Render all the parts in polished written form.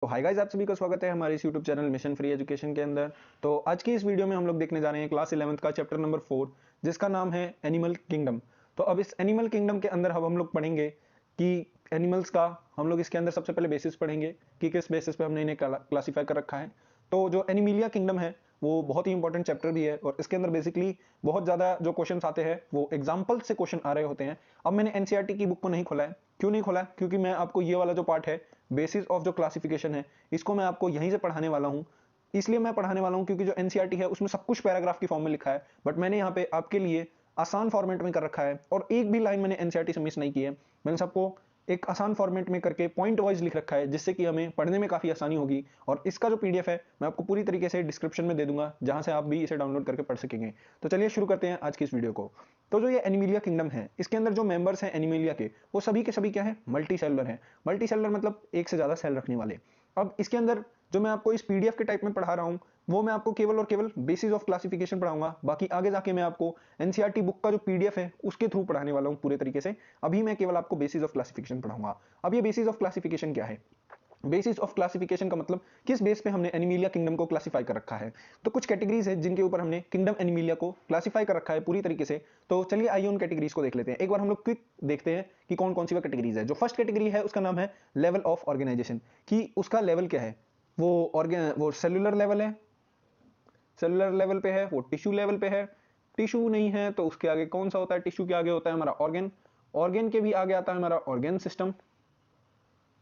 तो hi guys, आप सभी का स्वागत है हमारे इस YouTube channel mission free education के अंदर। तो आज की इस वीडियो में हम लोग देखने जा रहे हैं क्लास 11th का चैप्टर नंबर 4, जिसका नाम है एनिमल किंगडम। तो अब इस एनिमल किंगडम के अंदर अब हम लोग पढ़ेंगे कि एनिमल्स का हम लोग इसके अंदर सबसे पहले बेसिस पढ़ेंगे कि किस बेसिस पे हमने इन्हें क्लासीफाई कर रखा है। तो जो एनिमिलिया किंगडम है वो बहुत ही इंपॉर्टेंट चैप्टर भी है और इसके अंदर बेसिकली बहुत ज़्यादा जो क्वेश्चंस आते हैं वो एग्जाम्पल से क्वेश्चन आ रहे होते हैं। अब मैंने एनसीईआरटी की बुक को नहीं खोला है। क्यों नहीं खोला? क्योंकि मैं आपको ये वाला जो पार्ट है बेसिस ऑफ जो क्लासिफिकेशन है इसको मैं आपको यहीं से पढ़ाने वाला हूँ। इसलिए मैं पढ़ाने वाला हूँ क्योंकि जो एनसीईआरटी है उसमें सब कुछ पैराग्राफ की फॉर्म में लिखा है, बट मैंने यहाँ पे आपके लिए आसान फॉर्मेट में कर रखा है और एक भी लाइन मैंने एनसीईआरटी से मिस नहीं की है। मैंने सबको एक आसान फॉर्मेट में करके पॉइंट वाइज लिख रखा है, जिससे कि हमें पढ़ने में काफ़ी आसानी होगी। और इसका जो पीडीएफ है मैं आपको पूरी तरीके से डिस्क्रिप्शन में दे दूंगा, जहां से आप भी इसे डाउनलोड करके पढ़ सकेंगे। तो चलिए शुरू करते हैं आज की इस वीडियो को। तो जो ये एनिमिलिया किंगडम है इसके अंदर जो मेंबर्स हैं एनिमिलिया के, वो सभी के सभी क्या है? मल्टी सेलुलर है। मल्टी सेलुलर मतलब एक से ज़्यादा सेल रखने वाले। अब इसके अंदर जो मैं आपको इस पीडीएफ के टाइप में पढ़ा रहा हूँ वो मैं आपको केवल और केवल बेसिस ऑफ क्लासिफिकेशन पढ़ाऊंगा। बाकी आगे जाके मैं आपको एनसीईआरटी बुक का जो पीडीएफ है उसके थ्रू पढ़ाने वाला हूँ पूरे तरीके से। अभी मैं केवल आपको बेसिस ऑफ क्लासिफिकेशन पढ़ाऊंगा। अब ये बेसिस ऑफ क्लासिफिकेशन क्या है? बेसिस ऑफ क्लासिफिकेशन का मतलब किस बेस पे हमने एनिमिलिया किंगडम को क्लासिफाई कर रखा है। तो कुछ कैटेगरीज है जिनके ऊपर हमने किंगडम एनिमिलिया को क्लासिफाई कर रखा है पूरी तरीके से। तो चलिए आइए उन कैटेगरीज को देख लेते हैं। एक बार हम लोग क्विक देखते हैं कि कौन कौन सी वो कैटेगरीज है। जो फर्स्ट कैटेगरी है उसका नाम है लेवल ऑफ ऑर्गेनाइजेशन, कि उसका लेवल क्या है। वो सेलुलर लेवल है, सेलुलर लेवल पे है, वो टिश्यू लेवल पे है। टिश्यू नहीं है तो उसके आगे कौन सा होता है? टिश्यू के आगे होता है हमारा ऑर्गन। ऑर्गन के भी आगे आता है हमारा ऑर्गन सिस्टम,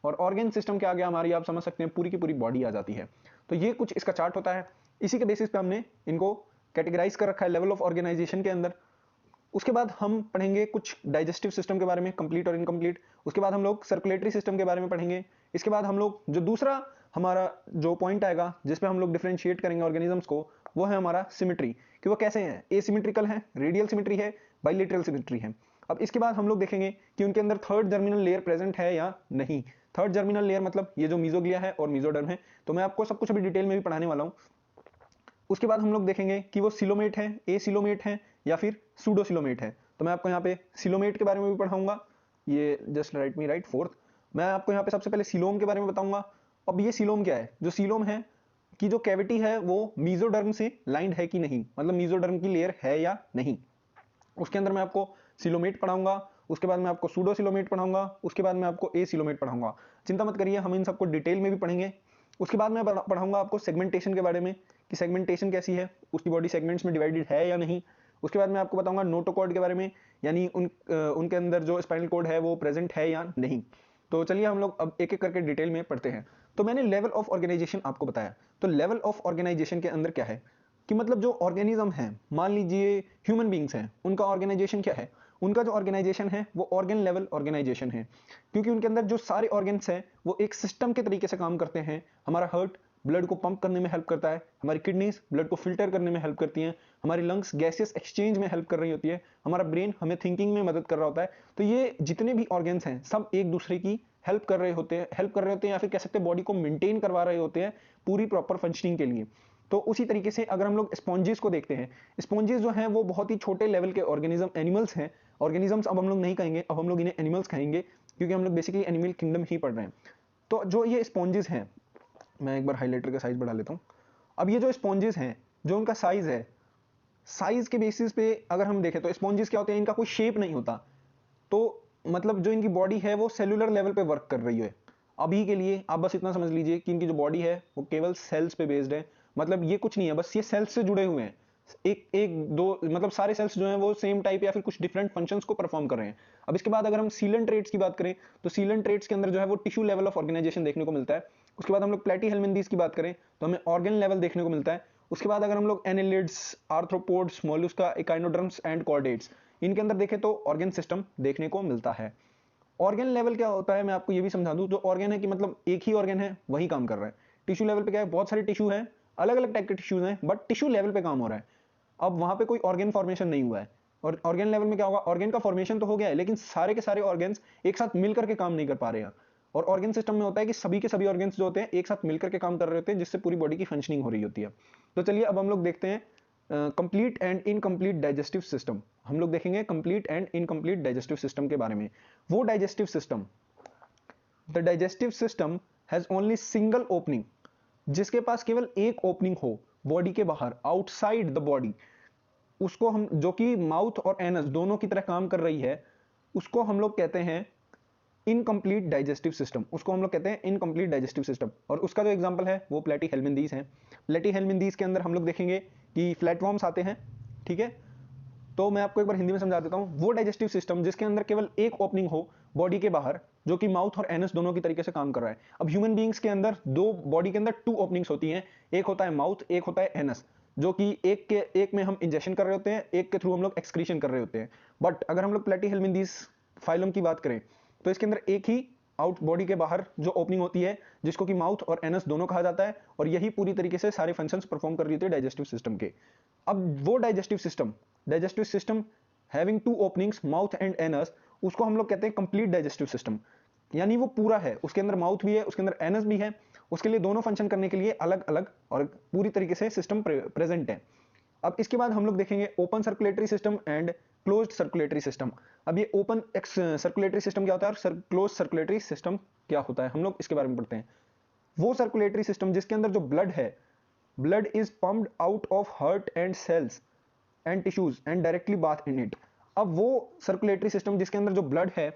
और ऑर्गन सिस्टम के आगे हमारी आप समझ सकते हैं पूरी की पूरी बॉडी आ जाती है। तो ये कुछ इसका चार्ट होता है। इसी के बेसिस पे हमने इनको कैटेगराइज कर रखा है लेवल ऑफ ऑर्गेनाइजेशन के अंदर। उसके बाद हम पढ़ेंगे कुछ डाइजेस्टिव सिस्टम के बारे में, कंप्लीट और इनकम्प्लीट। उसके बाद हम लोग सर्कुलेटरी सिस्टम के बारे में पढ़ेंगे। इसके बाद हम लोग जो दूसरा हमारा जो पॉइंट आएगा जिस पे हम लोग डिफरेंशिएट करेंगे ऑर्गेनिजम्स को, वो है हमारा सिमेट्री, कि वो कैसे हैं, एसिमेट्रिकल है, रेडियल सिमेट्री है, बाइलेटरल सिमेट्री है। अब इसके बाद हम लोग देखेंगे कि उनके अंदर थर्ड जर्मिनल लेयर प्रेजेंट है या नहीं। थर्ड जर्मिनल लेयर मतलब ये जो मीजोग्लिया है और मीजोडर्म है। तो मैं आपको सब कुछ अभी डिटेल में भी पढ़ाने वाला हूँ। उसके बाद हम लोग देखेंगे कि वो सिलोमेट है, ए सिलोमेट है या फिर सूडो सिलोमेट है। तो मैं आपको यहाँ पे सिलोमेट के बारे में भी पढ़ाऊंगा। ये जस्ट राइट मी राइट फोर्थ। मैं आपको यहाँ पे सबसे पहले सिलोम के बारे में बताऊंगा। अब ये सिलोम क्या है? जो सिलोम है कि जो कैविटी है वो मीजोडर्म से लाइंड है कि नहीं, मतलब मीजोडर्म की लेयर है या नहीं। उसके अंदर मैं आपको सिलोमेट पढ़ाऊंगा। उसके बाद मैं आपको सूडो सिलोमेट पढ़ाऊंगा। उसके बाद मैं आपको ए सिलोमेट पढ़ाऊंगा। चिंता मत करिए, हम इन सबको डिटेल में भी पढ़ेंगे। उसके बाद मैं पढ़ाऊंगा आपको सेगमेंटेशन के बारे में, कि सेगमेंटेशन कैसी है, उसकी बॉडी सेगमेंट्स में डिवाइडेड है या नहीं। उसके बाद मैं आपको बताऊंगा नोटोकॉर्ड के बारे में, यानी उनके अंदर जो स्पाइनल कॉर्ड है वो प्रेजेंट है या नहीं। तो चलिए हम लोग अब एक एक करके डिटेल में पढ़ते हैं। तो मैंने लेवल ऑफ ऑर्गेनाइजेशन आपको बताया। तो लेवल ऑफ ऑर्गेनाइजेशन के अंदर क्या है कि मतलब जो ऑर्गेनिज्म है, मान लीजिए ह्यूमन बींग्स हैं, उनका ऑर्गेनाइजेशन क्या है? उनका जो ऑर्गेनाइजेशन है वो ऑर्गन लेवल ऑर्गेनाइजेशन है, क्योंकि उनके अंदर जो सारे ऑर्गन्स हैं वो एक सिस्टम के तरीके से काम करते हैं। हमारा हार्ट ब्लड को पंप करने में हेल्प करता है, हमारी किडनीज ब्लड को फिल्टर करने में हेल्प करती हैं, हमारी लंग्स गैसियस एक्सचेंज में हेल्प कर रही होती है, हमारा ब्रेन हमें थिंकिंग में मदद कर रहा होता है। तो ये जितने भी ऑर्गन्स हैं सब एक दूसरे की हेल्प कर रहे होते हैं या फिर कह सकते हैं बॉडी को मेंटेन करवा रहे होते हैं पूरी प्रॉपर फंक्शनिंग के लिए। तो उसी तरीके से अगर हम लोग स्पॉन्जेस को देखते हैं, स्पॉन्जेस जो हैं वो बहुत ही छोटे लेवल के ऑर्गेनिज्म एनिमल्स हैं। ऑर्गेनिजम्स अब हम लोग नहीं कहेंगे, अब हम लोग इन्हें एनिमल्स कहेंगे, क्योंकि हम लोग बेसिकली एनिमल किंगडम ही पढ़ रहे हैं। तो जो ये स्पॉन्जेस हैं, मैं एक बार हाइलाइटर का साइज बढ़ा लेता हूँ। अब ये जो स्पॉन्जेस हैं, जो उनका साइज है, साइज के बेसिस पे अगर हम देखें तो स्पॉन्जेस क्या होते हैं, इनका कोई शेप नहीं होता। तो मतलब जो इनकी बॉडी है वो सेलुलर लेवल पे वर्क कर रही है। अभी के लिए आप बस इतना समझ लीजिए कि इनकी जो बॉडी है वो केवल सेल्स पे बेस्ड है। मतलब ये कुछ नहीं है, बस ये सेल्स से जुड़े हुए हैं। एक एक दो मतलब सारे सेल्स जो हैं वो सेम टाइप या फिर कुछ डिफरेंट फंक्शंस को परफॉर्म कर रहे हैं। अब इसके बाद अगर हम सीलन ट्रेट्स की बात करें तो सीलन ट्रेट्स के अंदर जो है वो टिश्यू लेवल ऑफ ऑर्गेनाइजेशन देखने को मिलता है। उसके बाद हम लोग प्लेटीहेल्मिन्थीज की बात करें तो हमें ऑर्गन लेवल देखने को मिलता है। उसके बाद अगर हम लोग annelids, arthropods, Mollusca, echinoderms and chordates, इनके अंदर देखें तो ऑर्गन सिस्टम देखने को मिलता है। ऑर्गन लेवल क्या होता है मैं आपको ये भी समझा दूं। जो ऑर्गन है कि मतलब एक ही ऑर्गन है वही काम कर रहा है। टिश्यू लेवल पे क्या है, बहुत सारे टिश्यू हैं, अलग अलग टाइप के टिश्यूज हैं, बट टिश्यू लेवल पे काम हो रहा है। अब वहां पे कोई ऑर्गन फॉर्मेशन नहीं हुआ है। और ऑर्गन लेवल में क्या होगा, ऑर्गन का फॉर्मेशन तो हो गया है लेकिन सारे के सारे ऑर्गन्स एक साथ मिलकर के काम नहीं कर पा रहे हैं। और ऑर्गन सिस्टम में होता है कि सभी के सभी ऑर्गन्स जो होते हैं एक साथ मिलकर के काम कर रहे होते हैं, जिससे पूरी बॉडी की फंक्शनिंग हो रही होती है। तो चलिए अब हम लोग देखते हैं complete and incomplete digestive system. हम लोग देखेंगे complete and incomplete digestive system के बारे में। वो digestive system, the digestive system has only single opening, जिसके पास केवल एक ओपनिंग हो बॉडी के बाहर, आउटसाइड द बॉडी, उसको हम, जो कि माउथ और एनस दोनों की तरह काम कर रही है, उसको हम लोग कहते हैं इनकम्प्लीट डाइजेस्टिव सिस्टम। उसको हम लोग कहते हैं इनकम्प्लीट डाइजेस्टिव सिस्टम। और उसका जो एग्जांपल है वो प्लेटीहेल्मिन्थीज है। प्लेटीहेल्मिन्थीज के अंदर हम लोग देखेंगे कि फ्लैटवर्म्स आते हैं, ठीक है। तो मैं आपको एक बार हिंदी में समझा देता हूं। वो डाइजेस्टिव सिस्टम जिसके अंदर केवल एक ओपनिंग हो बॉडी के बाहर, जो कि माउथ और एनस दोनों की तरीके से काम कर रहा है। अब ह्यूमन बीइंग्स के अंदर दो, बॉडी के अंदर टू ओपनिंग्स होती हैं, एक होता है माउथ, एक होता है एनस, जो कि एक में हम इंजेक्शन कर रहे होते हैं, एक के थ्रू हम लोग एक्सक्रीशन कर रहे होते हैं। बट अगर हम लोग प्लेटीहेल्मिन्थीज फाइलम की बात करें तो इसके अंदर एक ही आउट बॉडी के बाहर जो ओपनिंग होती है, जिसको कि माउथ और एनस दोनों कहा जाता है, और यही पूरी तरीके से सारे फंक्शंस परफॉर्म कर रही होती है डाइजेस्टिव सिस्टम के। अब वो digestive system having two openings mouth and anus, उसको हम लोग कहते हैं कंप्लीट डाइजेस्टिव सिस्टम। यानी वो पूरा है, उसके अंदर माउथ भी है, उसके अंदर एनस भी है, उसके लिए दोनों फंक्शन करने के लिए अलग अलग और पूरी तरीके से सिस्टम प्रेजेंट है। अब इसके बाद हम लोग देखेंगे open circulatory system and closed circulatory system. अब ये ओपन सर्कुलेटरी सिस्टम क्या होता है और क्लोज्ड सर्कुलेटरी सिस्टम क्या होता है, हम लोग इसके बारे में पढ़ते हैं। वो सर्कुलेटरी सिस्टम जिसके अंदर जो ब्लड है, blood is pumped out of heart and cells and tissues and directly bath in it. अब वो सर्कुलेटरी सिस्टम जिसके अंदर जो ब्लड है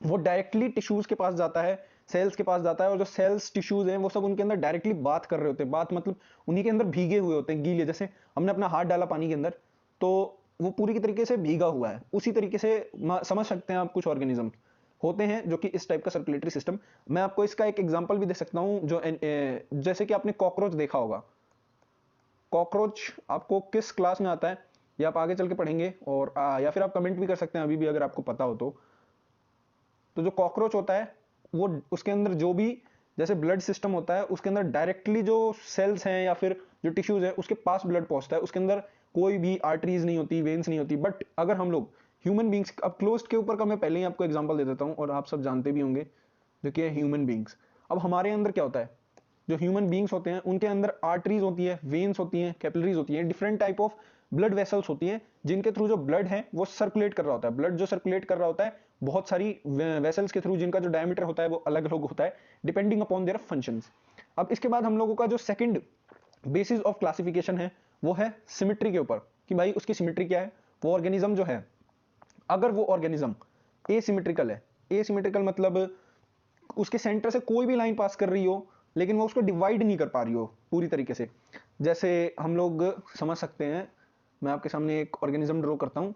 वो डायरेक्टली टिश्यूज के पास जाता है, सेल्स के पास जाता है, और जो सेल्स टिश्यूज हैं वो सब उनके अंदर डायरेक्टली बात कर रहे होते हैं। बात मतलब उन्हीं के अंदर भीगे हुए होते हैं, गीले, जैसे हमने अपना हाथ डाला पानी के अंदर तो वो पूरी की तरीके से भीगा हुआ है, उसी तरीके से समझ सकते हैं आप कुछ ऑर्गेनिज्म होते हैं जो कि इस टाइप का सर्कुलेटरी सिस्टम। मैं आपको इसका एक एग्जांपल भी दे सकता हूं, जो जैसे कि आपने कॉकरोच देखा होगा। कॉकरोच आपको किस क्लास में आता है या आप आगे चल के पढ़ेंगे, और या फिर आप कमेंट भी कर सकते हैं अभी भी अगर आपको पता हो तो जो कॉकरोच होता है वो, उसके अंदर जो भी जैसे ब्लड सिस्टम होता है उसके अंदर डायरेक्टली जो सेल्स हैं या फिर जो टिश्यूज है उसके पास ब्लड पहुंचता है, उसके अंदर कोई भी आर्टरीज नहीं होती, वेन्स नहीं होती। बट अगर हम लोग ह्यूमन बींग्स, अब क्लोज्ड के ऊपर का मैं पहले ही आपको एग्जांपल दे देता हूं और आप सब जानते भी होंगे, जो कि है ह्यूमन बींग्स। अब हमारे अंदर क्या होता है, जो ह्यूमन बींग्स होते हैं उनके अंदर आर्टरीज होती है, वेन्स होती हैं, कैपिलरीज होती हैं, different type of blood vessels होती हैं, जिनके थ्रू जो ब्लड है वो सर्कुलेट कर रहा होता है। ब्लड जो सर्कुलेट कर रहा होता है बहुत सारी वेसल्स के थ्रू, जिनका जो डायमीटर होता है वो अलग अलग होता है डिपेंडिंग अपॉन देयर फंक्शंस। अब इसके बाद हम लोगों का जो सेकंड बेसिस ऑफ क्लासिफिकेशन है वो है सिमेट्री के ऊपर, कि भाई उसकी सिमेट्री क्या है। वो ऑर्गेनिज्म जो है, अगर वो ऑर्गेनिज्म एसिमेट्रिकल है, एसिमेट्रिकल मतलब उसके सेंटर से कोई भी लाइन पास कर रही हो लेकिन वो उसको डिवाइड नहीं कर पा रही हो पूरी तरीके से। जैसे हम लोग समझ सकते हैं, मैं आपके सामने एक ऑर्गेनिज्म ड्रॉ करता हूं।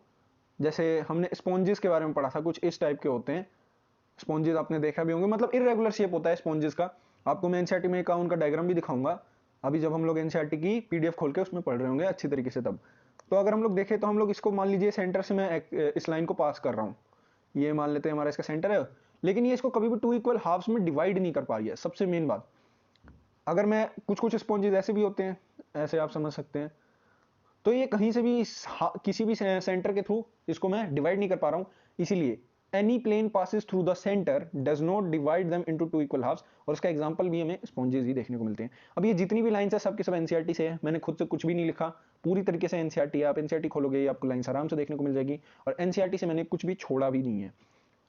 जैसे हमने स्पॉन्जेस के बारे में पढ़ा था, कुछ इस टाइप के होते हैं स्पॉन्जेस, आपने देखा भी होंगे, मतलब इरेगुलर शेप होता है स्पॉन्जेस का। आपको मैं एनसीईआरटी में का उनका डायग्राम भी दिखाऊंगा अभी, जब हम लोग एनसीईआरटी की पीडीएफ खोल के उसमें पढ़ रहे होंगे अच्छी तरीके से तब। तो अगर हम लोग देखें तो हम लोग इसको मान लीजिए सेंटर से मैं इस लाइन को पास कर रहा हूँ, ये मान लेते हैं हमारा इसका सेंटर है, लेकिन ये इसको कभी भी टू इक्वल हाफ्स में डिवाइड नहीं कर पा रही है। सबसे मेन बात, अगर मैं कुछ स्पॉन्जेस ऐसे भी होते हैं, ऐसे आप समझ सकते हैं, तो ये कहीं से भी किसी भी सेंटर के थ्रू इसको मैं डिवाइड नहीं कर पा रहा हूं। इसीलिए any plane passes through the centre does not divide them into two equal halves, और इसका एग्जांपल भी हमें स्पॉन्जेस ही देखने को मिलते हैं। अब ये जितनी भी लाइंस है सब के सब एनसीईआरटी से है, मैंने खुद से कुछ भी नहीं लिखा, पूरी तरीके से एनसीईआरटी है। आप एनसीईआरटी खोलोगे आपको लाइंस आराम से देखने को मिल जाएगी, और एनसीईआरटी से मैंने कुछ भी छोड़ा भी नहीं है।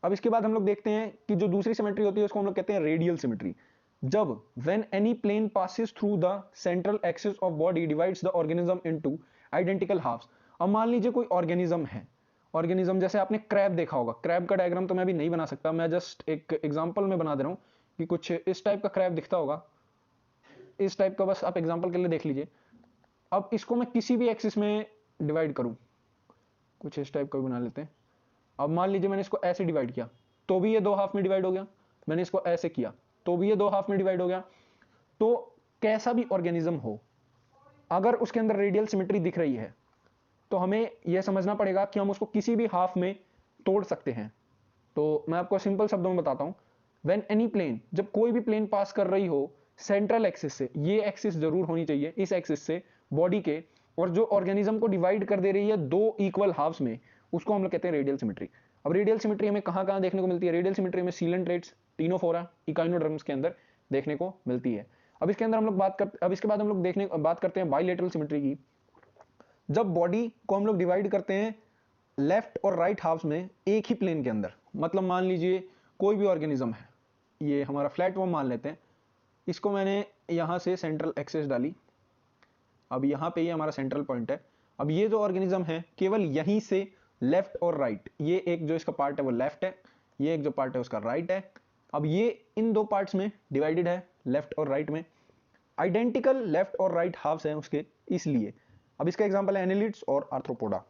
अब इसके बाद हम लोग देखते हैं कि जो दूसरी सिमेट्री होती है उसको हम लोग कहते हैं रेडियल सिमेट्री। जब when any plane passes through the central axis of body divides the organism into identical halves। अब मान लीजिए कोई ऑर्गेनिज्म है, ऑर्गेनिज्म जैसे आपने क्रैब देखा होगा, क्रैब का डायग्राम तो मैं अभी नहीं बना सकता, मैं जस्ट एक एग्जांपल में बना दे रहा हूं कि कुछ इस टाइप का क्रैब दिखता होगा, इस टाइप का, बस आप एग्जांपल के लिए देख लीजिए। अब इसको मैं किसी भी एक्सिस में डिवाइड करूं, कुछ इस टाइप का भी बना लेते हैं। अब मान लीजिए मैंने इसको ऐसे डिवाइड किया तो भी ये दो हाफ में डिवाइड हो गया, मैंने इसको ऐसे किया तो भी ये दो हाफ में डिवाइड हो गया। तो कैसा भी ऑर्गेनिज्म हो, अगर उसके अंदर रेडियल सिमेट्री दिख रही है तो हमें यह समझना पड़ेगा कि हम उसको किसी भी हाफ में तोड़ सकते हैं। तो मैं आपको सिंपल शब्दों में बताता हूं, व्हेन एनी प्लेन, जब कोई भी प्लेन पास कर रही हो सेंट्रल एक्सिस से, ये एक्सिस जरूर होनी चाहिए इस एक्सिस से बॉडी के, और जो ऑर्गेनिज्म को डिवाइड कर दे रही है दो इक्वल हाफ्स में, उसको हम लोग कहते हैं रेडियल सिमेट्री। अब रेडियल सिमेट्री हमें कहां कहां देखने को मिलती है? रेडियल सिमेट्री में सीलेंट्रेट्स, टीनोफोरा, इकाइनोडर्म्स के अंदर देखने को मिलती है। अब इसके अंदर हम लोग अब इसके बाद हम लोग बात करते हैं बाइलेटरल सिमेट्री की। जब बॉडी को हम लोग डिवाइड करते हैं लेफ्ट और राइट हाफ्स में एक ही प्लेन के अंदर, मतलब मान लीजिए कोई भी ऑर्गेनिज्म है, ये हमारा फ्लैटवर्म मान लेते हैं, इसको मैंने यहाँ से सेंट्रल एक्सेस डाली, अब यहाँ पे ये हमारा सेंट्रल पॉइंट है। अब ये जो ऑर्गेनिज्म है केवल यहीं से लेफ्ट और राइट, ये एक जो इसका पार्ट है वो लेफ्ट है, ये एक जो पार्ट है उसका राइट है। अब ये इन दो पार्ट्स में डिवाइडेड है, लेफ्ट और राइट में, आइडेंटिकल लेफ्ट और राइट हाफ्स हैं उसके, इसलिए। अब इसका एग्जांपल है एनालिड्स और आर्थ्रोपोडा।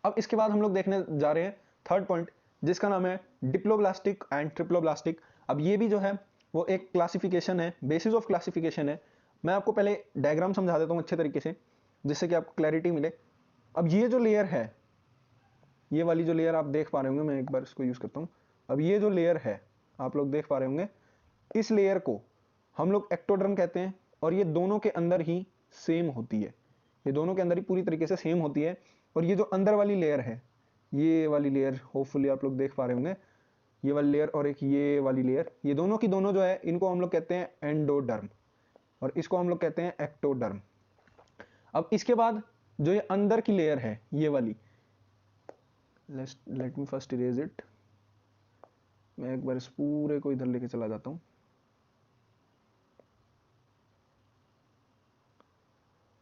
अब इसके बाद हम लोग देखने जा रहे हैं थर्ड पॉइंट, जिसका नाम है डिप्लोब्लास्टिक एंड ट्रिप्लोब्लास्टिक। अब ये भी जो है वो एक क्लासिफिकेशन है, बेसिस ऑफ क्लासिफिकेशन है। मैं आपको पहले डायग्राम समझा देता हूँ अच्छे तरीके से, जिससे कि आपको क्लैरिटी मिले। अब ये जो लेयर है, ये वाली जो लेयर आप देख पा रहे होंगे, मैं एक बार इसको यूज करता हूँ। अब ये जो लेयर है आप लोग देख पा रहे होंगे, इस लेयर को हम लोग एक्टोडर्म कहते हैं, और ये दोनों के अंदर ही सेम होती है, ये दोनों के अंदर ही पूरी तरीके से सेम होती है। और ये जो अंदर वाली लेयर है, ये वाली लेयर होपफुली आप लोग देख पा रहे होंगे, ये वाली लेयर और एक ये वाली लेयर, ये दोनों की दोनों जो है इनको हम लोग कहते हैं एंडोडर्म, और इसको हम लोग कहते हैं एक्टोडर्म। अब इसके बाद जो ये अंदर की लेयर है ये वाली, let me first erase it, मैं एक बार इस पूरे को इधर लेके चला जाता हूं।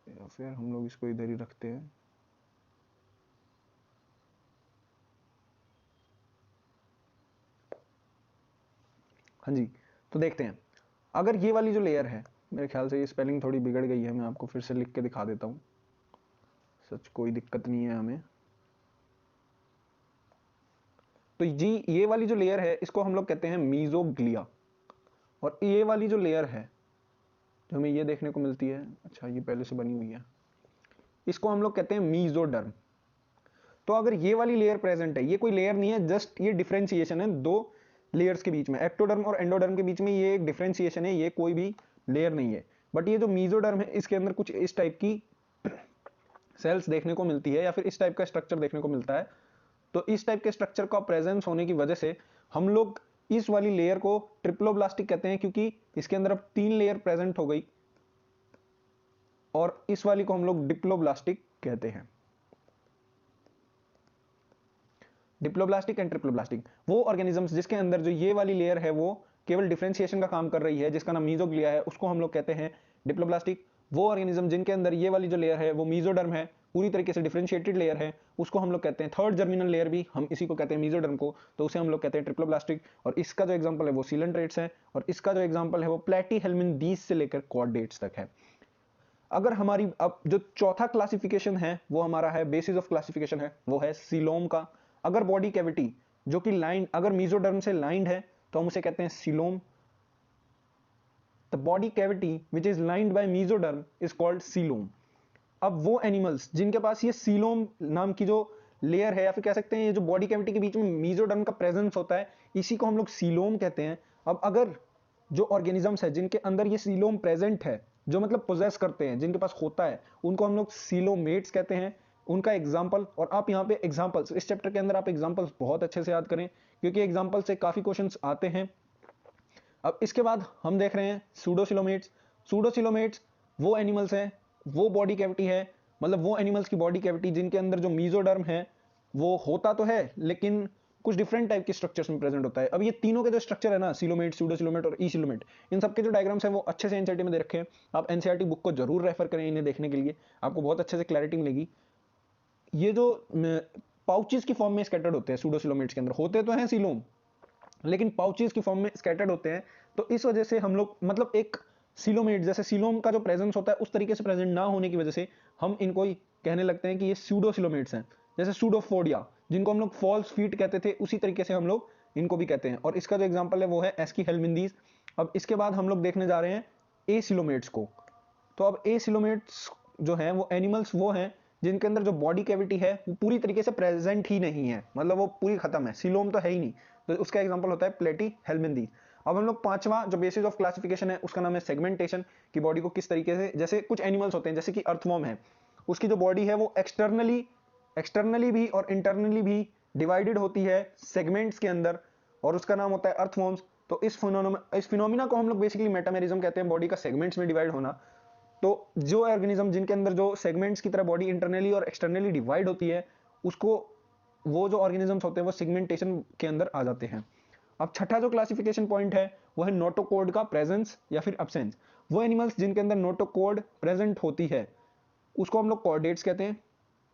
या फिर हम लोग इसको इधर ही रखते हैं। हाँ जी, तो देखते हैं। अगर ये वाली जो लेयर है, मेरे ख्याल से ये स्पेलिंग थोड़ी बिगड़ गई है, मैं आपको फिर से लिख के दिखा देता हूँ, सच कोई दिक्कत नहीं है हमें। तो जी ये वाली जो लेयर है इसको हम लोग कहते हैं मीजोग्लिया, और ये वाली जो लेयर है जो हमें ये देखने को मिलती है, अच्छा ये पहले से बनी हुई है, इसको हम लोग कहते हैं मीजोडर्म। तो अगर ये वाली लेयर प्रेजेंट है, ये कोई लेयर नहीं है, जस्ट ये डिफरेंशिएशन है दो लेयर्स के बीच में, एक्टोडर्म और एंडोडर्म के बीच में ये एक डिफरेंशिएशन है, ये कोई भी लेयर नहीं है। बट ये जो मीजोडर्म है इसके अंदर कुछ इस टाइप की सेल्स देखने को मिलती है, या फिर इस टाइप का स्ट्रक्चर देखने को मिलता है। तो इस टाइप के स्ट्रक्चर का प्रेजेंस होने की वजह से हम लोग इस वाली लेयर को ट्रिप्लोब्लास्टिक कहते हैं, क्योंकि इसके अंदर अब 3 लेयर प्रेजेंट हो गई, और इस वाली को हम लोग डिप्लोब्लास्टिक कहते हैं। डिप्लोब्लास्टिक एंड ट्रिप्लोब्लास्टिक, वो ऑर्गेनिजम्स जिसके अंदर जो ये वाली लेयर है वो केवल डिफरेंशिएशन का काम कर रही है, जिसका नाम मीजोग्लिया है, उसको हम लोग कहते हैं डिप्लोब्लास्टिक। वो ऑर्गेनिज्म जिनके अंदर ये वाली जो लेयर है वो मीजोडर्म है, पूरी तरीके से डिफरेंशिएटेड लेयर है, उसको हम लोग कहते हैं थर्ड जर्मिनल लेयर, भी हम इसी को कहते हैं मीजोडर्म को, तो उसे हम लोग कहते हैं ट्रिप्लोब्लास्टिक। और इसका जो एग्जांपल है वो सीलेंट्रेट्स है, और इसका जो एग्जांपल है वो प्लेटीहेल्मिन्थीस से लेकर क्वाड्रेट्स तक है। अगर हमारी अब जो चौथा क्लासिफिकेशन है वो हमारा है, बेसिस ऑफ क्लासिफिकेशन है, वो है सीलोम का। अगर बॉडी कैविटी जो कि लाइन अगर मीजोडर्म से लाइंड है तो हम उसे कहते हैं coelom. The body cavity which is lined by mesoderm is called coelom. अब वो एनिमल्स जिनके पास ये सीलोम नाम की जो लेयर है, या फिर कह सकते हैं ये जो बॉडी कैविटी के बीच में मीजोडर्म का प्रेजेंस होता है, इसी को हम लोग सीलोम कहते हैं। अब अगर जो ऑर्गेनिजम्स है जिनके अंदर ये सीलोम प्रेजेंट है, जो मतलब पोजेस करते हैं, जिनके पास होता है, उनको हम लोग सीलोमेट्स कहते हैं। उनका एग्जाम्पल, और आप यहाँ पे एग्जाम्पल्स इस चैप्टर के अंदर आप एग्जाम्पल्स बहुत अच्छे से याद करें, क्योंकि एग्जाम्पल से काफी क्वेश्चंस आते हैं। अब इसके बाद हम देख रहे हैं सूडोसिलोमेट्स। सूडोसिलोमेट्स वो एनिमल्स हैं, वो बॉडी कैविटी है, मतलब वो एनिमल्स की बॉडी कैविटी जिनके अंदर जो मीजोडर्म है वो होता तो है, लेकिन कुछ डिफरेंट टाइप के स्ट्रक्चर्स में प्रेजेंट होता है। अब ये तीनों के जो स्ट्रक्चर है ना, सीलोमेट, सूडोसिलोमेट और ईसिलोमेट, इन सबके जो डायग्राम्स हैं वो अच्छे से एनसीईआरटी में दे रखे हैं। आप एनसीईआरटी बुक को जरूर रेफर करें इन्हें देखने के लिए, आपको बहुत अच्छे से क्लैरिटी मिलेगी। ये जो पाउचेस की फॉर्म में स्कैटर्ड होते हैं सूडोसिलोमेट्स के अंदर, होते तो हैं सीलोम लेकिन पाउचेस की फॉर्म में स्कैटर्ड होते हैं, तो इस वजह से हम लोग मतलब एक सीलोमेट जैसे सीलोम का जो प्रेजेंस होता है उस तरीके से प्रेजेंट ना होने की वजह से हम इनको ही कहने लगते हैं कि ये सूडोसिलोमेट्स हैं। जैसे सूडोफोडिया जिनको हम लोग फॉल्स फीट कहते थे, उसी तरीके से हम लोग इनको भी कहते हैं, और इसका जो एग्जांपल है वो है एस्कीहेल्मिन्थीस। अब इसके बाद हम लोग देखने जा रहे हैं एसिलोमेट्स को। तो अब एसिलोमेट्स जो हैं वो एनिमल्स वो हैं जिनके अंदर जो बॉडी कैविटी है वो पूरी तरीके से प्रेजेंट ही नहीं है, मतलब वो पूरी खत्म है, सीलोम तो है ही नहीं, तो उसका एग्जांपल होता है प्लेटीहेल्मिन्थीस। अब हम लोग पांचवा जो बेसिस ऑफ क्लासिफिकेशन है उसका नाम है सेगमेंटेशन, की बॉडी को किस तरीके से, जैसे कुछ एनिमल्स होते हैं जैसे कि अर्थवॉर्म है, उसकी जो बॉडी है वो एक्सटर्नली भी और इंटरनली भी डिवाइडेड होती है सेगमेंट्स के अंदर, और उसका नाम होता है अर्थवॉर्म्स। तो इस फिनोमिना को हम लोग बेसिकली मेटामेरिज्म कहते हैं, बॉडी का सेगमेंट्स में डिवाइड होना। तो जो ऑर्गेनिज्म जिनके अंदर जो सेगमेंट्स की तरह बॉडी इंटरनली और एक्सटर्नली डिवाइड होती है, उसको वो जो ऑर्गेनिजम्स होते हैं वो सेगमेंटेशन के अंदर आ जाते हैं। अब छठा जो क्लासिफिकेशन पॉइंट है वो है नोटोकोड का प्रेजेंस या फिर अब्सेंस। वो एनिमल्स जिनके अंदर नोटोकोड प्रेजेंट होती है उसको हम लोग कॉर्डेट्स कहते हैं,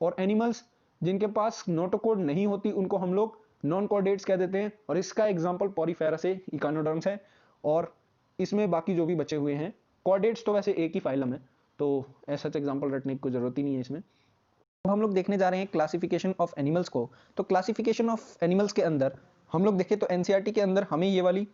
और एनिमल्स जिनके पास नोटोकोड नहीं होती उनको हम लोग नॉन कॉर्डेट्स कह देते हैं। और इसका एग्जांपल पॉरीफेरा से इकानोडर्म्स है, और इसमें बाकी जो भी बचे हुए हैं। कॉर्डेट्स तो वैसे एक ही फाइलम है, तो ऐसा एग्जांपल रटने की कोई जरूरत ही नहीं है इसमें। अब हम लोग देखने जा रहे हैं क्लासिफिकेशन ऑफ एनिमल्स को। तो क्लासिफिकेशन ऑफ एनिमल्स के अंदर हम लोग देखें तो एनसीईआरटी के अंदर हमें ये वाली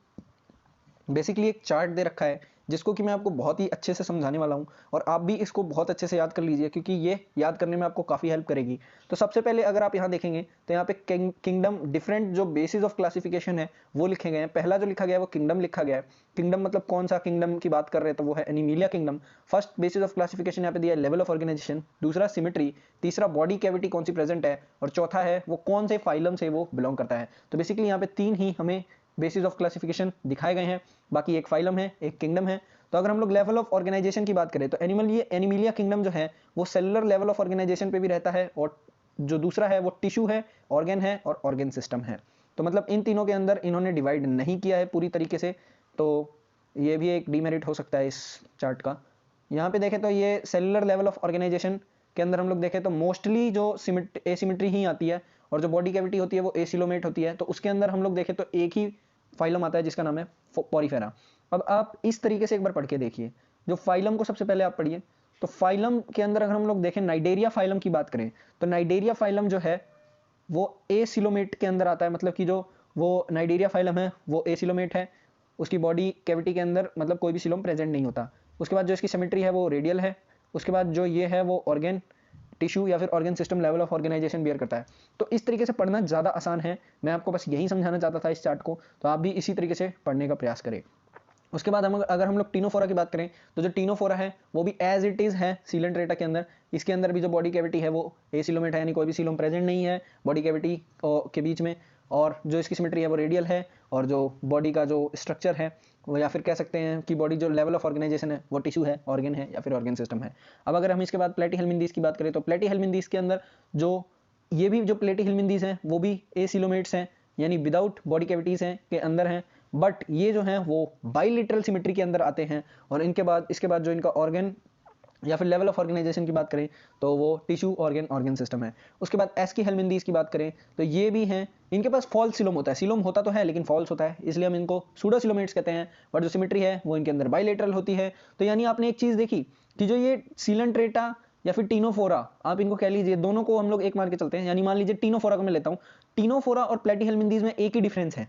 बेसिकली एक चार्ट दे रखा है जिसको कि मैं आपको बहुत ही अच्छे से समझाने वाला हूं, और आप भी इसको बहुत अच्छे से याद कर लीजिए क्योंकि ये याद करने में आपको काफ़ी हेल्प करेगी। तो सबसे पहले अगर आप यहाँ देखेंगे तो यहाँ पे किंगडम डिफरेंट जो बेसिस ऑफ क्लासिफिकेशन है वो लिखे गए हैं। पहला जो लिखा गया है वो किंगडम लिखा गया है। किंगडम मतलब कौन सा किंगडम की बात कर रहे हैं, तो वो है Animalia kingdom. First basis of classification यहाँ पे दिया है लेवल ऑफ ऑर्गेनाइजेशन, दूसरा सिमेट्री, तीसरा बॉडी कैविटी कौन सी प्रेजेंट है, और चौथा है वो कौन से फाइलम से वो बिलोंग करता है। तो बेसिकली यहाँ पे तीन ही हमें बेसिस ऑफ क्लासिफिकेशन दिखाए गए हैं, बाकी एक फाइलम है एक किंगडम है। तो अगर हम लोग लेवल ऑफ ऑर्गेनाइजेशन की बात करें तो एनिमिलिया किंगडम जो है वो सेलुलर लेवल ऑफ ऑर्गेनाइजेशन पे भी रहता है, और जो दूसरा है वो टिश्यू है, ऑर्गन है और ऑर्गन सिस्टम है। तो मतलब इन तीनों के अंदर इन्होंने डिवाइड नहीं किया है पूरी तरीके से, तो ये भी एक डीमेरिट हो सकता है इस चार्ट का। यहाँ पे देखें तो ये सेलुलर लेवल ऑफ ऑर्गेनाइजेशन के अंदर हम लोग देखें तो मोस्टली जो एसिमेट्री ही आती है, और जो बॉडी कैविटी होती है वो एसिलोमेट होती है। तो उसके अंदर हम लोग देखें तो एक ही फाइलम आता है जिसका नाम है पॉरीफेरा। अब आप इस तरीके से एक बार पढ़ के देखिए, जो फाइलम को सबसे पहले आप पढ़िए। तो फाइलम के अंदर अगर हम लोग देखें नाइडेरिया फाइलम की बात करें तो नाइडेरिया फाइलम जो है वो एसिलोमेट के अंदर आता है, मतलब कि जो वो नाइडेरिया फाइलम है वो एसिलोमेट है। उसकी बॉडी कैविटी के अंदर मतलब कोई भी सिलोम प्रेजेंट नहीं होता। उसके बाद जो इसकी सिमेट्री है वो रेडियल है। उसके बाद जो ये है वो ऑर्गन टिश्यू या फिर organ system level of organisation bear करता है। तो इस तरीके से पढ़ना ज़्यादा आसान है। मैं आपको बस यही समझाना चाहता था इस चार्ट को, तो आप भी इसी तरीके से पढ़ने का प्रयास करें। उसके बाद अगर हम लोग टीनोफोरा की बात करें तो जो टीनोफोरा है वो भी एज इट इज़ है सीलेंट्रेटा के अंदर। इसके अंदर भी जो बॉडी कैविटी है वो एसिलोमेट है, यानी कोई भी सीलोम प्रेजेंट नहीं है बॉडी कैविटी के बीच में, और जो इसकी सिमेट्री है वो रेडियल है, और जो बॉडी का जो स्ट्रक्चर है वो, या फिर कह सकते हैं कि बॉडी जो लेवल ऑफ ऑर्गेनाइजेशन है वो टिश्यू है, ऑर्गन है या फिर ऑर्गन सिस्टम है। अब अगर हम इसके बाद प्लेटीहेल्मिन्थीस की बात करें तो प्लेटीहेल्मिन्थीस के अंदर जो ये भी जो प्लेटीहेल्मिन्थीस हैं वो भी एसिलोमेट्स हैं, यानी विदाउट बॉडी कैविटीज हैं के अंदर हैं, बट ये जो हैं वो बाइलेटरल सिमेट्री के अंदर आते हैं। और इसके बाद जो इनका ऑर्गन या फिर लेवल ऑफ ऑर्गेनाइजेशन की बात करें तो वो टिश्यू ऑर्गन सिस्टम है। उसके बाद एस्कीहेल्मिन्थीस की बात करें तो ये भी हैं, इनके पास फॉल्स सिलोम होता है, सिलोम होता तो है लेकिन फॉल्स होता है, इसलिए हम इनको सूडोसिलोमेट्स कहते हैं। बट जो सिमेट्री है वो इनके अंदर बाइलेटरल होती है। तो यानी आपने एक चीज देखी कि जो ये सीलेंट्रेटा या फिर टीनोफोरा, आप इनको कह लीजिए, दोनों को हम लोग एक मान के चलते हैं। यानी मान लीजिए टीनोफोरा को मैं लेता हूँ, टीनोफोरा और प्लेटीहेल्मिन्थीस में एक ही डिफरेंस है,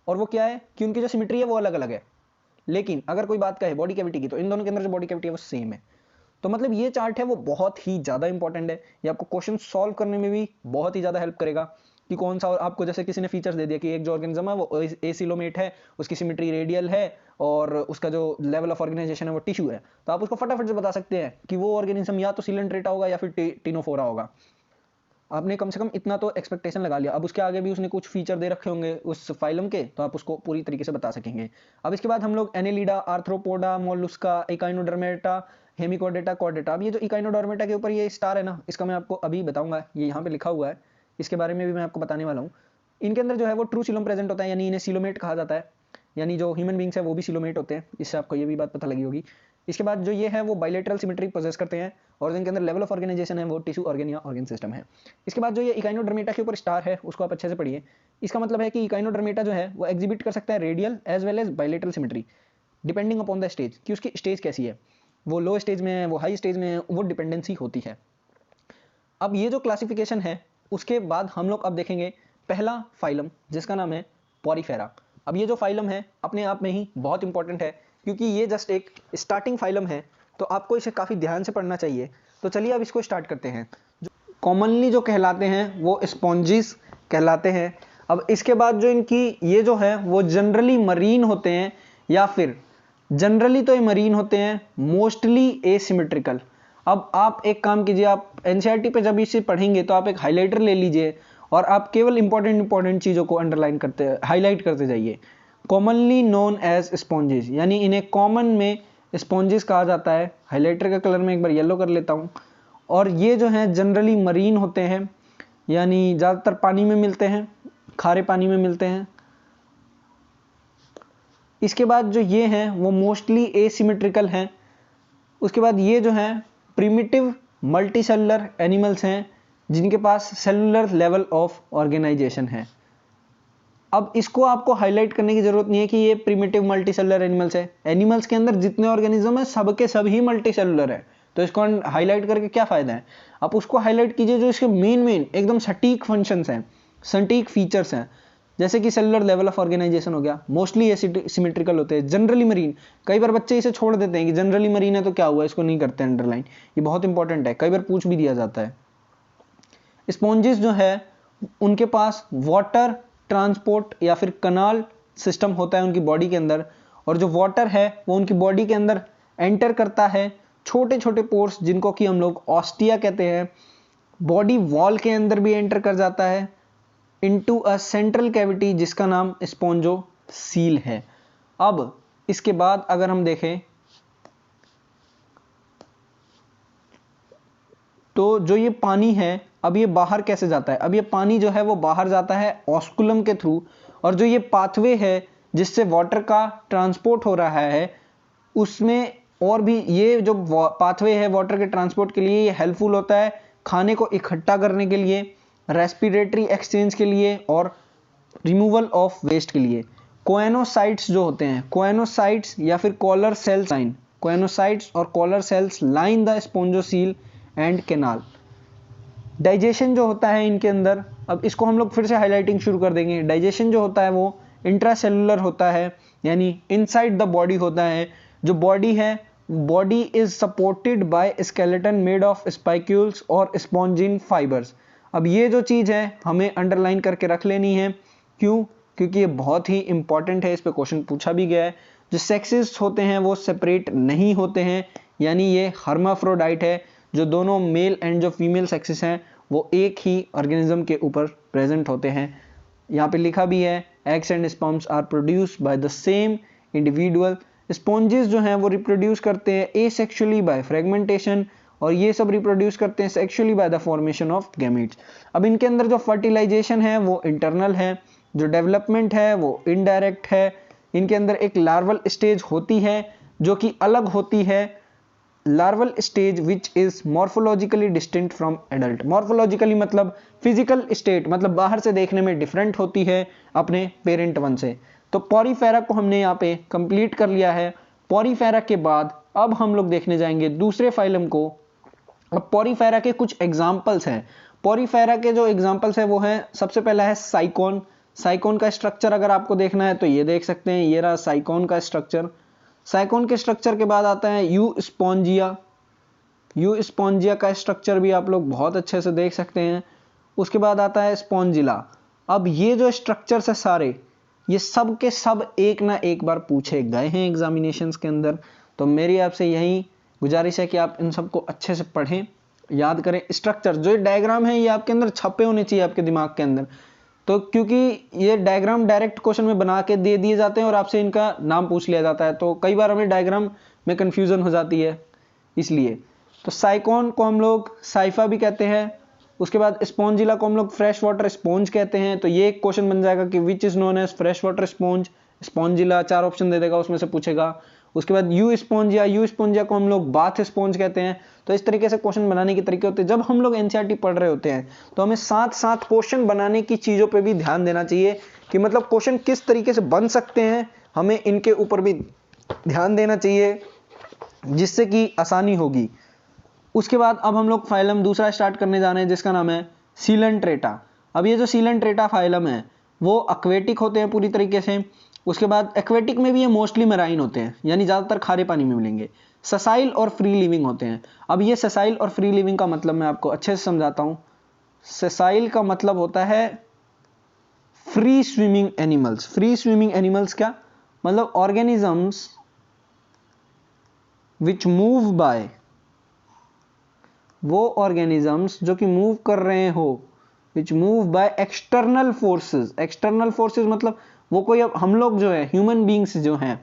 और वो क्या है कि उनकी जो सिमेट्री है वो अलग अलग है। लेकिन अगर कोई बात कहे बॉडी कैविटी की तो इन दोनों के अंदर जो बॉडी कैविटी है वो सेम है। तो मतलब ये चार्ट है वो बहुत ही ज़्यादा इंपॉर्टेंट है, ये आपको क्वेश्चन सॉल्व करने में भी बहुत ही ज़्यादा हेल्प करेगा कि कौन सा, और आपको जैसे किसी ने फीचर्स दे दिया कि एक जो ऑर्गेनिज्म है वो एसिलोमेट है, उसकी सिमेट्री रेडियल है, और उसका जो लेवल ऑफ ऑर्गेनाइजेशन है वो टिश्यू है, तो आप उसको फटाफट से बता सकते हैं कि वो ऑर्गेनिज्म या तो सीलेंट्रेटा होगा या फिर टीनोफोरा होगा। आपने कम से कम इतना तो एक्सपेक्टेशन लगा लिया। अब उसके आगे भी उसने कुछ फीचर दे रखे होंगे उस फाइलम के, तो आप उसको पूरी तरीके से बता सकेंगे। अब इसके बाद हम लोग Annelida, arthropoda, Mollusca, Echinodermata, hemichordata, Chordata. अब ये जो इकाइनोडर्मेटा के ऊपर ये स्टार है ना, इसका मैं आपको अभी बताऊंगा, ये यहाँ पे लिखा हुआ है, इसके बारे में भी मैं आपको बताने वाला हूँ। इनके अंदर जो है वो ट्रू सिलोम प्रेजेंट होता है, यानी इन्हें सिलोमेट कहा जाता है, यानी जो ह्यूमन बींग्स है वो भी सिलोमेट होते हैं, इससे आपको ये भी बात पता लगी होगी। इसके बाद जो ये है वो बाइलेटरल सिमेट्री पोजेस करते हैं, और जिनके अंदर लेवल ऑफ ऑर्गेनाइजेशन है वो टिश्यू ऑर्गन या ऑर्गन सिस्टम है। इसके बाद जो ये इकाइनोडर्मेटा के ऊपर स्टार है उसको आप अच्छे से पढ़िए। इसका मतलब है कि इकाइनोडर्मेटा जो है वो एग्जिबिट कर सकता है radial as well as bilateral symmetry, depending upon the stage, कि उसकी स्टेज कैसी है, वो लो स्टेज में है, वो हाई स्टेज में है, वो डिपेंडेंसी होती है। अब ये जो क्लासिफिकेशन है उसके बाद हम लोग अब देखेंगे पहला फाइलम जिसका नाम है पॉरीफेरा। अब ये जो फाइलम है अपने आप में ही बहुत इंपॉर्टेंट है, क्योंकि ये जस्ट एक स्टार्टिंग फाइलम है, तो आपको इसे काफ़ी ध्यान से पढ़ना चाहिए। तो चलिए अब इसको स्टार्ट करते हैं। कॉमनली जो कहलाते हैं वो स्पॉन्जिस कहलाते हैं। अब इसके बाद जो इनकी ये जो है वो जनरली मरीन होते हैं, या फिर जनरली तो ये मरीन होते हैं, मोस्टली एसिमेट्रिकल। अब आप एक काम कीजिए, आप एनसीईआरटी पे जब इसे पढ़ेंगे तो आप एक हाइलाइटर ले लीजिए और आप केवल इंपॉर्टेंट चीज़ों को अंडरलाइन करते हाईलाइट करते जाइए। कॉमनली नोन एज स्पॉन्जेस, यानी इन्हें कॉमन में स्पॉन्जेस कहा जाता है। हाइलाइटर का कलर मैं एक बार येलो कर लेता हूँ। और ये जो हैं जनरली मरीन होते हैं, यानी ज़्यादातर पानी में मिलते हैं, खारे पानी में मिलते हैं। इसके बाद जो ये हैं वो मोस्टली एसिमेट्रिकल हैं। उसके बाद ये जो हैं प्रिमिटिव मल्टीसेलुलर एनिमल्स हैं जिनके पास सेलुलर लेवल ऑफ ऑर्गेनाइजेशन है। अब इसको आपको हाईलाइट करने की जरूरत नहीं है कि ये प्रिमिटिव मल्टीसेलुलर एनिमल्स है। एनिमल्स के अंदर जितने ऑर्गेनिज्म है सबके सब ही मल्टीसेलुलर है, तो इसको हाईलाइट करके क्या फायदा है। आप उसको हाईलाइट कीजिए जो इसके मेन एकदम सटीक फंक्शंस हैं, सटीक फीचर्स हैं, जैसे कि सेलुलर लेवल ऑफ ऑर्गेनाइजेशन हो गया, मोस्टली सिमेट्रिकल होते हैं, जनरली मरीन। कई बार बच्चे इसे छोड़ देते हैं कि जनरली मरीन है तो क्या हुआ, इसको नहीं करते अंडरलाइन, ये बहुत इंपॉर्टेंट है, कई बार पूछ भी दिया जाता है। स्पॉन्जेस जो है उनके पास वाटर ट्रांसपोर्ट या फिर कनाल सिस्टम होता है उनकी बॉडी के अंदर, और जो वाटर है वो उनकी बॉडी के अंदर एंटर करता है छोटे छोटे पोर्स जिनको कि हम लोग ऑस्टिया कहते हैं, बॉडी वॉल के अंदर भी एंटर कर जाता है इनटू अ सेंट्रल कैविटी जिसका नाम स्पॉन्जोसील है। अब इसके बाद अगर हम देखें तो जो ये पानी है अब ये बाहर कैसे जाता है। अब ये पानी जो है वो बाहर जाता है ऑस्कुलम के थ्रू, और जो ये पाथवे है जिससे वाटर का ट्रांसपोर्ट हो रहा है उसमें और भी ये जो पाथवे है वाटर के ट्रांसपोर्ट के लिए ये हेल्पफुल होता है खाने को इकट्ठा करने के लिए, रेस्पिरेटरी एक्सचेंज के लिए और रिमूवल ऑफ वेस्ट के लिए। कोएनोसाइट्स जो होते हैं, कोएनोसाइट्स या फिर कॉलर सेल्स लाइन, कोएनोसाइट्स और collar cells line the spongocoel and canal. Digestion जो होता है इनके अंदर, अब इसको हम लोग फिर से हाईलाइटिंग शुरू कर देंगे। डाइजेशन जो होता है वो इंट्रासेलुलर होता है, यानी इनसाइड द बॉडी होता है। जो बॉडी है, body is supported by skeleton made of spicules और स्पॉन्जिन फाइबर्स। अब ये जो चीज़ है हमें अंडरलाइन करके रख लेनी है, क्यों? क्योंकि ये बहुत ही इंपॉर्टेंट है, इस पे क्वेश्चन पूछा भी गया है। जो सेक्सेस होते हैं वो सेपरेट नहीं होते हैं, यानी ये हर्माफ्रोडाइट है, जो दोनों मेल एंड जो फीमेल सेक्सेस हैं वो एक ही ऑर्गेनिज्म के ऊपर प्रेजेंट होते हैं। यहाँ पे लिखा भी है eggs and sperms are produced by the same individual. Sponges जो हैं वो रिप्रोड्यूस करते हैं एसेक्सुअली बाय फ्रेगमेंटेशन, और ये सब रिप्रोड्यूस करते हैं sexually by the formation of gametes. अब इनके अंदर जो फर्टिलाइजेशन है वो इंटरनल है, जो डेवलपमेंट है वो इनडायरेक्ट है। इनके अंदर एक लार्वल स्टेज होती है जो कि अलग होती है, larval stage which is morphologically distinct from adult. Morphologically मतलब फिजिकल स्टेट, मतलब बाहर से देखने में डिफरेंट होती है अपने पेरेंट वन से। तो पॉरीफेरा को हमने यहाँ पे कंप्लीट कर लिया है। पॉरीफेरा के बाद अब हम लोग देखने जाएंगे दूसरे फाइलम को। अब पॉरीफेरा के कुछ एग्जाम्पल्स हैं। पॉरीफेरा के जो एग्जाम्पल्स है वो है, सबसे पहला है साइकोन। साइकोन का स्ट्रक्चर अगर आपको देखना है तो ये देख सकते हैं, ये रहा साइकोन का स्ट्रक्चर। साइकोन के स्ट्रक्चर के बाद आता है यू स्पॉन्जिया। यू स्पॉन्जिया का स्ट्रक्चर भी आप लोग बहुत अच्छे से देख सकते हैं। उसके बाद आता है स्पॉन्जिला। अब ये जो स्ट्रक्चर्स है सारे, ये सब के सब एक ना एक बार पूछे गए हैं एग्जामिनेशंस के अंदर, तो मेरी आपसे यही गुजारिश है कि आप इन सबको अच्छे से पढ़ें, याद करें। स्ट्रक्चर जो डायग्राम है ये आपके अंदर छपे होने चाहिए आपके दिमाग के अंदर, तो क्योंकि ये डायग्राम डायरेक्ट क्वेश्चन में बना के दे दिए जाते हैं और आपसे इनका नाम पूछ लिया जाता है, तो कई बार हमें डायग्राम में कंफ्यूजन हो जाती है इसलिए। तो साइकोन को हम लोग साइफा भी कहते हैं। उसके बाद स्पॉन्जिला को हम लोग फ्रेश वाटर स्पॉन्ज कहते हैं। तो ये एक क्वेश्चन बन जाएगा कि which is known as fresh water sponge, Spongilla, 4 option दे देगा उसमें से पूछेगा। उसके बाद यू स्पॉन्जिया को हम लोग बाथ स्पॉन्ज कहते हैं। तो इस तरीके से क्वेश्चन बनाने के तरीके होते हैं। जब हम लोग एनसीईआरटी पढ़ रहे होते हैं तो हमें साथ साथ क्वेश्चन बनाने की चीजों पे भी ध्यान देना चाहिए कि मतलब क्वेश्चन किस तरीके से बन सकते हैं, हमें इनके ऊपर भी ध्यान देना चाहिए जिससे कि आसानी होगी। उसके बाद अब हम लोग फाइलम दूसरा स्टार्ट करने जा रहे हैं जिसका नाम है सीलेंट्रेटा। अब ये जो सीलेंट्रेटा फाइलम है वो एक्वेटिक होते हैं पूरी तरीके से। उसके बाद एक्वेटिक में भी ये मोस्टली मैराइन होते हैं, यानी ज़्यादातर खारे पानी में मिलेंगे। ससाइल और फ्री लिविंग होते हैं। अब ये ससाइल और फ्री लिविंग का मतलब मैं आपको अच्छे से समझाता हूँ। ससाइल का मतलब होता है free swimming animals. Free swimming animals क्या मतलब? ऑर्गेनिजम्स विच मूव बाय, वो ऑर्गेनिजम्स जो कि मूव कर रहे हो, which move by external forces. External forces मतलब वो कोई, अब हम लोग जो है ह्यूमन बींग्स जो हैं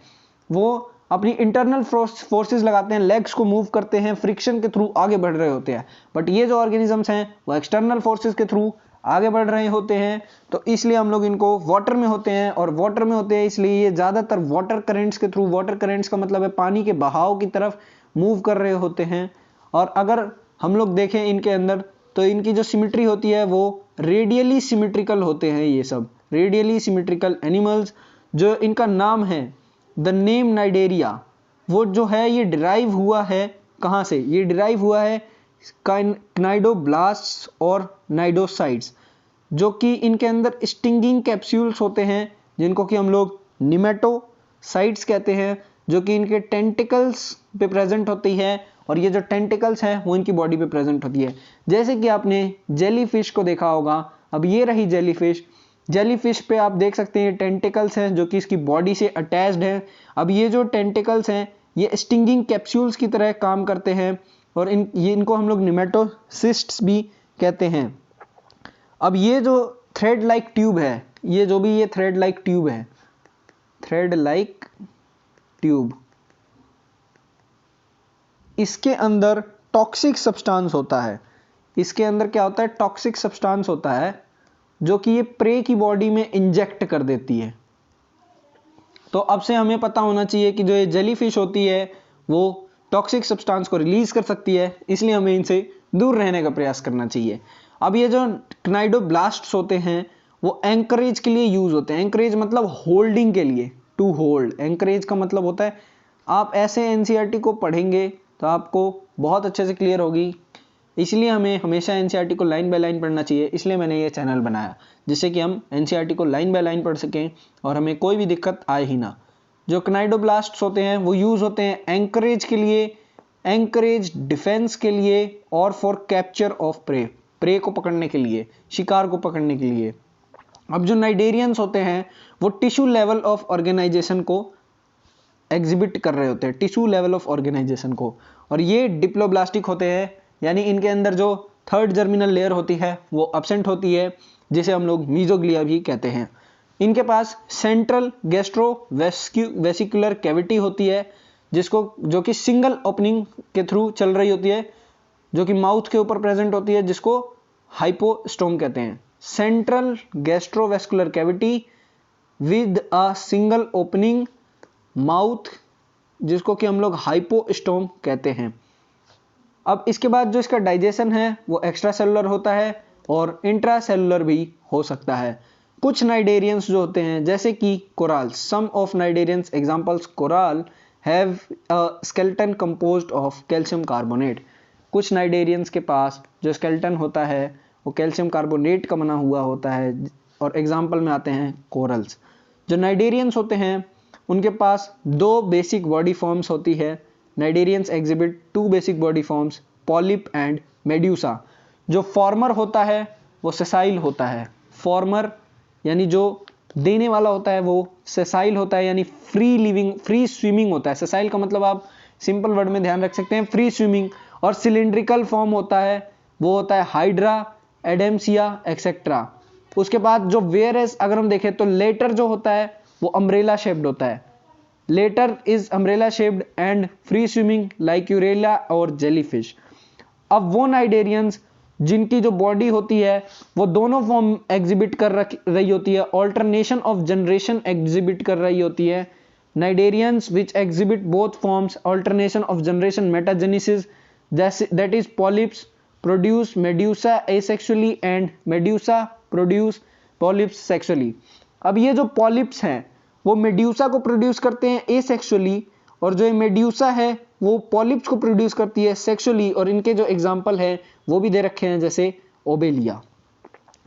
वो अपनी इंटरनल फोर्सेस लगाते हैं, लेग्स को मूव करते हैं, फ्रिक्शन के थ्रू आगे बढ़ रहे होते हैं। बट ये जो ऑर्गेनिजम्स हैं वो एक्सटर्नल फोर्सेस के थ्रू आगे बढ़ रहे होते हैं, तो इसलिए हम लोग इनको वाटर में होते हैं, और वाटर में होते हैं इसलिए ये ज़्यादातर वाटर करेंट्स के थ्रू, वाटर करेंट्स का मतलब है पानी के बहाव की तरफ मूव कर रहे होते हैं। और अगर हम लोग देखें इनके अंदर, तो इनकी जो सिमिट्री होती है वो रेडियली सिमिट्रिकल होते हैं, ये सब रेडियली सिमिट्रिकल एनिमल्स। जो इनका नाम है द नेम नाइडेरिया, वो जो है ये डिराइव हुआ है कहाँ से, ये डिराइव हुआ है क्नाइडोब्लास्ट्स और नाइडोसाइट्स, जो कि इनके अंदर स्टिंगिंग कैप्सूल्स होते हैं, जिनको कि हम लोग निमेटोसाइट्स कहते हैं, जो कि इनके टेंटिकल्स पे प्रेजेंट होती है, और ये जो टेंटिकल्स हैं वो इनकी बॉडी पे प्रेजेंट होती है। जैसे कि आपने जेलीफिश को देखा होगा, अब ये रही जेलीफिश, जेलीफिश पे आप देख सकते हैं टेंटिकल्स हैं जो कि इसकी बॉडी से अटैच्ड हैं। अब ये जो टेंटिकल्स हैं ये स्टिंगिंग कैप्सूल्स की तरह काम करते हैं, और इनको हम लोग निमेटोसिस्ट्स भी कहते हैं। अब ये जो थ्रेड लाइक ट्यूब है, ये जो भी ये थ्रेड लाइक ट्यूब है, थ्रेड लाइक ट्यूब, इसके अंदर टॉक्सिक सब्सटेंस होता है। इसके अंदर क्या होता है, टॉक्सिक सब्सटेंस होता है, जो कि ये प्रे की बॉडी में इंजेक्ट कर देती है। तो अब से हमें पता होना चाहिए कि जो ये जेलीफिश होती है वो टॉक्सिक सब्सटेंस को रिलीज कर सकती है, इसलिए हमें इनसे दूर रहने का प्रयास करना चाहिए। अब ये जो क्नाइडोब्लास्ट्स होते हैं वो एंकरेज के लिए यूज होते हैं। एंकरेज मतलब होल्डिंग के लिए, टू होल्ड। एंकरेज का मतलब होता है, आप ऐसे एनसीईआरटी को पढ़ेंगे तो आपको बहुत अच्छे से क्लियर होगी, इसलिए हमें हमेशा एनसीईआरटी को लाइन बाय लाइन पढ़ना चाहिए। इसलिए मैंने ये चैनल बनाया, जिससे कि हम एनसीईआरटी को लाइन बाय लाइन पढ़ सकें और हमें कोई भी दिक्कत आए ही ना। जो क्नाइडोब्लास्ट्स होते हैं वो यूज होते हैं एंकरेज के लिए, एंकरेज डिफेंस के लिए, और for capture of prey, prey को पकड़ने के लिए, शिकार को पकड़ने के लिए। अब जो नाइडेरियंस होते हैं वो टिश्यू लेवल ऑफ ऑर्गेनाइजेशन को एग्जिबिट कर रहे होते हैं, टिश्यू लेवल ऑफ ऑर्गेनाइजेशन को, और ये डिप्लोब्लास्टिक होते हैं, यानी इनके अंदर जो थर्ड जर्मिनल लेयर होती है वो अब्सेंट होती है, जिसे हम लोग मीजोग्लिया भी कहते हैं। इनके पास सेंट्रल गैस्ट्रो वेसिकुलर कैविटी होती है, जो कि सिंगल ओपनिंग के थ्रू चल रही होती है, जो कि माउथ के ऊपर प्रेजेंट होती है, जिसको हाइपोस्टोम कहते हैं। Central gastrovascular cavity with a single opening mouth, जिसको कि हम लोग हाइपोस्टोम कहते हैं। अब इसके बाद जो इसका डाइजेशन है वो एक्स्ट्रा सेलुलर होता है और इंट्रा सेलुलर भी हो सकता है। कुछ नाइडेरियंस जो होते हैं जैसे कि coral, some of cnidarians examples coral have a skeleton composed of calcium carbonate. कुछ नाइडेरियंस के पास जो स्केलेटन होता है वो कैल्शियम कार्बोनेट का बना हुआ होता है, और एग्जाम्पल में आते हैं कोरल्स। जो नाइडेरियंस होते हैं उनके पास दो बेसिक बॉडी फॉर्म्स होती है। Cnidarians exhibit two basic body forms, polyp and medusa. जो फॉर्मर होता है वो सेसाइल होता है। फॉर्मर यानी जो देने वाला होता है वो सेसाइल होता है, यानी फ्री लिविंग, फ्री स्विमिंग होता है। सेसाइल का मतलब आप सिंपल वर्ड में ध्यान रख सकते हैं, फ्री स्विमिंग। और सिलिंड्रिकल फॉर्म होता है, वो होता है हाइड्रा, एडेम्सिया एक्सेट्रा। उसके बाद जो वेयरएस अगर हम देखें तो लेटर जो होता है वो अम्ब्रेला शेप्ड होता है। Latter is umbrella shaped and free swimming like Aurelia और जेलीफिश। अब वो नाइडेरियंस जिनकी जो बॉडी होती है वो दोनों फॉर्म एग्जिबिट कर रही होती है, ऑल्टरनेशन ऑफ जनरेशन एग्जिबिट कर रही होती है। Cnidarians which exhibit both forms, alternation of generation, metagenesis, that is polyps produce medusa asexually and medusa produce polyps sexually. अब ये जो पॉलिप्स हैं वो मेड्यूसा को प्रोड्यूस करते हैं एसेक्सुअली, और जो ये मेड्यूसा है वो पॉलिप्स को प्रोड्यूस करती है सेक्सुअली। और इनके जो एग्जाम्पल है वो भी दे रखे हैं, जैसे ओबेलिया।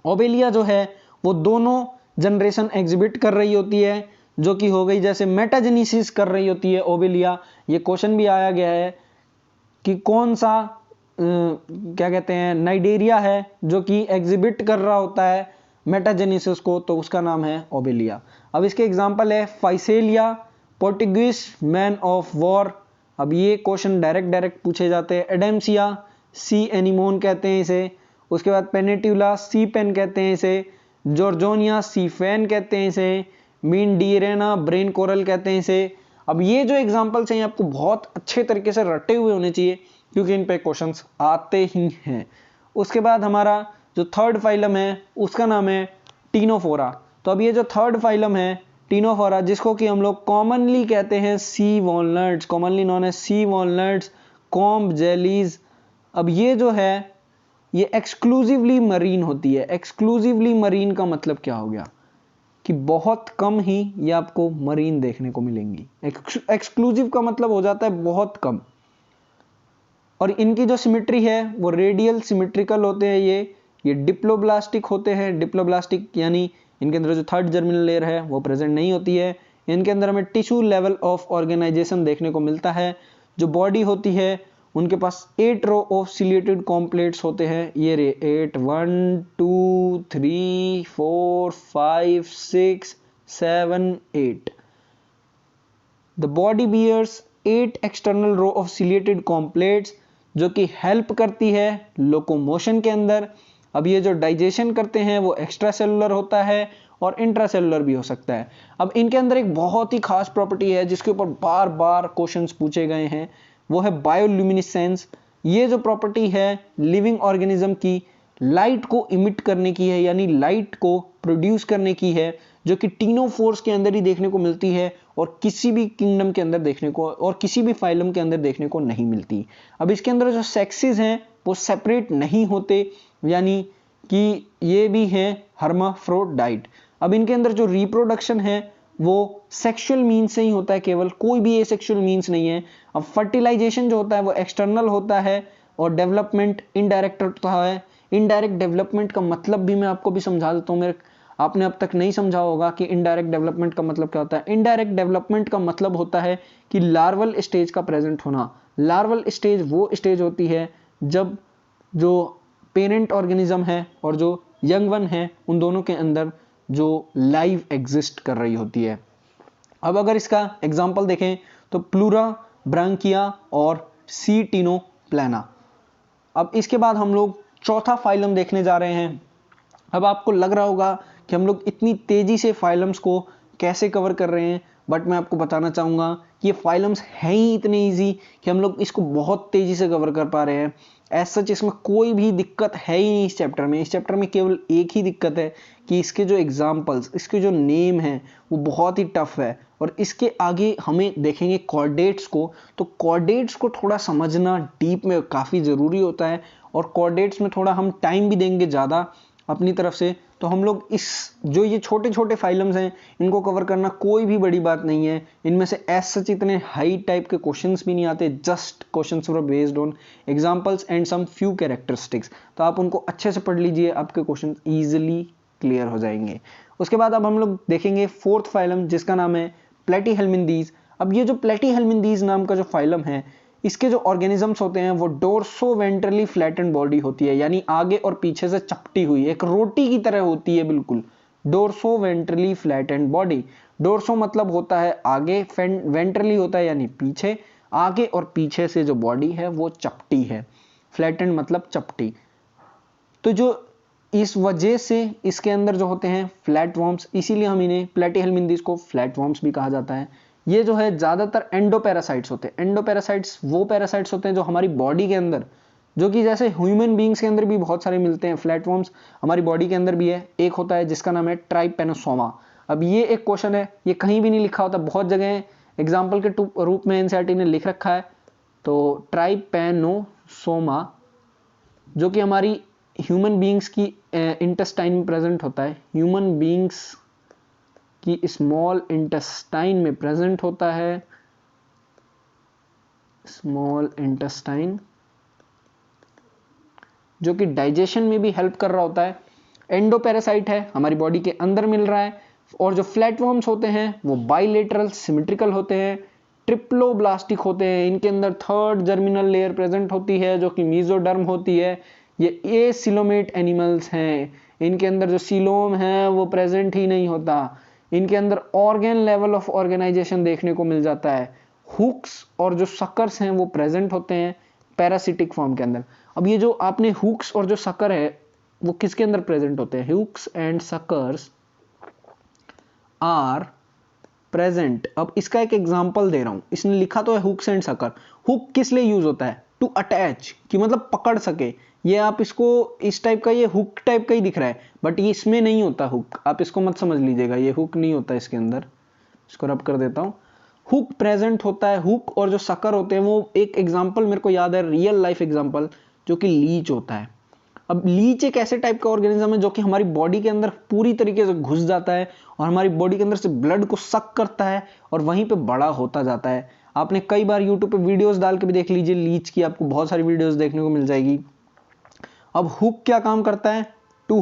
ओबेलिया जो है वो दोनों जनरेशन एग्जिबिट कर रही होती है, जो कि हो गई जैसे मेटाजेनेसिस कर रही होती है ओबेलिया। ये क्वेश्चन भी आया गया है कि कौन सा क्या कहते हैं नाइडेरिया है जो कि एग्जिबिट कर रहा होता है मेटाजेनेसिस को, तो उसका नाम है ओबेलिया। अब इसके एग्जाम्पल है Physalia, Portuguese man of war. अब ये क्वेश्चन डायरेक्ट पूछे जाते हैं। एडेम्सिया, सी एनिमोन कहते हैं इसे। उसके बाद पेनेट्यूला, सी पेन कहते हैं इसे। जॉर्जोनिया, सी फैन कहते हैं इसे। मीनडीरेना, ब्रेन कोरल कहते हैं इसे। अब ये जो एग्जाम्पल्स हैं आपको बहुत अच्छे तरीके से रटे हुए होने चाहिए, क्योंकि इन पे क्वेश्चंस आते ही हैं। उसके बाद हमारा जो थर्ड फाइलम है उसका नाम है टीनोफोरा। तो अब ये जो थर्ड फाइलम है टीनोफोरा, जिसको कि हम लोग कॉमनली कहते हैं सी वॉलनट्स, कॉमनली नोन एज सी वॉलनट्स, कॉम्ब जेलीज। अब ये जो है ये एक्सक्लूसिवली मरीन होती है। एक्सक्लूसिवली मरीन का मतलब क्या हो गया कि बहुत कम ही ये आपको मरीन देखने को मिलेंगी। एक्सक्लूसिव का मतलब हो जाता है बहुत कम। और इनकी जो सिमेट्री है वो रेडियल सिमेट्रिकल होते हैं। ये डिप्लोब्लास्टिक होते हैं। डिप्लोब्लास्टिक यानी इनके अंदर जो थर्ड जर्मिनल लेयर है वो प्रेजेंट नहीं होती है। इनके अंदर हमें टिश्यू लेवल ऑफ ऑर्गेनाइजेशन देखने को मिलता है। जो बॉडी होती है उनके पास 8 रो ऑफ सिलिएटेड कॉम्प्लेट्स होते हैं। ये रे 8, 1 2 3 4 5 6 7 8। The body bears 8 external row of ciliated comb plates जो कि हेल्प करती है लोकोमोशन के अंदर। अब ये जो डाइजेशन करते हैं वो एक्स्ट्रा सेलुलर होता है और इंट्रा सेलुलर भी हो सकता है। अब इनके अंदर एक बहुत ही खास प्रॉपर्टी है जिसके ऊपर बार बार क्वेश्चंस पूछे गए हैं, वो है बायोल्यूमिनेसेंस। ये जो प्रॉपर्टी है लिविंग ऑर्गेनिज्म की लाइट को इमिट करने की है, यानी लाइट को प्रोड्यूस करने की है, जो कि टीनोफोर्स के अंदर ही देखने को मिलती है और किसी भी किंगडम के अंदर देखने को और किसी भी फाइलम के अंदर देखने को नहीं मिलती। अब इसके अंदर जो सेक्सेस हैं वो सेपरेट नहीं होते, यानी कि ये भी हैं हर्माफ्रोडाइट। अब इनके अंदर जो रिप्रोडक्शन है वो सेक्सुअल मीन्स से ही होता है केवल, कोई भी एसेक्सुअल मीन्स नहीं है। अब फर्टिलाइजेशन जो होता है वो एक्सटर्नल होता है और डेवलपमेंट इनडायरेक्ट होता है। इनडायरेक्ट डेवलपमेंट का मतलब भी मैं आपको भी समझा देता हूँ। मेरे आपने अब तक नहीं समझा होगा कि इनडायरेक्ट डेवलपमेंट का मतलब क्या होता है। इनडायरेक्ट डेवलपमेंट का मतलब होता है कि लार्वल स्टेज का प्रेजेंट होना। लार्वल स्टेज वो स्टेज होती है जब जो पेरेंट ऑर्गेनिज्म है और जो यंग वन है उन दोनों के अंदर जो लाइव एग्जिस्ट कर रही होती है। अब अगर इसका एग्जांपल देखें तो प्लूरा, ब्रांकिया और सी टिनोप्लाना। अब इसके बाद हम लोग चौथा फाइलम देखने जा रहे हैं। अब आपको लग रहा होगा कि हम लोग इतनी तेजी से फाइलम्स को कैसे कवर कर रहे हैं, बट मैं आपको बताना चाहूंगा कि ये फाइलम्स हैं ही इतने इजी कि हम लोग इसको बहुत तेजी से कवर कर पा रहे हैं। एज सच इसमें कोई भी दिक्कत है ही नहीं इस चैप्टर में। इस चैप्टर में केवल एक ही दिक्कत है कि इसके जो एग्जाम्पल्स, इसके जो नेम हैं वो बहुत ही टफ है। और इसके आगे हमें देखेंगे कोऑर्डिनेट्स को, तो कोऑर्डिनेट्स को थोड़ा समझना डीप में काफ़ी ज़रूरी होता है और कोऑर्डिनेट्स में थोड़ा हम टाइम भी देंगे ज़्यादा अपनी तरफ से। तो हम लोग इस जो ये छोटे छोटे फाइलम्स हैं इनको कवर करना कोई भी बड़ी बात नहीं है। इनमें से एज सच इतने हाई टाइप के क्वेश्चंस भी नहीं आते, just questions were based on examples and some few characteristics. तो आप उनको अच्छे से पढ़ लीजिए, आपके क्वेश्चन ईजिली क्लियर हो जाएंगे। उसके बाद अब हम लोग देखेंगे फोर्थ फाइलम जिसका नाम है प्लेटीहेल्मिन्थीज। अब ये जो प्लेटीहेल्मिन्थीज नाम का जो फाइलम है इसके जो ऑर्गेनिजम्स होते हैं वो डोर्सो वेंट्रली फ्लैटेंड बॉडी होती है, यानी आगे और पीछे से चपटी हुई एक रोटी की तरह होती है बिल्कुल। Dorso ventrally flattened body. Dorso मतलब होता है आगे, वेंट्रली होता है यानी पीछे, आगे और पीछे से जो बॉडी है वो चपटी है। फ्लैटेंड मतलब चपटी। तो जो इस वजह से इसके अंदर जो होते हैं फ्लैटवर्म्स, इसीलिए हम इन्हें प्लेटीहेल्मिन्थीज को फ्लैटवर्म्स भी कहा जाता है। ये जो है ज्यादातर एंडोपैरासाइट्स होते हैं। एंडोपैरासाइट्स वो पैरासाइट्स होते हैं जो हमारी बॉडी के अंदर, जो कि जैसे ह्यूमन बींग्स के अंदर भी बहुत सारे मिलते हैं, फ्लैटवर्म्स हमारी बॉडी के अंदर भी है। एक होता है जिसका नाम है ट्राइपेनोसोमा। अब ये एक क्वेश्चन है, ये कहीं भी नहीं लिखा होता, बहुत जगह एग्जाम्पल के रूप में एनसीईआरटी ने लिख रखा है। तो ट्राइपेनोसोमा जो कि हमारी ह्यूमन बींग्स की इंटेस्टाइन में प्रेजेंट होता है, ह्यूमन बींग्स की स्मॉल इंटेस्टाइन में प्रेजेंट होता है। स्मॉल इंटेस्टाइन जो कि डाइजेशन में भी हेल्प कर रहा होता है। एंडोपैरासाइट है, हमारी बॉडी के अंदर मिल रहा है। और जो फ्लैटवर्म्स होते हैं वो बाइलेटरल सिमेट्रिकल होते हैं, ट्रिप्लोब्लास्टिक होते हैं। इनके अंदर थर्ड जर्मिनल लेयर प्रेजेंट होती है जो कि मीजोडर्म होती है। ये एसिलोमेट एनिमल्स हैं, इनके अंदर जो सीलोम है वो प्रेजेंट ही नहीं होता। इनके अंदर ऑर्गेन लेवल ऑफ ऑर्गेनाइजेशन देखने को मिल जाता है। हुक्स और जो सकर्स हैं वो प्रेजेंट होते हैं पैरासिटिक फॉर्म के अंदर। अब ये जो आपने हुक्स और जो सकर है वो किसके अंदर प्रेजेंट होते हैं? Hooks and suckers are present. अब इसका एक एग्जांपल दे रहा हूं, इसने लिखा तो है हुक्स एंड सकर। हुक किस लिए यूज होता है? टू अटैच, कि मतलब पकड़ सके। ये आप इसको इस टाइप का, ये हुक टाइप का ही दिख रहा है, बट ये इसमें नहीं होता हुक, आप इसको मत समझ लीजिएगा, ये हुक नहीं होता इसके अंदर। इसको रब कर देता हूं। हुक प्रेजेंट होता है, हुक और जो सकर होते हैं वो, एक एग्जांपल मेरे को याद है, रियल लाइफ एग्जांपल, जो कि लीच होता है। अब लीच एक ऐसे टाइप का ऑर्गेनिज्म है जो कि हमारी बॉडी के अंदर पूरी तरीके से घुस जाता है और हमारी बॉडी के अंदर से ब्लड को सक करता है और वहीं पे बड़ा होता जाता है। आपने कई बार यूट्यूब पे वीडियोस डाल के भी देख लीजिए लीच की, आपको बहुत सारी वीडियोस देखने को मिल जाएगी। अब हुक क्या काम करता है? To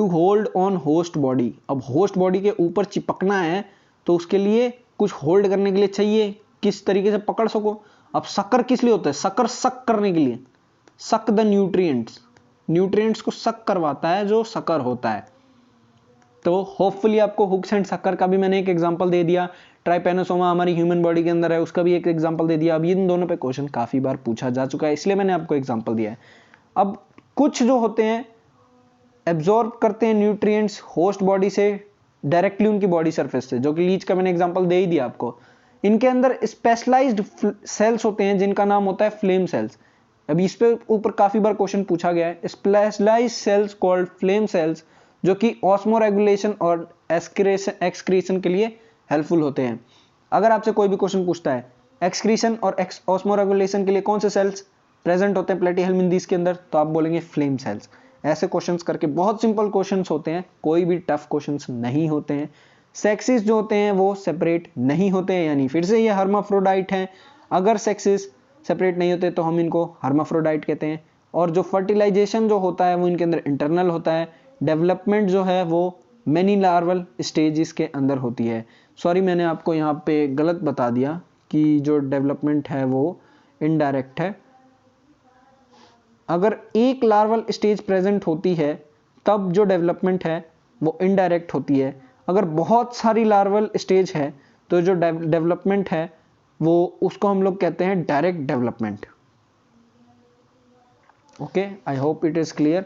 hold on host body. अब होस्ट बॉडी के ऊपर चिपकना है तो उसके लिए कुछ होल्ड करने के लिए चाहिए, किस तरीके से पकड़ सको। अब सकर किस लिए होता है? सकर सक करने के लिए, सक द न्यूट्रिएंट्स को सक करवाता है जो सकर होता है। तो होपफुली आपको हुक्स एंड सकर का भी मैंने एक एग्जांपल दे दिया। ट्राइपेनोसोमा हमारी ह्यूमन बॉडी के अंदर है, उसका भी एक एग्जांपल दे दिया। अब इन दोनों पे क्वेश्चन काफी बार पूछा जा चुका है, इसलिए मैंने आपको एग्जांपल दिया है। अब कुछ जो होते हैं एब्जॉर्ब करते हैं न्यूट्रिएंट्स होस्ट बॉडी से डायरेक्टली उनकी बॉडी सरफेस से, जो कि लीच का मैंने एग्जांपल दे ही दिया आपको। इनके अंदर स्पेशलाइज्ड सेल्स होते हैं जिनका नाम होता है फ्लेम सेल्स। अभी इस पे ऊपर काफी बार क्वेश्चन पूछा गया है। Specialised cells called flame cells, जो कि ऑस्मो रेगुलेशन और एक्सक्रीशन के लिए हेल्पफुल होते हैं। अगर आपसे कोई भी क्वेश्चन पूछता है एक्सक्रीशन और ऑस्मो रेगुलेशन के लिए कौन से सेल्स प्रेजेंट होते हैं प्लेटीहेल्मिन्थेस के अंदर, तो आप बोलेंगे फ्लेम सेल्स। ऐसे क्वेश्चंस करके बहुत सिंपल क्वेश्चंस होते हैं, कोई भी टफ क्वेश्चंस नहीं होते हैं। सेक्सेस जो होते हैं वो सेपरेट नहीं होते हैं, यानी फिर से ये हर्माफ्रोडाइट हैं। अगर सेक्सेस सेपरेट नहीं होते तो हम इनको हर्माफ्रोडाइट कहते हैं। और जो फर्टिलाइजेशन जो होता है वो इनके अंदर इंटरनल होता है। डेवलपमेंट जो है वो मेनी लार्वल स्टेजेस के अंदर होती है। सॉरी, मैंने आपको यहाँ पे गलत बता दिया कि जो डेवलपमेंट है वो इनडायरेक्ट है। अगर एक लार्वल स्टेज प्रेजेंट होती है तब जो डेवलपमेंट है वो इनडायरेक्ट होती है। अगर बहुत सारी लार्वल स्टेज है तो जो डेवलपमेंट है वो उसको हम लोग कहते हैं direct development. Okay, I hope it is clear.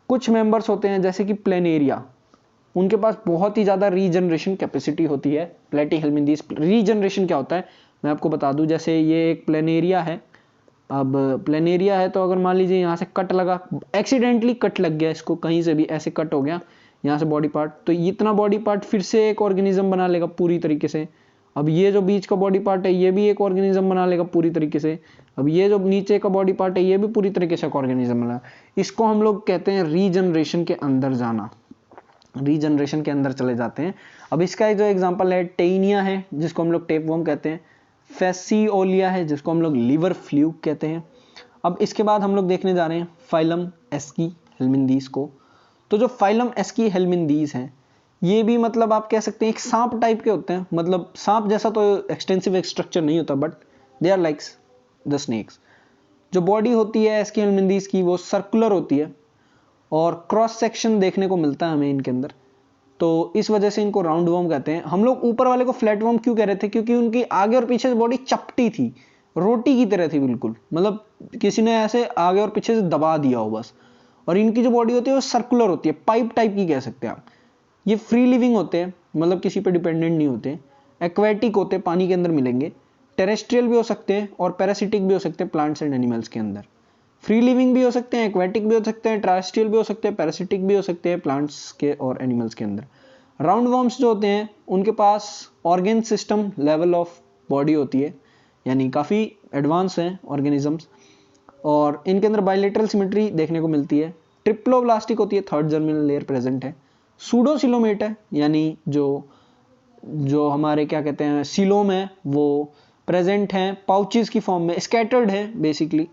कुछ मेंबर्स होते हैं जैसे कि प्लेनेरिया, उनके पास बहुत ही ज्यादा रीजनरेशन कैपेसिटी होती है। प्लेटीहेल्मिन्थेस रीजनरेशन क्या होता है मैं आपको बता दूं। जैसे ये एक प्लेनेरिया है। अब प्लेनेरिया है तो अगर मान लीजिए यहाँ से कट लगा, एक्सीडेंटली कट लग गया, इसको कहीं से भी ऐसे कट हो गया यहाँ से बॉडी पार्ट, तो इतना बॉडी पार्ट फिर से एक ऑर्गेनिज्म बना लेगा पूरी तरीके से। अब ये जो बीच का बॉडी पार्ट है ये भी एक ऑर्गेनिज्म बना लेगा पूरी तरीके से। अब ये जो नीचे का बॉडी पार्ट है ये भी पूरी तरीके से एक ऑर्गेनिज्म बना। इसको हम लोग कहते हैं रीजनरेशन के अंदर जाना, रीजनरेशन के अंदर चले जाते हैं। अब इसका जो एग्जांपल है टेनिया है जिसको हम लोग टेपवर्म कहते हैं, फेसिओलिया है जिसको हम लोग लिवर फ्लूक कहते हैं। अब इसके बाद हम लोग देखने जा रहे हैं फाइलम एस्की हेल्मिन्थेस को। तो जो फाइलम एस्की हेल्मिन्थेस हैं ये भी मतलब आप कह सकते हैं एक सांप टाइप के होते हैं। मतलब सांप जैसा तो एक्सटेंसिव स्ट्रक्चर नहीं होता, but they are like the snakes. जो बॉडी होती है एस्की हेल्मिन्थेस की वो सर्कुलर होती है और क्रॉस सेक्शन देखने को मिलता है हमें इनके अंदर, तो इस वजह से इनको राउंड वर्म कहते हैं। हम लोग ऊपर वाले को फ्लैट वर्म क्यों कह रहे थे? क्योंकि उनकी आगे और पीछे से बॉडी चपटी थी, रोटी की तरह थी बिल्कुल, मतलब किसी ने ऐसे आगे और पीछे से दबा दिया हो बस। और इनकी जो बॉडी होती है वो सर्कुलर होती है, पाइप टाइप की कह सकते हैं आप। ये फ्री लिविंग होते हैं, मतलब किसी पे डिपेंडेंट नहीं होते। एक्वेटिक होते हैं, पानी के अंदर मिलेंगे। टेरेस्ट्रियल भी हो सकते हैं और पैरासिटिक भी हो सकते हैं प्लांट्स एंड एनिमल्स के अंदर। फ्री लिविंग भी हो सकते हैं, एक्वेटिक भी हो सकते हैं, टेरेस्ट्रियल भी हो सकते हैं, पैरासिटिक भी हो सकते हैं प्लांट्स के और एनिमल्स के अंदर। राउंड वर्म्स जो होते हैं उनके पास organ system level of body होती है, यानी काफ़ी एडवांस हैं ऑर्गेनिजम्स, और इनके अंदर बायलेटरल सिमेट्री देखने को मिलती है। ट्रिप्लोब्लास्टिक होती है, थर्ड जर्मिनल लेयर प्रेजेंट है। सूडोसिलोमेट है, यानी जो हमारे क्या कहते हैं सिलोम है वो प्रेजेंट हैं पाउचेस की फॉर्म में, स्कैटर्ड है बेसिकली।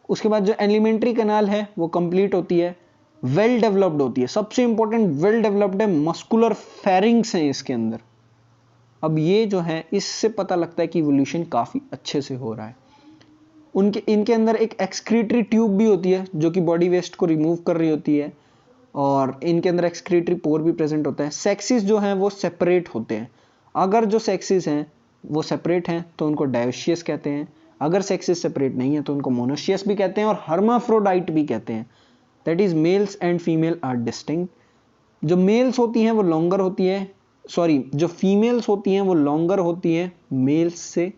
उसके बाद जो एलिमेंट्री कैनाल है वो कंप्लीट होती है, वेल डेवलप्ड होती है। सबसे इंपॉर्टेंट वेल डेवलप्ड है, मस्कुलर फेरिंग्स हैं इसके अंदर। अब ये जो है इससे पता लगता है कि इवोल्यूशन काफी अच्छे से हो रहा है। इनके अंदर एक एक्सक्रीटरी ट्यूब भी होती है जो कि बॉडी वेस्ट को रिमूव कर रही होती है, और इनके अंदर एक्सक्रीटरी पोर भी प्रेजेंट होता है। सेक्सेस जो हैं वो सेपरेट होते हैं। अगर जो सेक्सेस हैं वो सेपरेट हैं तो उनको डायोशियस कहते हैं, अगर सेक्सेस सेपरेट नहीं है तो उनको मोनोशियस भी कहते हैं और हर्माफ्रोडाइट भी कहते हैं। That is males and female are distinct. जो मेल्स होती हैं वो लॉन्गर होती है, सॉरी जो फीमेल्स होती हैं वो लॉन्गर होती हैं मेल्स से,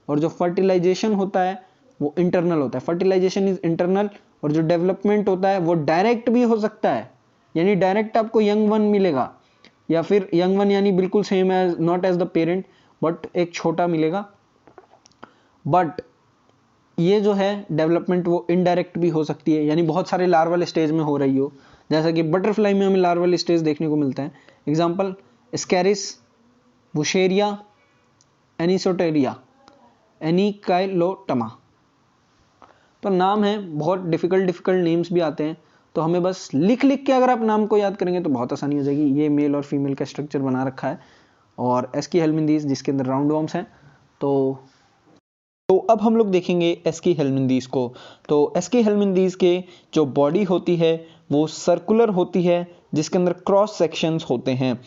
और जो फर्टिलाइजेशन होता है वो इंटरनल होता है। फर्टिलाइजेशन इज इंटरनल और जो डेवलपमेंट होता है वो डायरेक्ट भी हो सकता है, यानी डायरेक्ट आपको यंग वन मिलेगा, या फिर यंग वन यानी बिल्कुल same as not as the parent but एक छोटा मिलेगा। बट ये जो है डेवलपमेंट वो इनडायरेक्ट भी हो सकती है, यानी बहुत सारे लार्वल स्टेज में हो रही हो, जैसा कि बटरफ्लाई में हमें लार्वल स्टेज देखने को मिलता है। एग्जाम्पल स्कैरिस, वुशेरिया, एनिसोटेरिया, एनिकाइलोटमा। तो नाम है, बहुत डिफिकल्ट नेम्स भी आते हैं, तो हमें बस लिख लिख के अगर आप नाम को याद करेंगे तो बहुत आसानी हो जाएगी। ये मेल और फीमेल का स्ट्रक्चर बना रखा है, और एस्की हेलमिंथीज जिसके अंदर राउंड वॉर्म्स हैं। तो अब हम लोग देखेंगे एस्की हेलमिंथीज को। तो एस्की हेलमिंथीज के जो बॉडी होती है वो सर्कुलर होती है, जिसके अंदर क्रॉस सेक्शंस होते हैं।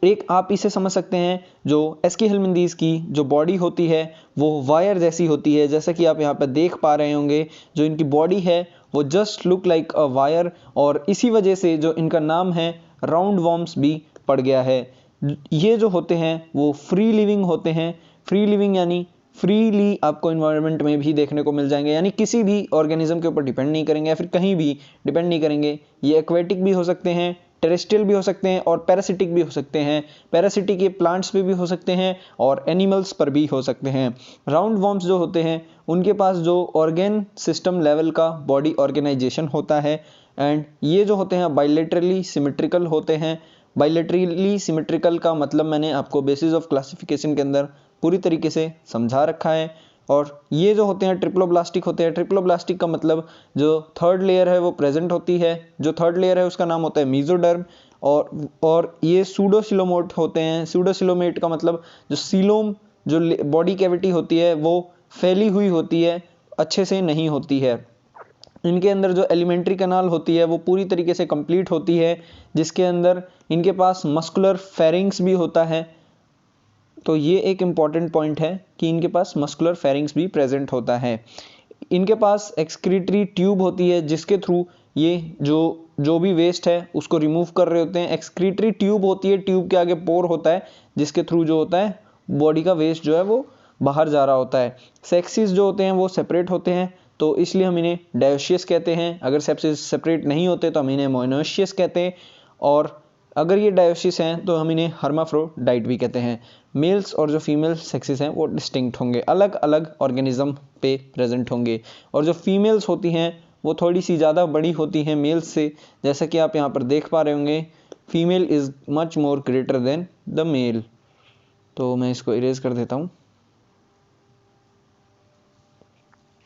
एक आप इसे समझ सकते हैं, जो एस्की हेलमिंथीज की जो बॉडी होती है वो वायर जैसी होती है, जैसा कि आप यहाँ पर देख पा रहे होंगे। जो इनकी बॉडी है वो just look like a wire, और इसी वजह से जो इनका नाम है राउंड वॉर्म्स भी पड़ गया है। ये जो होते हैं वो फ्री लिविंग होते हैं। फ्री लिविंग यानी फ्रीली आपको इन्वायरमेंट में भी देखने को मिल जाएंगे, यानी किसी भी ऑर्गेनिज्म के ऊपर डिपेंड नहीं करेंगे या फिर कहीं भी डिपेंड नहीं करेंगे। ये एक्वेटिक भी हो सकते हैं, टेरेस्ट्रियल भी हो सकते हैं और पैरासिटिक भी हो सकते हैं। पैरासिटिक ये प्लांट्स पे भी हो सकते हैं और एनिमल्स पर भी हो सकते हैं। राउंड वॉर्म्स जो होते हैं उनके पास जो ऑर्गेन सिस्टम लेवल का बॉडी ऑर्गेनाइजेशन होता है, एंड ये जो होते हैं बाइलेटरली सिमेट्रिकल होते हैं। बाइलेटरली सिमेट्रिकल का मतलब मैंने आपको बेसिस ऑफ क्लासिफिकेशन के अंदर पूरी तरीके से समझा रखा है। और ये जो होते हैं ट्रिप्लोब्लास्टिक होते हैं। ट्रिप्लोब्लास्टिक का मतलब जो थर्ड लेयर है वो प्रेजेंट होती है। जो थर्ड लेयर है उसका नाम होता है मीजोडर्म, और ये सूडोसिलोमेट होते हैं। सूडोसिलोमेट का मतलब जो सीलोम, जो बॉडी कैविटी होती है वो फैली हुई होती है, अच्छे से नहीं होती है। इनके अंदर जो एलिमेंट्री कैनाल होती है वो पूरी तरीके से कंप्लीट होती है, जिसके अंदर इनके पास मस्कुलर फेरिंग्स भी होता है। तो ये एक इम्पॉर्टेंट पॉइंट है कि इनके पास मस्कुलर फेरिंग्स भी प्रेजेंट होता है। इनके पास एक्सक्रीटरी ट्यूब होती है, जिसके थ्रू ये जो भी वेस्ट है उसको रिमूव कर रहे होते हैं। एक्सक्रीटरी ट्यूब होती है, ट्यूब के आगे पोर होता है, जिसके थ्रू जो होता है बॉडी का वेस्ट जो है वो बाहर जा रहा होता है। सेक्सिस जो होते हैं वो सेपरेट होते हैं, तो इसलिए हम इन्हें डायोशियस कहते हैं। अगर सेप्सिस सेपरेट नहीं होते तो हम इन्हें मोनोशियस कहते हैं, और अगर ये डायोशियस हैं तो हम इन्हें हर्माफ्रोडाइट भी कहते हैं। मेल्स और जो फीमेल सेक्सेस हैं वो डिस्टिंक्ट होंगे, अलग अलग ऑर्गेनिज्म पे प्रेजेंट होंगे। और जो फीमेल्स होती हैं वो थोड़ी सी ज़्यादा बड़ी होती हैं मेल्स से, जैसा कि आप यहाँ पर देख पा रहे होंगे। Female is much more greater than the male. तो मैं इसको इरेज कर देता हूँ।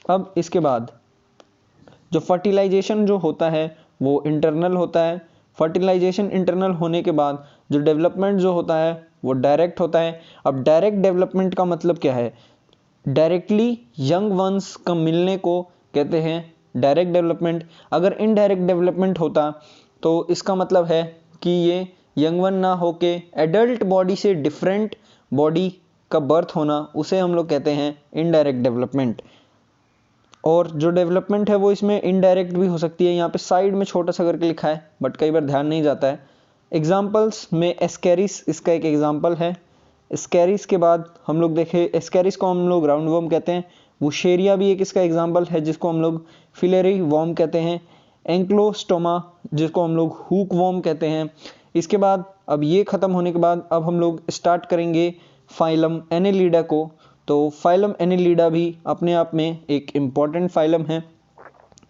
अब इसके बाद जो फर्टिलाइजेशन जो होता है वो इंटरनल होता है। फर्टिलाइजेशन इंटरनल होने के बाद जो डेवलपमेंट जो होता है वो डायरेक्ट होता है। अब डायरेक्ट डेवलपमेंट का मतलब क्या है? डायरेक्टली यंग वंस का मिलने को कहते हैं डायरेक्ट डेवलपमेंट। अगर इनडायरेक्ट डेवलपमेंट होता तो इसका मतलब है कि ये यंग वन ना होके एडल्ट बॉडी से डिफरेंट बॉडी का बर्थ होना, उसे हम लोग कहते हैं इनडायरेक्ट डेवलपमेंट। और जो डेवलपमेंट है वो इसमें इनडायरेक्ट भी हो सकती है। यहाँ पे साइड में छोटा सा करके लिखा है बट कई बार ध्यान नहीं जाता है। एग्जाम्पल्स में एस्केरिस इसका एक एग्जाम्पल है। एस्केरिस के बाद हम लोग देखें, एस्केरिस को हम लोग राउंड वॉर्म कहते हैं। वुशेरिया भी एक इसका एग्जाम्पल है जिसको हम लोग फिलेरी वॉर्म कहते हैं। एंक्लोस्टोमा जिसको हम लोग हुक वॉर्म कहते हैं। इसके बाद अब ये खत्म होने के बाद अब हम लोग स्टार्ट करेंगे फाइलम एनेलिडा को। तो फाइलम एनेलिडा भी अपने आप में एक इम्पॉर्टेंट फाइलम है,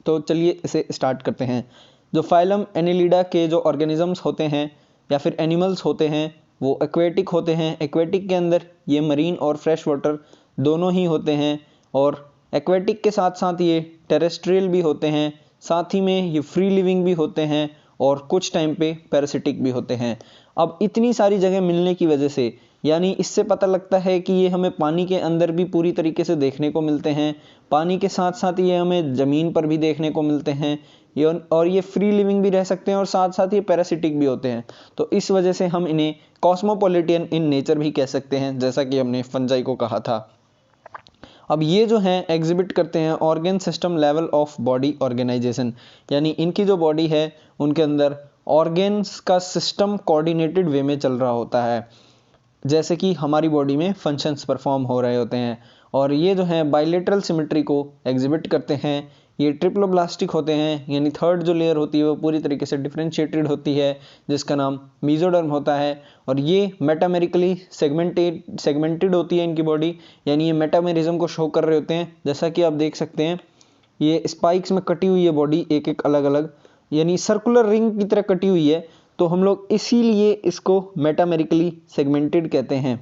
तो चलिए इसे स्टार्ट करते हैं। जो फाइलम एनेलिडा के जो ऑर्गेनिजम्स होते हैं या फिर एनिमल्स होते हैं वो एक्वेटिक होते हैं। एक्वेटिक के अंदर ये मरीन और फ्रेश वाटर दोनों ही होते हैं, और एक्वेटिक के साथ साथ ये टेरेस्ट्रियल भी होते हैं, साथ ही में ये फ्री लिविंग भी होते हैं और कुछ टाइम पे पैरासिटिक भी होते हैं। अब इतनी सारी जगह मिलने की वजह से, यानी इससे पता लगता है कि ये हमें पानी के अंदर भी पूरी तरीके से देखने को मिलते हैं, पानी के साथ साथ ये हमें ज़मीन पर भी देखने को मिलते हैं, और ये फ्री लिविंग भी रह सकते हैं और साथ साथ ये पैरासिटिक भी होते हैं। तो इस वजह से हम इन्हें कॉस्मोपॉलिटियन इन नेचर भी कह सकते हैं, जैसा कि हमने फंजाई को कहा था। अब ये जो हैं एग्जिबिट करते हैं organ system level of body organisation, यानी इनकी जो बॉडी है उनके अंदर ऑर्गेन्स का सिस्टम कोऑर्डिनेटेड वे में चल रहा होता है। जैसे कि हमारी बॉडी में फंक्शंस परफॉर्म हो रहे होते हैं। और ये जो है बाइलेटरल सिमेट्री को एग्जिबिट करते हैं। ये ट्रिप्लोब्लास्टिक होते हैं, यानी थर्ड जो लेयर होती है वो पूरी तरीके से डिफरेंशिएटेड होती है, जिसका नाम मीजोडर्म होता है। और ये मेटामेरिकली सेगमेंटेड होती है इनकी बॉडी, यानी ये मेटामेरिज्म को शो कर रहे होते हैं। जैसा कि आप देख सकते हैं ये स्पाइक्स में कटी हुई है बॉडी, एक एक अलग अलग, यानी सर्कुलर रिंग की तरह कटी हुई है। तो हम लोग इसीलिए इसको मेटामेरिकली सेगमेंटेड कहते हैं।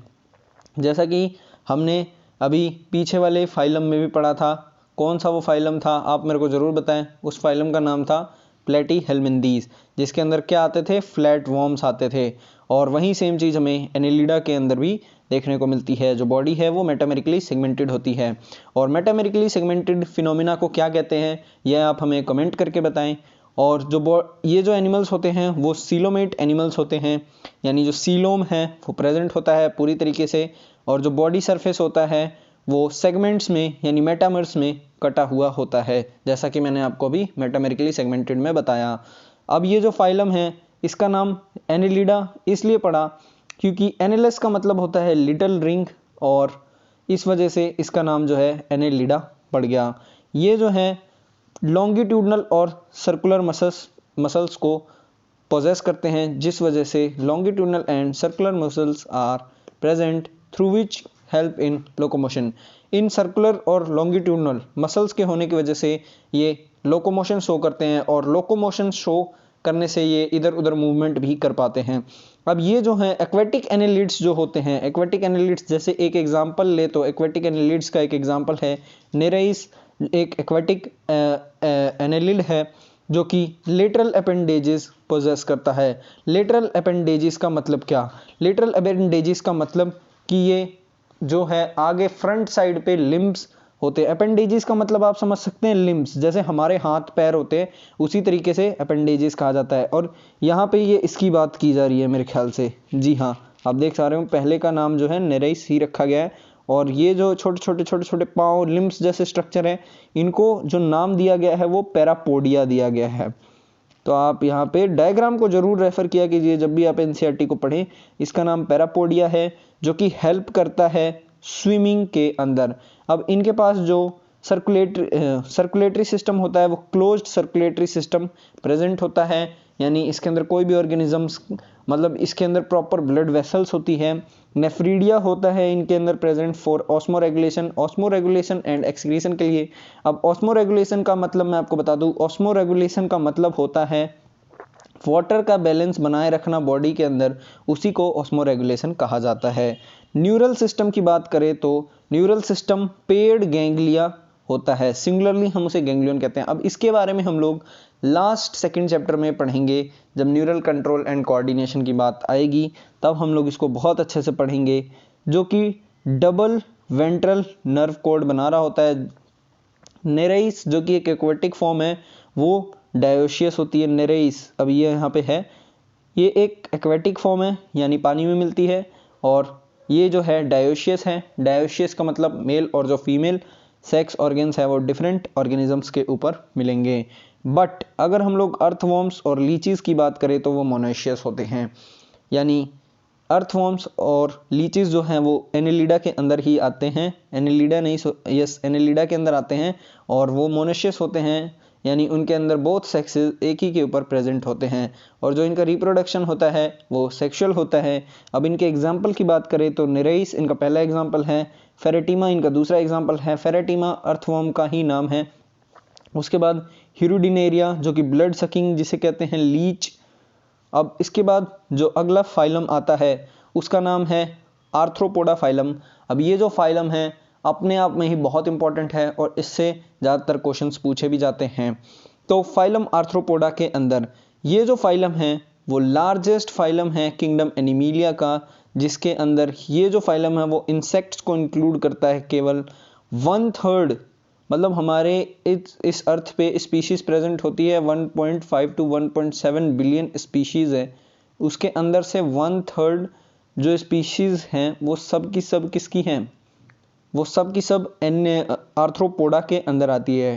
जैसा कि हमने अभी पीछे वाले फाइलम में भी पढ़ा था, कौन सा वो फाइलम था आप मेरे को ज़रूर बताएं। उस फाइलम का नाम था प्लेटीहेल्मिन्थीज, जिसके अंदर क्या आते थे, फ्लैट वॉर्म्स आते थे। और वही सेम चीज़ हमें एनेलिडा के अंदर भी देखने को मिलती है। जो बॉडी है वो मेटामेरिकली सेगमेंटेड होती है। और मेटामेरिकली सेगमेंटेड फिनोमिना को क्या कहते हैं यह आप हमें कमेंट करके बताएं। और ये जो एनिमल्स होते हैं वो सीलोमेट एनिमल्स होते हैं, यानी जो सीलोम है वो प्रेजेंट होता है पूरी तरीके से। और जो बॉडी सरफेस होता है वो सेगमेंट्स में यानी मेटामर्स में कटा हुआ होता है, जैसा कि मैंने आपको अभी मेटामेरिकली सेगमेंटेड में बताया। अब ये जो फाइलम है इसका नाम एनेलिडा इसलिए पड़ा क्योंकि एनेलस का मतलब होता है लिटिल रिंग, और इस वजह से इसका नाम जो है एनेलिडा पड़ गया। ये जो है लॉन्गिट्यूडनल और सर्कुलर मसल्स को पोजेस करते हैं, जिस वजह से longitudinal and circular muscles are present through which help in locomotion. इन सर्कुलर और लॉन्गिट्यूडनल मसल्स के होने की वजह से ये लोकोमोशन शो करते हैं, और लोकोमोशन शो करने से ये इधर उधर मूवमेंट भी कर पाते हैं। अब ये जो है एक्वेटिक एनेलिड्स जो होते हैं, एक्वेटिक एनेलिड्स जैसे एक एग्जांपल ले तो एक्वेटिक एनेलिड्स का एक एग्जांपल है नेरेइस, एक एक्वेटिक एनेलिड है जो कि लेटरल अपेंडेजेस पोजेस करता है। लेटरल अपेंडेजेस का मतलब क्या, लेटरल अपेंडेजेस का मतलब कि ये जो है आगे फ्रंट साइड पे लिम्ब्स होते हैं। अपेंडेजेस का मतलब आप समझ सकते हैं लिम्ब्स, जैसे हमारे हाथ पैर होते हैं उसी तरीके से अपेंडेजेस कहा जाता है। और यहाँ पे ये इसकी बात की जा रही है मेरे ख्याल से। जी हाँ, आप देख पा रहे हो पहले का नाम जो है नेरेइस ही रखा गया है, और ये जो छोटे छोटे पाँव लिम्ब्स जैसे स्ट्रक्चर है इनको जो नाम दिया गया है वो पैरापोडिया दिया गया है। तो आप यहाँ पे डायग्राम को जरूर रेफर किया कीजिए जब भी आप एनसीईआरटी को पढ़ें। इसका नाम पैरापोडिया है जो कि हेल्प करता है स्विमिंग के अंदर। अब इनके पास जो सर्कुलेटरी सिस्टम होता है वो क्लोज्ड सर्कुलेटरी सिस्टम प्रेजेंट होता है, यानी इसके अंदर कोई भी ऑर्गेनिजम्स मतलब इसके अंदर प्रॉपर ब्लड वेसल्स होती है। नेफ्रीडिया होता है इनके अंदर present for osmoregulation and excretion के लिए। अब ऑस्मोरेगुलेशन का मतलब मैं आपको बता दूं, ऑस्मोरेगुलेशन का मतलब होता है वाटर का बैलेंस बनाए रखना बॉडी के अंदर, उसी को ऑस्मोरेगुलेशन कहा जाता है। न्यूरल सिस्टम की बात करें तो न्यूरल सिस्टम पेड गैंग्लिया होता है, सिंगुलरली हम उसे गैंग्लियन कहते हैं। अब इसके बारे में हम लोग लास्ट सेकंड चैप्टर में पढ़ेंगे, जब न्यूरल कंट्रोल एंड कोऑर्डिनेशन की बात आएगी तब हम लोग इसको बहुत अच्छे से पढ़ेंगे, जो कि डबल वेंट्रल नर्व कोड बना रहा होता है। नेरेइस जो कि एक एक्वेटिक फॉर्म है वो डायोशियस होती है नेरेइस। अब ये यहाँ पे है, ये एक एक्वेटिक फॉर्म है यानी पानी में मिलती है, और ये जो है डायोशियस है। डायोशियस का मतलब मेल, और जो फीमेल सेक्स ऑर्गन्स है वो डिफरेंट ऑर्गेनिजम्स के ऊपर मिलेंगे। बट अगर हम लोग अर्थवॉर्म्स और लीचीज की बात करें तो वो मोनोशियस होते हैं, यानी अर्थवॉर्म्स और लीचीज जो हैं वो एनेलिडा के अंदर ही आते हैं। एनेलिडा नहीं, एनेलिडा के अंदर आते हैं, और वो मोनोशियस होते हैं, यानी उनके अंदर बोथ सेक्सेस एक ही के ऊपर प्रेजेंट होते हैं, और जो इनका रिप्रोडक्शन होता है वो सेक्सुअल होता है। अब इनके एग्जाम्पल की बात करें तो नेरेइस इनका पहला एग्जाम्पल है, फेरेटिमा इनका दूसरा एग्जाम्पल है। फेरेटिमा अर्थवॉर्म का ही नाम है। उसके बाद हिरुडिनेरिया जो कि ब्लड सकिंग जिसे कहते हैं लीच। अब इसके बाद जो अगला फाइलम आता है उसका नाम है आर्थ्रोपोडा फाइलम। अब ये जो फाइलम है अपने आप में ही बहुत इंपॉर्टेंट है, और इससे ज़्यादातर क्वेश्चंस पूछे भी जाते हैं। तो फाइलम आर्थ्रोपोडा के अंदर ये जो फाइलम है वो लार्जेस्ट फाइलम है किंगडम एनिमिलिया का, जिसके अंदर ये जो फाइलम है वो इंसेक्ट्स को इंक्लूड करता है। केवल 1/3 मतलब हमारे इस अर्थ पे स्पीशीज प्रेजेंट होती है 1.5 to 1.7 बिलियन स्पीशीज है, उसके अंदर से 1/3 जो स्पीशीज हैं वो सब की सब किसकी हैं, वो सब की सब आर्थ्रोपोडा के अंदर आती है।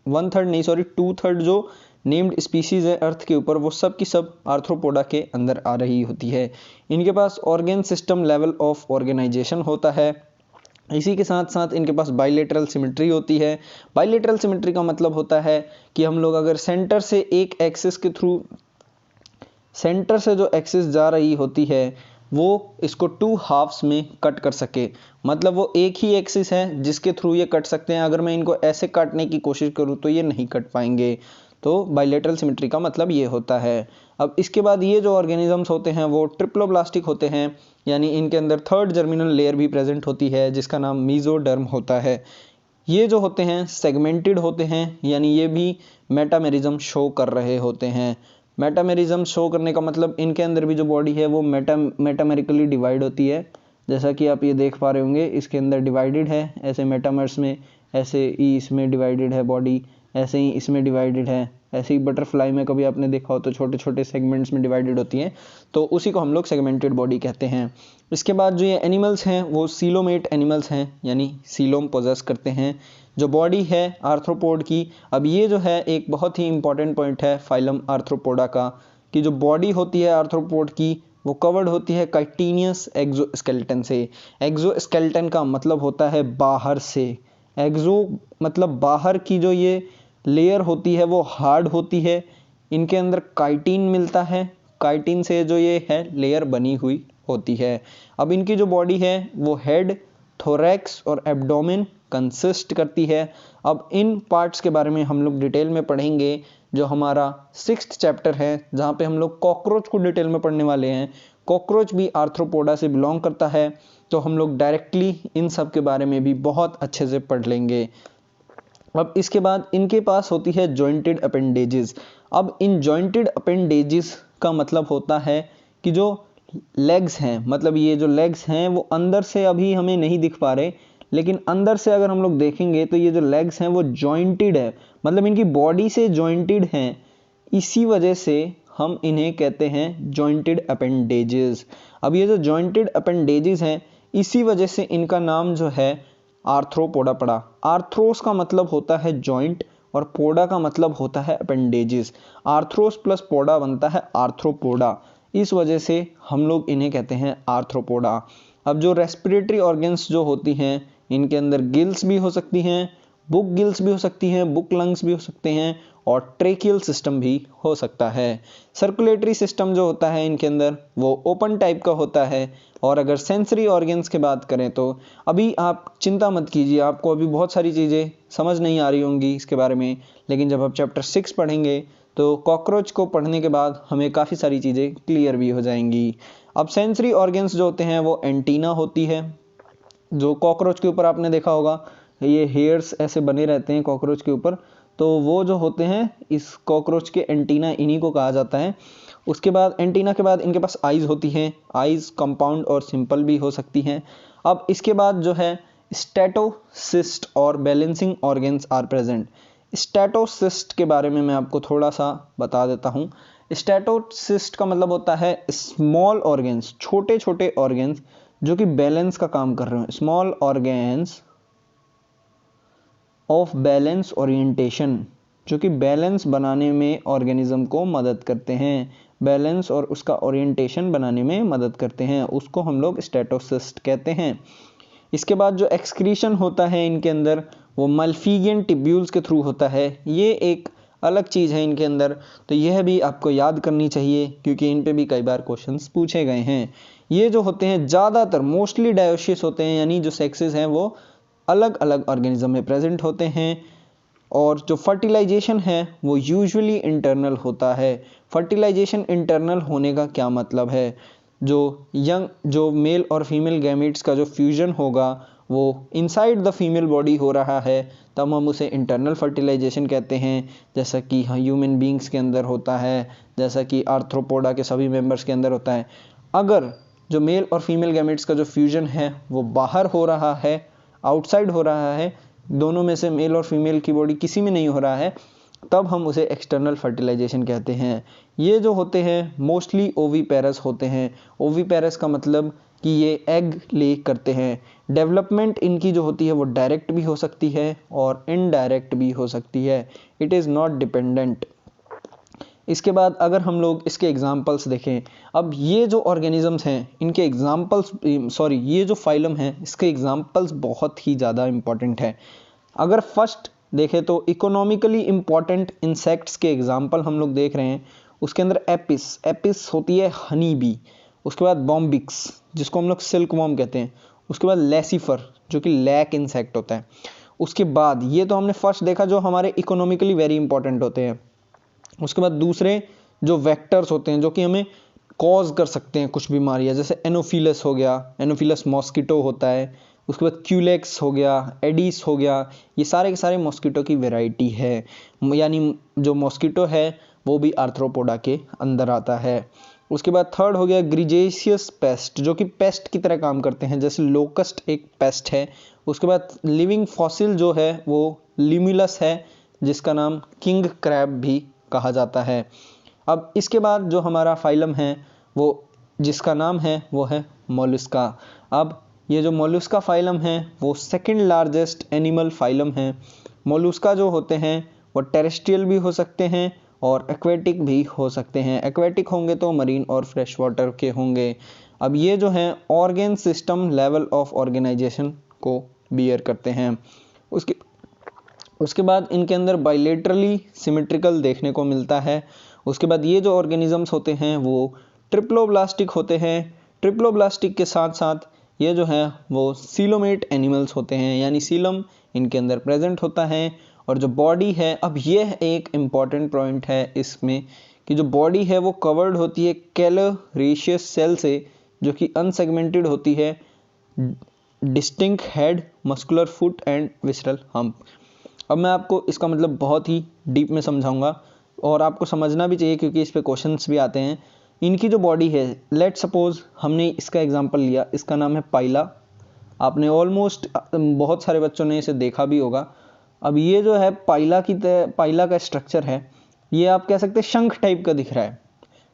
1/3 नहीं सॉरी 2/3 जो नेम्ड स्पीसीज है अर्थ के ऊपर, वो सब की सब आर्थ्रोपोडा के अंदर आ रही होती है। इनके पास organ system level of organisation होता है। इसी के साथ साथ इनके पास बाइलेटरल सिमेट्री होती है। बाइलेटरल सिमेट्री का मतलब होता है कि हम लोग अगर सेंटर से एक एक्सिस के थ्रू, सेंटर से जो एक्सिस जा रही होती है वो इसको 2 हाफ्स में कट कर सके, मतलब वो एक ही एक्सिस है जिसके थ्रू ये कट सकते हैं। अगर मैं इनको ऐसे काटने की कोशिश करूँ तो ये नहीं कट पाएंगे। तो बाइलेटरल सिमेट्री का मतलब ये होता है। अब इसके बाद ये जो ऑर्गेनिजम्स होते हैं वो ट्रिप्लोब्लास्टिक होते हैं, यानी इनके अंदर थर्ड जर्मिनल लेयर भी प्रेजेंट होती है जिसका नाम मीजोडर्म होता है। ये जो होते हैं सेगमेंटेड होते हैं, यानी ये भी मेटामेरिज्म शो कर रहे होते हैं। मेटामेरिज्म शो करने का मतलब इनके अंदर भी जो बॉडी है वो मेटामेरिकली डिवाइड होती है, जैसा कि आप ये देख पा रहे होंगे इसके अंदर डिवाइडेड है, ऐसे मेटामर्स में, ऐसे ही इसमें डिवाइडेड है बॉडी, ऐसे ही इसमें डिवाइडेड है, ऐसे ही बटरफ्लाई में कभी आपने देखा हो तो छोटे छोटे सेगमेंट्स में डिवाइडेड होती हैं, तो उसी को हम लोग सेगमेंटेड बॉडी कहते हैं। इसके बाद जो ये एनिमल्स हैं वो सीलोमेट एनिमल्स हैं, यानी सीलोम पोजेस करते हैं। जो बॉडी है आर्थ्रोपोड की, अब ये जो है एक बहुत ही इंपॉर्टेंट पॉइंट है फाइलम आर्थ्रोपोडा का, कि जो बॉडी होती है आर्थ्रोपोड की वो कवर्ड होती है काइटिनियस एक्सोस्केलेटन से। एक्सोस्केलेटन का मतलब होता है बाहर से, एक्सो मतलब बाहर की जो ये लेयर होती है वो हार्ड होती है, इनके अंदर काइटिन मिलता है, काइटिन से जो ये है लेयर बनी हुई होती है। अब इनकी जो बॉडी है वो हेड, थोरैक्स और एब्डोमेन कंसिस्ट करती है। अब इन पार्ट्स के बारे में हम लोग डिटेल में पढ़ेंगे जो हमारा 6th चैप्टर है, जहाँ पे हम लोग कॉकरोच को डिटेल में पढ़ने वाले हैं। कॉकरोच भी आर्थ्रोपोडा से बिलोंग करता है, तो हम लोग डायरेक्टली इन सब के बारे में भी बहुत अच्छे से पढ़ लेंगे। अब इसके बाद इनके पास होती है जॉइंटेड अपेंडेजेस। अब इन जॉइंटेड अपेंडेजेस का मतलब होता है कि जो लेग्स हैं, मतलब ये जो लेग्स हैं वो अंदर से अभी हमें नहीं दिख पा रहे, लेकिन अंदर से अगर हम लोग देखेंगे तो ये जो लेग्स हैं वो जॉइंटेड है, मतलब इनकी बॉडी से जॉइंटेड हैं। इसी वजह से हम इन्हें कहते हैं जॉइंटेड अपेंडेजेस। अब ये जो जॉइंटेड अपेंडेजेस हैं इसी वजह से इनका नाम जो है आर्थ्रोपोडा पड़ा। आर्थ्रोस का मतलब होता है जॉइंट और पोडा का मतलब होता है अपेंडेजेस। आर्थ्रोस प्लस पोडा बनता है आर्थ्रोपोडा, इस वजह से हम लोग इन्हें कहते हैं आर्थ्रोपोडा। अब जो रेस्पिरेटरी ऑर्गन्स जो होती हैं इनके अंदर गिल्स भी हो सकती हैं, बुक गिल्स भी हो सकती हैं, बुक लंग्स भी हो सकते हैं और ट्रेकियल सिस्टम भी हो सकता है। सर्कुलेटरी सिस्टम जो होता है इनके अंदर वो ओपन टाइप का होता है। और अगर सेंसरी ऑर्गन्स की बात करें तो अभी आप चिंता मत कीजिए, आपको अभी बहुत सारी चीज़ें समझ नहीं आ रही होंगी इसके बारे में, लेकिन जब आप चैप्टर 6 पढ़ेंगे तो कॉकरोच को पढ़ने के बाद हमें काफ़ी सारी चीज़ें क्लियर भी हो जाएंगी। अब सेंसरी ऑर्गन्स जो होते हैं वो एंटीना होती है। जो कॉकरोच के ऊपर आपने देखा होगा ये हेयर्स ऐसे बने रहते हैं कॉकरोच के ऊपर, तो वो जो होते हैं इस कॉकरोच के एंटीना, इन्हीं को कहा जाता है। उसके बाद एंटीना के बाद इनके पास आइज़ होती हैं, आइज़ कंपाउंड और सिंपल भी हो सकती हैं। अब इसके बाद जो है स्टैटोसिस्ट और balancing organs are present. Statocyst के बारे में मैं आपको थोड़ा सा बता देता हूँ। स्टैटोसिस्ट का मतलब होता है स्मॉल ऑर्गन्स, छोटे छोटे ऑर्गन्स जो कि बैलेंस का काम कर रहे हैं। Small organs of balance orientation, जो कि बैलेंस बनाने में ऑर्गेनिज्म को मदद करते हैं, बैलेंस और उसका ओरिएंटेशन बनाने में मदद करते हैं, उसको हम लोग स्टैटोसिस्ट कहते हैं। इसके बाद जो एक्सक्रीशन होता है इनके अंदर वो मल्फिगियन टिब्यूल्स के थ्रू होता है। ये एक अलग चीज़ है इनके अंदर, तो यह भी आपको याद करनी चाहिए क्योंकि इन पे भी कई बार क्वेश्चंस पूछे गए हैं। ये जो होते हैं ज़्यादातर मोस्टली डायोशियस होते हैं, यानी जो सेक्सेस हैं वो अलग अलग ऑर्गेनिज्म में प्रेजेंट होते हैं। और जो फर्टिलाइजेशन है वो यूजुअली इंटरनल होता है। फर्टिलाइजेशन इंटरनल होने का क्या मतलब है, जो मेल और फीमेल गैमेट्स का जो फ्यूजन होगा वो इनसाइड द फीमेल बॉडी हो रहा है, तब हम उसे इंटरनल फर्टिलाइजेशन कहते हैं, जैसा कि ह्यूमन बींग्स के अंदर होता है, जैसा कि आर्थ्रोपोडा के सभी मेंबर्स के अंदर होता है। अगर जो मेल और फीमेल गैमेट्स का जो फ्यूजन है वो बाहर हो रहा है, आउटसाइड हो रहा है, दोनों में से मेल और फीमेल की बॉडी किसी में नहीं हो रहा है, तब हम उसे एक्सटर्नल फर्टिलाइजेशन कहते हैं। ये जो होते हैं मोस्टली ओवीपेरस होते हैं। ओवीपेरस का मतलब कि ये एग ले करते हैं। डेवलपमेंट इनकी जो होती है वो डायरेक्ट भी हो सकती है और इनडायरेक्ट भी हो सकती है। It is not dependent. इसके बाद अगर हम लोग इसके एग्जाम्पल्स देखें, अब ये जो ऑर्गेनिजम्स हैं इनके एग्जाम्पल्स ये जो फाइलम है इसके एग्जाम्पल्स बहुत ही ज़्यादा इम्पॉर्टेंट है। अगर फर्स्ट देखें तो इकोनॉमिकली इम्पॉर्टेंट इंसेक्ट्स के एग्जाम्पल हम लोग देख रहे हैं, उसके अंदर एपिस होती है हनी बी, उसके बाद बॉम्बिक्स जिसको हम लोग सिल्क वॉर्म कहते हैं, उसके बाद लेसिफर जो कि लैक इंसेक्ट होता है। उसके बाद ये तो हमने फर्स्ट देखा जो हमारे इकोनॉमिकली वेरी इंपॉर्टेंट होते हैं। उसके बाद दूसरे जो वेक्टर्स होते हैं जो कि हमें कॉज कर सकते हैं कुछ बीमारियां, जैसे एनोफिलस हो गया, एनोफिलस मॉस्किटो होता है, उसके बाद क्यूलेक्स हो गया, एडिस हो गया, ये सारे के सारे मॉस्किटो की वैरायटी है, यानी जो मॉस्किटो है वो भी आर्थ्रोपोडा के अंदर आता है। उसके बाद थर्ड हो गया ग्रीजेशियस पेस्ट जो कि पेस्ट की तरह काम करते हैं, जैसे लोकस्ट एक पेस्ट है। उसके बाद लिविंग फॉसिल जो है वो लिम्युलस है जिसका नाम किंग क्रैब भी कहा जाता है। अब इसके बाद जो हमारा फाइलम है वो जिसका नाम है वो है मोलस्का। अब ये जो मोलस्का फाइलम है वो सेकंड लार्जेस्ट एनिमल फाइलम है। मोलस्का जो होते हैं वो टेरेस्ट्रियल भी हो सकते हैं और एक्वेटिक भी हो सकते हैं। एक्वेटिक होंगे तो मरीन और फ्रेश वाटर के होंगे। अब ये जो हैं organ system level of organisation को बियर करते हैं। उसके बाद इनके अंदर बाइलेटरली सिमेट्रिकल देखने को मिलता है। उसके बाद ये जो ऑर्गेनिजम्स होते हैं वो ट्रिप्लोब्लास्टिक होते हैं। ट्रिप्लोब्लास्टिक के साथ साथ ये जो है वो सीलोमेट एनिमल्स होते हैं, यानी सीलम इनके अंदर प्रेजेंट होता है। और जो बॉडी है, अब ये एक इम्पॉर्टेंट पॉइंट है इसमें कि जो बॉडी है वो कवर्ड होती है कैलोरेशियस सेल से जो कि अनसेगमेंटेड होती है, distinct head, muscular foot and visceral hump. अब मैं आपको इसका मतलब बहुत ही डीप में समझाऊंगा और आपको समझना भी चाहिए क्योंकि इस पे क्वेश्चंस भी आते हैं। इनकी जो बॉडी है, लेट सपोज हमने इसका एग्जांपल लिया, इसका नाम है पाइला। आपने ऑलमोस्ट बहुत सारे बच्चों ने इसे देखा भी होगा। अब ये जो है पाइला का स्ट्रक्चर है, ये आप कह सकते हैं शंख टाइप का दिख रहा है,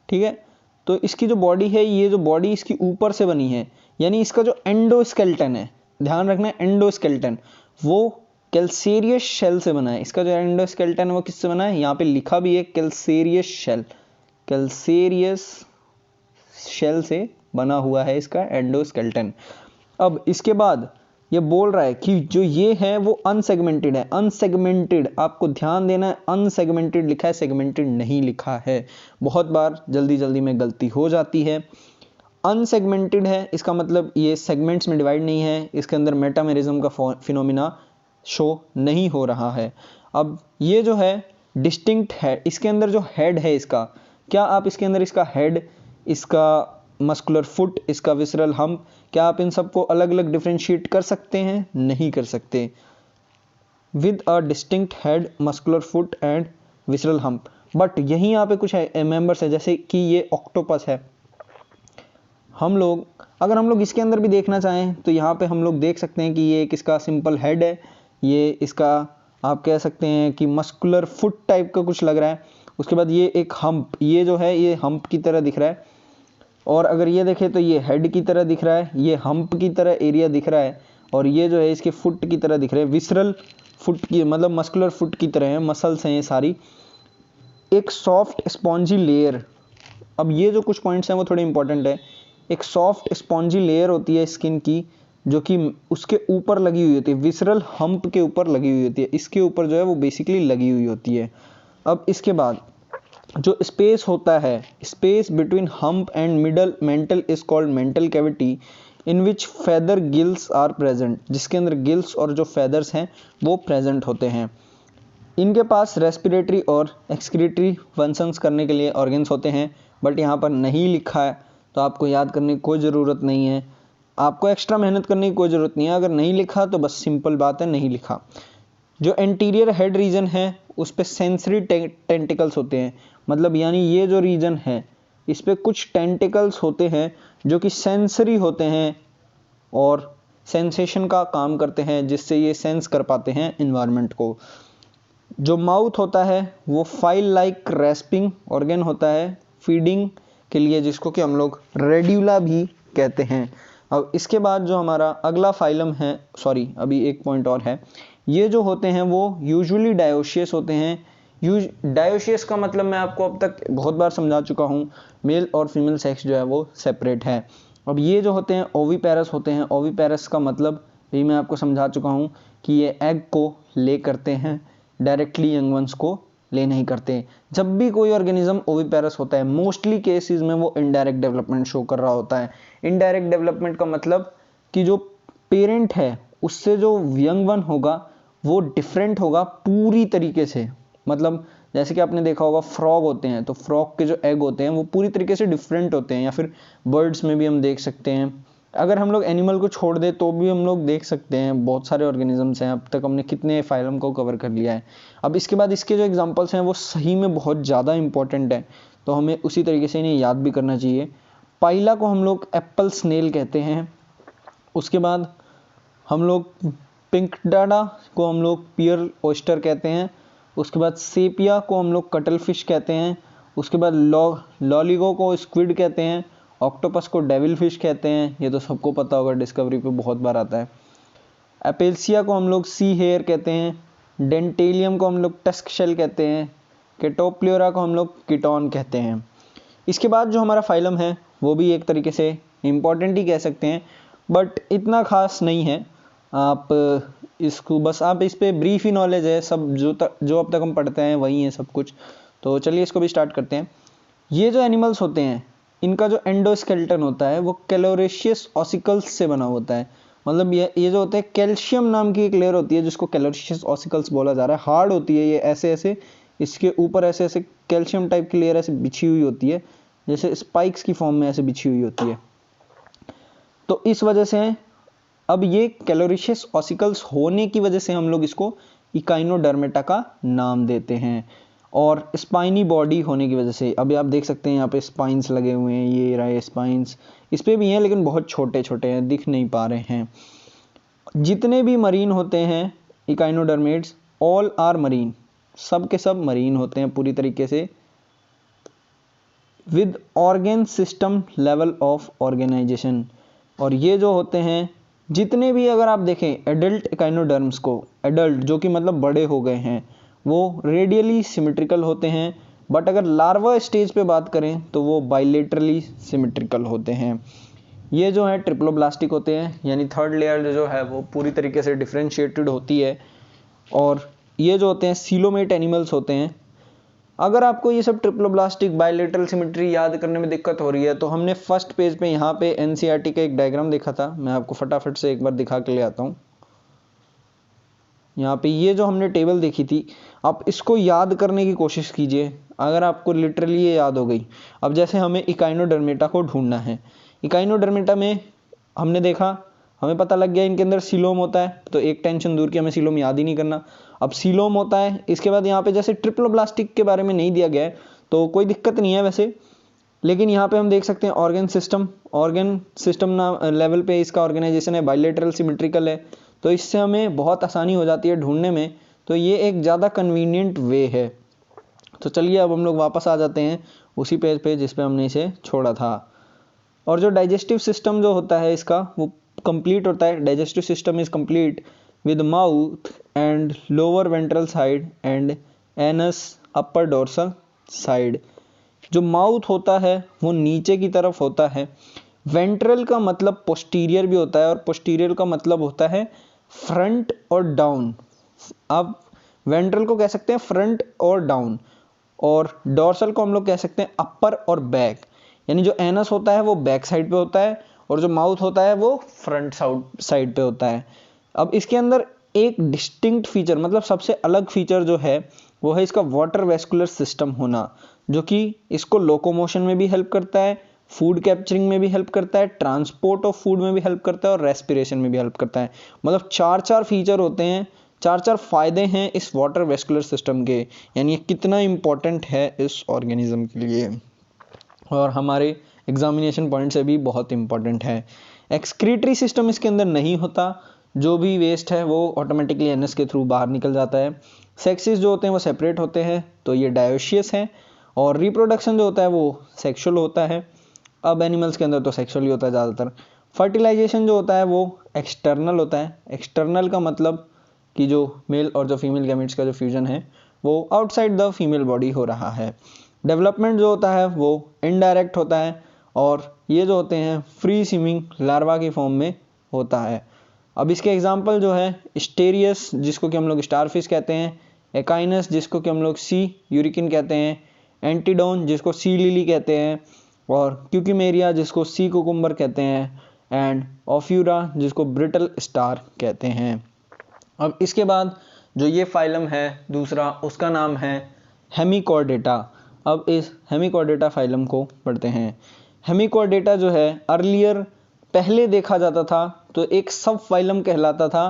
ठीक है। तो इसकी जो बॉडी है, ये जो बॉडी इसकी ऊपर से बनी है, यानी इसका जो एंडोस्केलेटन है, ध्यान रखना एंडोस्केलेटन वो कैल्सेरियस शेल से बना है। इसका जो एंडोस्केलेटन है वो किससे बना है, यहाँ पे लिखा भी है कैल्सेरियस शेल, कैल्सेरियस शेल से बना हुआ है इसका एंडोस्केलेटन। अब इसके बाद ये बोल रहा है कि जो ये है वो अनसेगमेंटेड है। अनसेगमेंटेड, आपको ध्यान देना है, अनसेगमेंटेड लिखा है, सेगमेंटेड नहीं लिखा है। बहुत बार जल्दी में गलती हो जाती है। अनसेगमेंटेड है इसका मतलब ये सेगमेंट्स में डिवाइड नहीं है, इसके अंदर मेटामेरिज्म का फिनोमिना शो नहीं हो रहा है। अब ये जो है डिस्टिंक्ट है, इसके अंदर जो हेड है इसका, क्या आप इसके अंदर इसका हेड, इसका मस्कुलर फुट, इसका विसरल हम्प, क्या आप इन सबको अलग अलग डिफरेंशिएट कर सकते हैं? नहीं कर सकते। With a distinct head, muscular foot and visceral hump. But यहीं यहाँ पे कुछ मेंबर्स है, जैसे कि ये ऑक्टोपस है। अगर हम लोग इसके अंदर भी देखना चाहें तो यहाँ पे हम लोग देख सकते हैं कि ये एक इसका सिंपल हेड है, ये इसका आप कह सकते हैं कि मस्कुलर फुट टाइप का कुछ लग रहा है। उसके बाद ये एक हम्प, ये जो है ये हम्प की तरह दिख रहा है। और अगर ये देखें तो ये हेड की तरह दिख रहा है, ये हम्प की तरह एरिया दिख रहा है, और ये जो है इसके फुट की तरह दिख रहे हैं। विसरल फुट की मतलब मस्कुलर फुट की तरह है, मसल्स हैं ये सारी। एक सॉफ्ट स्पॉन्जी लेयर, अब ये जो कुछ पॉइंट्स हैं वो थोड़े इंपॉर्टेंट है। एक सॉफ्ट स्पॉन्जी लेयर होती है स्किन की जो कि उसके ऊपर लगी हुई होती है, विसरल हम्प के ऊपर लगी हुई होती है, इसके ऊपर जो है वो बेसिकली लगी हुई होती है। अब इसके बाद जो स्पेस होता है, space between hump and middle mantle is called mantle cavity in which feather gills are present, जिसके अंदर गिल्स और जो फेदर्स हैं वो प्रेजेंट होते हैं। इनके पास रेस्पिरेटरी और एक्सक्रीटरी फंक्शंस करने के लिए ऑर्गन्स होते हैं, बट यहाँ पर नहीं लिखा है तो आपको याद करने की कोई ज़रूरत नहीं है, आपको एक्स्ट्रा मेहनत करने की कोई ज़रूरत नहीं है। अगर नहीं लिखा तो बस सिंपल बात है, नहीं लिखा। जो एंटीरियर हेड रीजन है उस पे सेंसरी टेंटिकल्स होते हैं, मतलब यानी ये जो रीजन है इस पे कुछ टेंटिकल्स होते हैं जो कि सेंसरी होते हैं और सेंसेशन का काम करते हैं, जिससे ये सेंस कर पाते हैं इन्वायरमेंट को। जो माउथ होता है वो फाइल लाइक रेस्पिंग ऑर्गन होता है फीडिंग के लिए, जिसको कि हम लोग रेड्यूला भी कहते हैं। अब इसके बाद जो हमारा अगला फाइलम है, अभी एक पॉइंट और है, ये जो होते हैं वो यूजुअली डायोशियस होते हैं, डायोशियस का मतलब मैं आपको अब तक बहुत बार समझा चुका हूँ, मेल और फीमेल सेक्स जो है वो सेपरेट है। अब ये जो होते हैं ओविपेरस होते हैं। ओविपेरस का मतलब भी मैं आपको समझा चुका हूँ कि ये एग को ले करते हैं, डायरेक्टली यंग वंस को ले नहीं करते। जब भी कोई ऑर्गेनिज्म ओविपेरस होता है, मोस्टली केसेस में वो इनडायरेक्ट डेवलपमेंट शो कर रहा होता है। इनडायरेक्ट डेवलपमेंट का मतलब कि जो पेरेंट है उससे जो यंग वन होगा वो डिफरेंट होगा पूरी तरीके से। मतलब जैसे कि आपने देखा होगा फ्रॉग होते हैं, तो फ्रॉग के जो एग होते हैं वो पूरी तरीके से डिफरेंट होते हैं, या फिर बर्ड्स में भी हम देख सकते हैं। अगर हम लोग एनिमल को छोड़ दें तो भी हम लोग देख सकते हैं, बहुत सारे ऑर्गेनिजम्स हैं। अब तक हमने कितने फाइलम को कवर कर लिया है। अब इसके बाद इसके जो एग्जांपल्स हैं वो सही में बहुत ज़्यादा इंपॉर्टेंट है, तो हमें उसी तरीके से इन्हें याद भी करना चाहिए। पाइला को हम लोग एप्पल स्नेल कहते हैं। उसके बाद हम लोग पिंक डाडा को हम लोग पियर ओस्टर कहते हैं। उसके बाद सेपिया को हम लोग कटल फिश कहते हैं। उसके बाद लॉलीगो को स्क्विड कहते हैं। ऑक्टोपस को डेविल फिश कहते हैं, ये तो सबको पता होगा, डिस्कवरी पे बहुत बार आता है। एपेल्सिया को हम लोग सी हेयर कहते हैं। डेंटेलियम को हम लोग टस्क शेल कहते हैं। केटोप्लियोरा को हम लोग कीटोन कहते हैं। इसके बाद जो हमारा फाइलम है वो भी एक तरीके से इम्पॉर्टेंट ही कह सकते हैं, बट इतना खास नहीं है। आप इसको बस आप इस पे ब्रीफ ही नॉलेज है, सब जो अब तक हम पढ़ते हैं वही है सब कुछ। तो चलिए इसको भी स्टार्ट करते हैं। ये जो एनिमल्स होते हैं इनका जो एंडोस्केलेटन होता है वो कैलोरेशियस ऑसिकल्स से बना होता है। मतलब ये जो होते हैं, कैल्शियम नाम की एक लेयर होती है जिसको कैलोरेशियस ऑसिकल्स बोला जा रहा है। हार्ड होती है ये, ऐसे ऐसे इसके ऊपर ऐसे ऐसे कैल्शियम टाइप की लेयर ऐसे बिछी हुई होती है, जैसे स्पाइक्स की फॉर्म में ऐसे बिछी हुई होती है। तो इस वजह से अब ये कैलोरेशियस ऑसिकल्स होने की वजह से हम लोग इसको इकाइनोडर्मेटा का नाम देते हैं। और स्पाइनी बॉडी होने की वजह से, अभी आप देख सकते हैं यहाँ पे स्पाइंस लगे हुए हैं, ये रहे स्पाइंस, इस पे भी हैं लेकिन बहुत छोटे छोटे हैं, दिख नहीं पा रहे हैं। जितने भी मरीन होते हैं इकाइनोडर्मेट्स, ऑल आर मरीन, सब के सब मरीन होते हैं पूरी तरीके से, with organ system level of organisation. और ये जो होते हैं जितने भी, अगर आप देखें एडल्ट इकाइनोडर्म्स को, एडल्ट जो कि मतलब बड़े हो गए हैं, वो रेडियली सिमेट्रिकल होते हैं। बट अगर लार्वा स्टेज पे बात करें तो वो बाइलेटरली सिमेट्रिकल होते हैं। ये जो है ट्रिप्लोब्लास्टिक होते हैं, यानी थर्ड लेयर जो है वो पूरी तरीके से डिफ्रेंशिएटेड होती है। और ये जो होते हैं सीलोमेट एनिमल्स होते हैं। अगर आपको ये सब ट्रिप्लोब्लास्टिक बाइलेटरल सिमेट्री याद करने में दिक्कत हो रही है तो हमने फर्स्ट पेज पे यहाँ पे एनसीईआरटी का एक डायग्राम देखा था, मैं आपको फटाफट से एक बार दिखा के ले आता हूँ। यहाँ पे ये जो हमने टेबल देखी थी, आप इसको याद करने की कोशिश कीजिए। अगर आपको लिटरली ये याद हो गई, अब जैसे हमें इकाइनोडर्मेटा को ढूंढना है। इकाइनोडर्मेटा में हमने देखा, हमें पता लग गया इनके अंदर सीलोम होता है, तो एक टेंशन दूर की, हमें सीलोम याद ही नहीं करना। अब सीलोम होता है, इसके बाद यहाँ पे जैसे ट्रिप्लोब्लास्टिक के बारे में नहीं दिया गया है तो कोई दिक्कत नहीं है वैसे, लेकिन यहाँ पे हम देख सकते हैं ऑर्गन सिस्टम ना लेवल पे इसका ऑर्गेनाइजेशन है, बाइलेटरल सिमेट्रिकल है, तो इससे हमें बहुत आसानी हो जाती है ढूंढने में। तो ये एक ज़्यादा कन्वीनियंट वे है। तो चलिए अब हम लोग वापस आ जाते हैं उसी पेज पे जिस पे हमने इसे छोड़ा था। और जो डाइजेस्टिव सिस्टम जो होता है इसका वो कंप्लीट होता है। Digestive system is complete with mouth and lower ventral side and anus upper dorsal side. जो माउथ होता है वो नीचे की तरफ होता है। वेंट्रल का मतलब पोस्टीरियर भी होता है, और पोस्टीरियर का मतलब होता है फ्रंट और डाउन। आप वेंट्रल को कह सकते हैं फ्रंट और डाउन, और डोर्सल को हम लोग कह सकते हैं अपर और बैक। यानी जो एनस होता है वो बैक साइड पे होता है, और जो माउथ होता है वो फ्रंट साइड पे होता है। अब इसके अंदर एक डिस्टिंक्ट फीचर, मतलब सबसे अलग फीचर जो है वो है इसका वाटर वेस्कुलर सिस्टम होना, जो कि इसको लोकोमोशन में भी हेल्प करता है, फूड कैप्चरिंग में भी हेल्प करता है, ट्रांसपोर्ट ऑफ फूड में भी हेल्प करता है, और रेस्पिरेशन में भी हेल्प करता है। मतलब चार फीचर होते हैं, चार फायदे हैं इस वाटर वेस्कुलर सिस्टम के। यानी ये कितना इंपॉर्टेंट है इस ऑर्गेनिज्म के लिए, और हमारे एग्जामिनेशन पॉइंट से भी बहुत इंपॉर्टेंट है। एक्सक्रीटरी सिस्टम इसके अंदर नहीं होता, जो भी वेस्ट है वो ऑटोमेटिकली एनएस के थ्रू बाहर निकल जाता है। सेक्सेस जो होते हैं वो सेपरेट होते हैं, तो ये डायोशियस है। और रिप्रोडक्शन जो होता है वो सेक्सुअल होता है। अब एनिमल्स के अंदर तो सेक्सुअल ही होता है ज़्यादातर। फर्टिलाइजेशन जो होता है वो एक्सटर्नल होता है। एक्सटर्नल का मतलब कि जो मेल और जो फीमेल गैमेट्स का जो फ्यूजन है वो आउटसाइड द फीमेल बॉडी हो रहा है। डेवलपमेंट जो होता है वो इनडायरेक्ट होता है और ये जो होते हैं फ्री स्विमिंग लार्वा की फॉर्म में होता है। अब इसके एग्जाम्पल जो है स्टेरियस जिसको कि हम लोग स्टारफिश कहते हैं, एकाइनस जिसको कि हम लोग सी यूरिकिन कहते हैं, एंटीडोन जिसको सी लिली कहते हैं, और क्यूकीमेरिया जिसको सी कुकुम्बर कहते हैं, एंड ऑफ्यूरा जिसको ब्रिटल स्टार कहते हैं। अब इसके बाद जो ये फाइलम है दूसरा उसका नाम है हेमिकॉर्डेटा। अब इस हेमिकॉर्डेटा फाइलम को पढ़ते हैं। हेमिकॉर्डेटा जो है अर्लियर पहले देखा जाता था तो एक सब फाइलम कहलाता था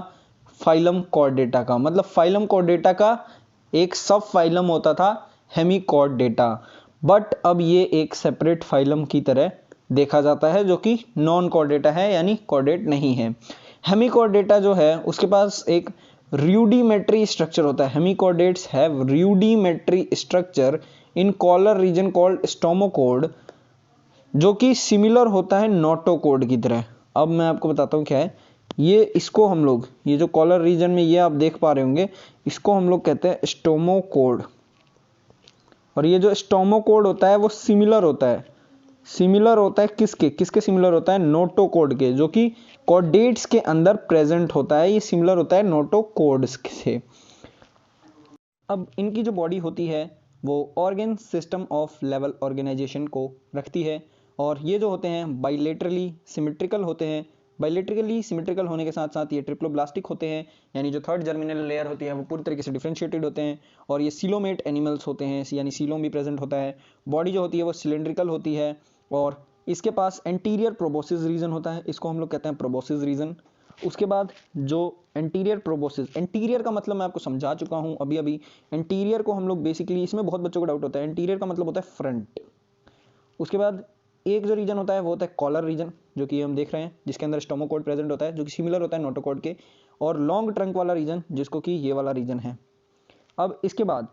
फाइलम कॉर्डेटा का, मतलब फाइलम कॉर्डेटा का एक सब फाइलम होता था हेमिकॉर्डेटा, बट अब ये एक सेपरेट फाइलम की तरह देखा जाता है जो कि नॉन कॉर्डेटा है यानी कॉर्डेट नहीं है। हेमिकॉर्डेटा जो है उसके पास एक rudimentary स्ट्रक्चर होता है। Hemichordates have rudimentary structure in collar region called stomochord जो कि सिमिलर होता है नोटोकोड की तरह। अब मैं आपको बताता हूँ क्या है ये, इसको हम लोग ये जो कॉलर रीजन में ये आप देख पा रहे होंगे इसको हम लोग कहते हैं स्टोमोकोड, और ये जो स्टोमोकोड होता है वो सिमिलर होता है। सिमिलर होता है किसके किसके सिमिलर होता है? नोटोकोड के, जो कि कॉर्डेट्स के अंदर प्रेजेंट होता है। ये सिमिलर होता है नोटोकोड्स से। अब इनकी जो बॉडी होती है वो organ system of level organisation को रखती है, और ये जो होते हैं बाइलेटरली सिमेट्रिकल होते हैं। बाइलेटरली सिमेट्रिकल होने के साथ साथ ये ट्रिप्लोब्लास्टिक होते हैं, यानी जो थर्ड जर्मिनल लेयर होती है वो पूरी तरीके से डिफरेंशिएटेड होते हैं, और ये सीलोमेट एनिमल्स होते हैं, यानी सीलोम भी प्रेजेंट होता है। बॉडी जो होती है वो सिलेंड्रिकल होती है, और इसके पास एंटीरियर प्रोबोसिस रीजन होता है, इसको हम लोग कहते हैं प्रोबोसिस रीजन। उसके बाद जो एंटीरियर प्रोबोसिस, एंटीरियर का मतलब मैं आपको समझा चुका हूं अभी अभी। एंटीरियर को हम लोग बेसिकली, इसमें बहुत बच्चों को डाउट होता है, एंटीरियर का मतलब होता है फ्रंट। उसके बाद एक जो रीजन होता है वो होता है कॉलर रीजन, जो कि हम देख रहे हैं जिसके अंदर स्टोमोकोड प्रेजेंट होता है जो कि सिमिलर होता है नोटोकोड के, और लॉन्ग ट्रंक वाला रीजन जिसको कि ये वाला रीजन है। अब इसके बाद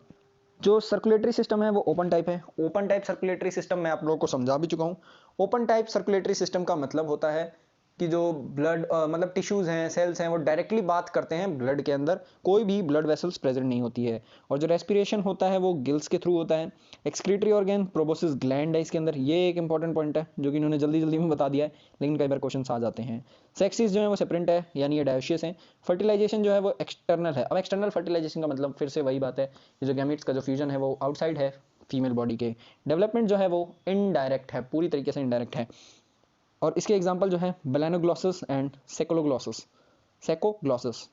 जो सर्कुलेटरी सिस्टम है वो ओपन टाइप है। ओपन टाइप सर्कुलेटरी सिस्टम मैं आप लोगों को समझा भी चुका हूँ। ओपन टाइप सर्कुलेटरी सिस्टम का मतलब होता है कि जो ब्लड मतलब टिश्यूज हैं, सेल्स हैं, वो डायरेक्टली बात करते हैं ब्लड के अंदर, कोई भी ब्लड वेसल्स प्रेजेंट नहीं होती है। और जो रेस्पिरेशन होता है वो गिल्स के थ्रू होता है। एक्सक्रीटरी ऑर्गन प्रोबोसिस ग्लैंड है इसके अंदर, ये एक इंपॉर्टेंट पॉइंट है जो कि इन्होंने जल्दी जल्दी में बता दिया है, लेकिन कई बार क्वेश्चन आ जाते हैं। सेक्सिस जो है वो सेपरेंट है, यानी ये डायोशियस है। फर्टिलाइजेशन जो है वो एक्सटर्नल है। अब एक्सटर्नल फर्टिलाइजेशन का मतलब फिर से वही बात है, ये जो गैमेट्स का जो फ्यूजन है वो आउटसाइड है फीमेल बॉडी के। डेवलपमेंट जो है वो इनडायरेक्ट है, पूरी तरीके से इनडायरेक्ट है, और इसके एग्जाम्पल जो है बेलानोग्लॉसस एंड सेकोग्लॉसस।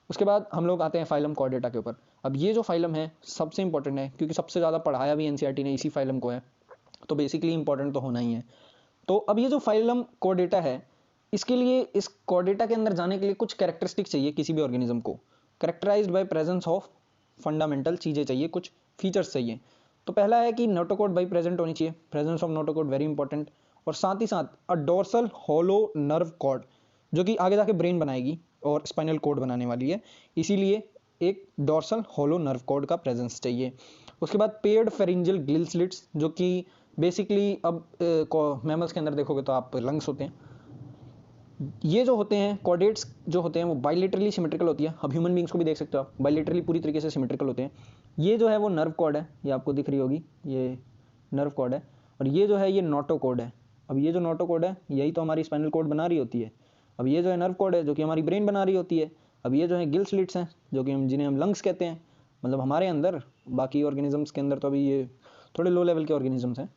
उसके बाद हम लोग आते हैं फाइलम कॉर्डेटा के ऊपर। अब ये जो फाइलम है सबसे इंपॉर्टेंट है क्योंकि सबसे ज़्यादा पढ़ाया भी एनसीईआरटी ने इसी फाइलम को है, तो बेसिकली इंपॉर्टेंट तो होना ही है। तो अब ये जो फाइलम कॉर्डेटा है, इसके लिए, इस कॉर्डेटा के अंदर जाने के लिए कुछ कैरेक्टरिस्टिक चाहिए किसी भी ऑर्गेनिज्म को, characterised by presence of fundamental चीज़ें चाहिए, कुछ फीचर्स चाहिए। तो पहला है कि नोटोकोड बाई प्रेजेंट होनी चाहिए, presence of notochord very important, और साथ ही साथ अ डोर्सल होलो नर्व कॉर्ड जो कि आगे जाके ब्रेन बनाएगी और स्पाइनल कोड बनाने वाली है, इसीलिए एक डोर्सल होलो नर्व कॉर्ड का प्रेजेंस चाहिए। उसके बाद पेयर्ड फेरिंजियल ग्लिल स्लिट्स जो कि बेसिकली अब मैमल्स के अंदर देखोगे तो आप लंग्स होते हैं। ये जो होते हैं कॉर्डेट्स जो होते हैं वो बाइलेटरली सिमेट्रिकल होती है। अब ह्यूमन बींग्स को भी देख सकते हो आप, बाइलेटरली पूरी तरीके से सिमेट्रिकल होते हैं। ये जो है वो नर्व कॉर्ड है, ये आपको दिख रही होगी, ये नर्व कॉर्ड है, और ये जो है ये नोटोकोड है। अब ये जो नोटोकोड है यही तो हमारी स्पाइनल कोड बना रही होती है। अब ये जो है नर्व कोड है जो कि हमारी ब्रेन बना रही होती है। अब ये जो है गिल स्लिट्स हैं जो कि जिन्हें हम लंग्स कहते हैं, मतलब हमारे अंदर, बाकी ऑर्गेनिजम्स के अंदर तो अभी ये थोड़े लो लेवल के ऑर्गेनिजम्स हैं।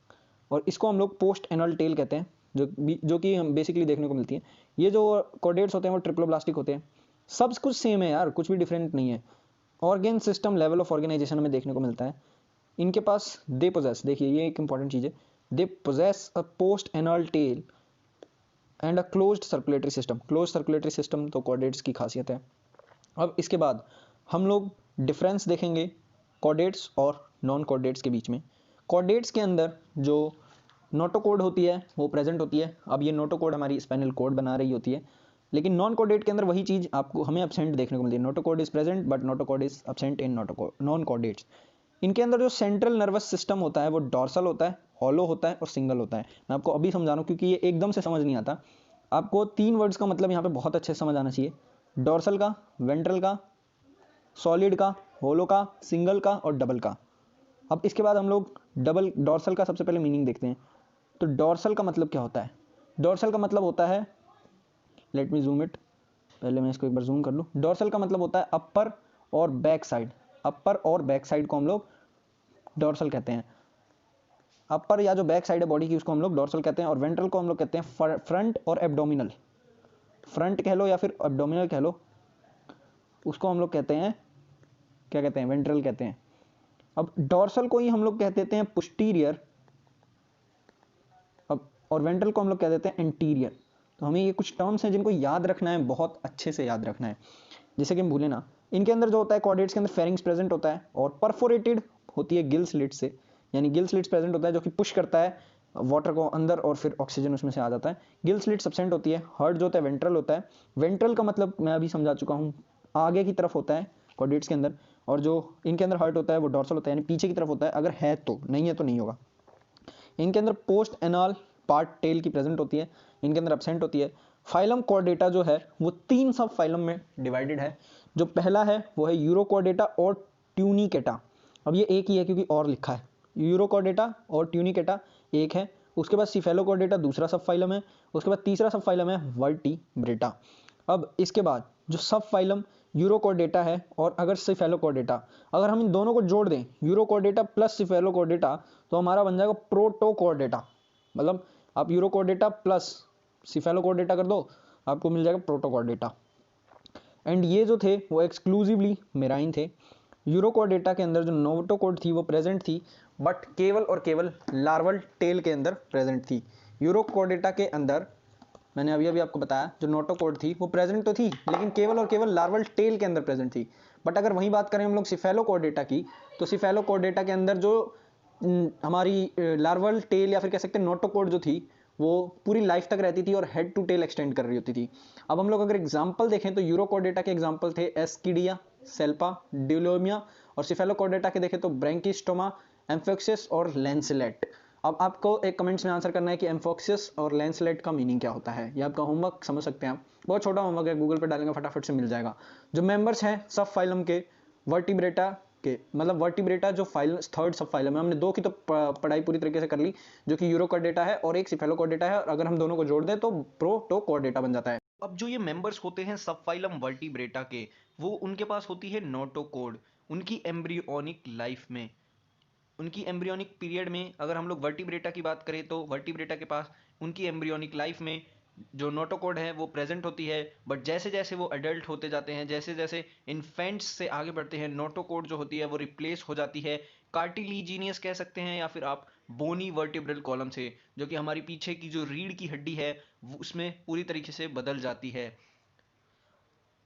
और इसको हम लोग पोस्ट एनल टेल कहते हैं, जो कि हम बेसिकली देखने को मिलती है। ये जो कॉर्डेट्स होते हैं वो ट्रिप्लोब्लास्टिक होते हैं। सब कुछ सेम है यार, कुछ भी डिफरेंट नहीं है। Organ system level of organisation हमें देखने को मिलता है। इनके पास दे पोजेस, देखिए ये एक इंपॉर्टेंट चीज़ है, they possess a post anal tail and a closed circulatory system. Close circulatory system तो कॉर्डेट्स की खासियत है। अब इसके बाद हम लोग डिफरेंस देखेंगे कॉर्डेट्स और नॉन कॉर्डेट्स के बीच में। कॉर्डेट्स के अंदर जो नोटोकोड होती है वो प्रेजेंट होती है। अब ये नोटोकोड हमारी स्पाइनल कोड बना रही होती है, लेकिन नॉन कॉर्डेट के अंदर वही चीज़ आपको हमें एब्सेंट देखने को मिलती है। Notochord is present but notochord is absent in non chordates. इनके अंदर जो सेंट्रल नर्वस सिस्टम होता है वो डॉर्सल होता है, हॉलो होता है और सिंगल होता है। मैं आपको अभी समझा रहा हूँ क्योंकि ये एकदम से समझ नहीं आता। आपको 3 वर्ड्स का मतलब यहाँ पे बहुत अच्छे से समझ आना चाहिए, डॉर्सल का, वेंट्रल का, सॉलिड का, होलो का, सिंगल का और डबल का। अब इसके बाद हम लोग डबल डॉर्सल का सबसे पहले मीनिंग देखते हैं। तो डॉर्सल का मतलब क्या होता है? डॉर्सल का मतलब होता है, लेट मी जूम इट, पहले मैं इसको एक बार जूम कर लूँ। डॉर्सल का मतलब होता है अपर और बैक साइड। अपर और बैक साइड को हम लोग डॉर्सल कहते हैं। अपर या जो बैक साइड है बॉडी की उसको हम लोग डॉर्सल कहते हैं, और वेंट्रल को हम लोग कहते हैं फ्रंट और एब्डोमिनल। फ्रंट कह लो या फिर एब्डोमिनल कह लो, उसको हम लोग कहते हैं, क्या कहते हैं, वेंट्रल कहते हैं। अब डॉर्सल को ही हम लोग कह देते हैं पोस्टीरियर, अब और वेंट्रल को हम लोग कह देते हैं एंटीरियर। तो हमें ये कुछ टर्म्स हैं जिनको याद रखना है, बहुत अच्छे से याद रखना है, जिससे कि हम भूलें ना। इनके अंदर जो होता है, कॉर्डेट्स के अंदर फेरिंग्स प्रेजेंट होता है और परफोरेटेड होती है गिल स्लिट्स से, यानी गिल स्लिट्स प्रेजेंट होता है जो कि पुश करता है वाटर को अंदर और फिर ऑक्सीजन उसमें से आ जाता है। गिल स्लिट्स एब्सेंट होती है। हार्ट जो होता है वेंट्रल होता है। वेंट्रल का मतलब मैं अभी समझा चुका हूँ, आगे की तरफ होता है कॉर्डेट्स के अंदर, और जो इनके अंदर हार्ट होता है वो डॉर्सल होता है, यानी पीछे की तरफ होता है, अगर है तो, नहीं है तो नहीं होगा। इनके अंदर पोस्ट एनाल पार्ट टेल की प्रेजेंट होती है, इनके अंदर एब्सेंट होती है। फाइलम कॉर्डेटा जो है वो 3 सब फाइलम में डिवाइडेड है। जो पहला है वो है यूरोकॉर्डेटा और ट्यूनिकेटा। अब ये एक ही है क्योंकि और लिखा है, यूरोकॉर्डेटा और ट्यूनिकेटा एक है। उसके बाद सिफेलोकॉर्डेटा दूसरा सब फाइलम है। उसके बाद तीसरा सब फाइलम है वर्टिब्रेटा। अब इसके बाद जो सब फाइलम यूरोकॉर्डेटा है और अगर सिफेलोकॉर्डेटा, अगर हम इन दोनों को जोड़ दें, यूरोकॉर्डेटा प्लस सिफेलोकॉर्डेटा, तो हमारा बन जाएगा प्रोटोकॉर्डेटा। मतलब आप यूरोकॉर्डेटा प्लस सिफेलोकॉर्डेटा कर दो, आपको मिल जाएगा प्रोटोकॉर्डेटा। एंड ये जो थे वो एक्सक्लूसिवली मेराइन थे। यूरोकॉर्डेटा के अंदर जो नोटोकॉर्ड थी वो प्रेजेंट थी, बट केवल और केवल लार्वल टेल के अंदर प्रेजेंट थी। यूरोकॉर्डेटा के अंदर मैंने अभी अभी आपको बताया जो नोटोकॉर्ड थी वो प्रेजेंट तो थी, लेकिन केवल और केवल लार्वल टेल के अंदर प्रेजेंट थी। बट अगर वहीं बात करें हम लोग सिफेलोकॉर्डेटा की, तो सिफेलोकॉर्डेटा के अंदर जो हमारी लार्वल टेल या फिर कह सकते हैं नोटोकॉर्ड जो थी वो पूरी लाइफ तक रहती थी और हेड टू टेल एक्सटेंड कर रही होती थी। अब हम लोग अगर एग्जांपल देखें तो यूरोकॉर्डेटा के एग्जांपल थे एस्किडिया, सेल्पा, ड्यूलोमिया, और सिफेलोकॉर्डेटा के देखें तो ब्रैंकिस्टोमा, एम्फोक्सिस और लैंसलेट। अब आपको एक कमेंट्स में आंसर करना है कि एम्फोक्सिस और लैंसलेट का मीनिंग क्या होता है। ये आपका होमवर्क समझ सकते हैं आप, बहुत छोटा होमवर्क है, गूगल पर डालेंगे फटाफट से मिल जाएगा। जो मेंबर्स हैं सब फाइलम के वर्टिब्रेटा के, मतलब वर्टिब्रेटा जो फाइलम थर्ड सब फाइलम है, हमने दो की तो पढ़ाई पूरी तरीके से कर ली, जो कि यूरोकॉर्डेटा है और एक सिफेलोकॉर्डेटा है, और अगर हम दोनों को जोड़ दें तो प्रोटोकॉर्डेटा बन जाता है। अब जो ये मेंबर्स होते हैं सब फाइलम वर्टिब्रेटा के, वो उनके पास होती है नोटोकॉर्ड। उनकी एम्ब्रियोनिक लाइफ में, उनकी एम्ब्रियोनिक पीरियड में, अगर हम लोग वर्टिब्रेटा की बात करें तो वर्टिब्रेटा के पास उनकी एम्ब्रियोनिक लाइफ में जो नोटोकॉर्ड है वो प्रेजेंट होती है। बट जैसे जैसे वो एडल्ट होते जाते हैं, जैसे जैसे इन्फेंट्स से आगे बढ़ते हैं, नोटोकॉर्ड जो होती है वो रिप्लेस हो जाती है कार्टिलीजिनियस कह सकते हैं, या फिर आप बोनी वर्टिब्रल कॉलम से, जो कि हमारी पीछे की जो रीढ़ की हड्डी है उसमें पूरी तरीके से बदल जाती है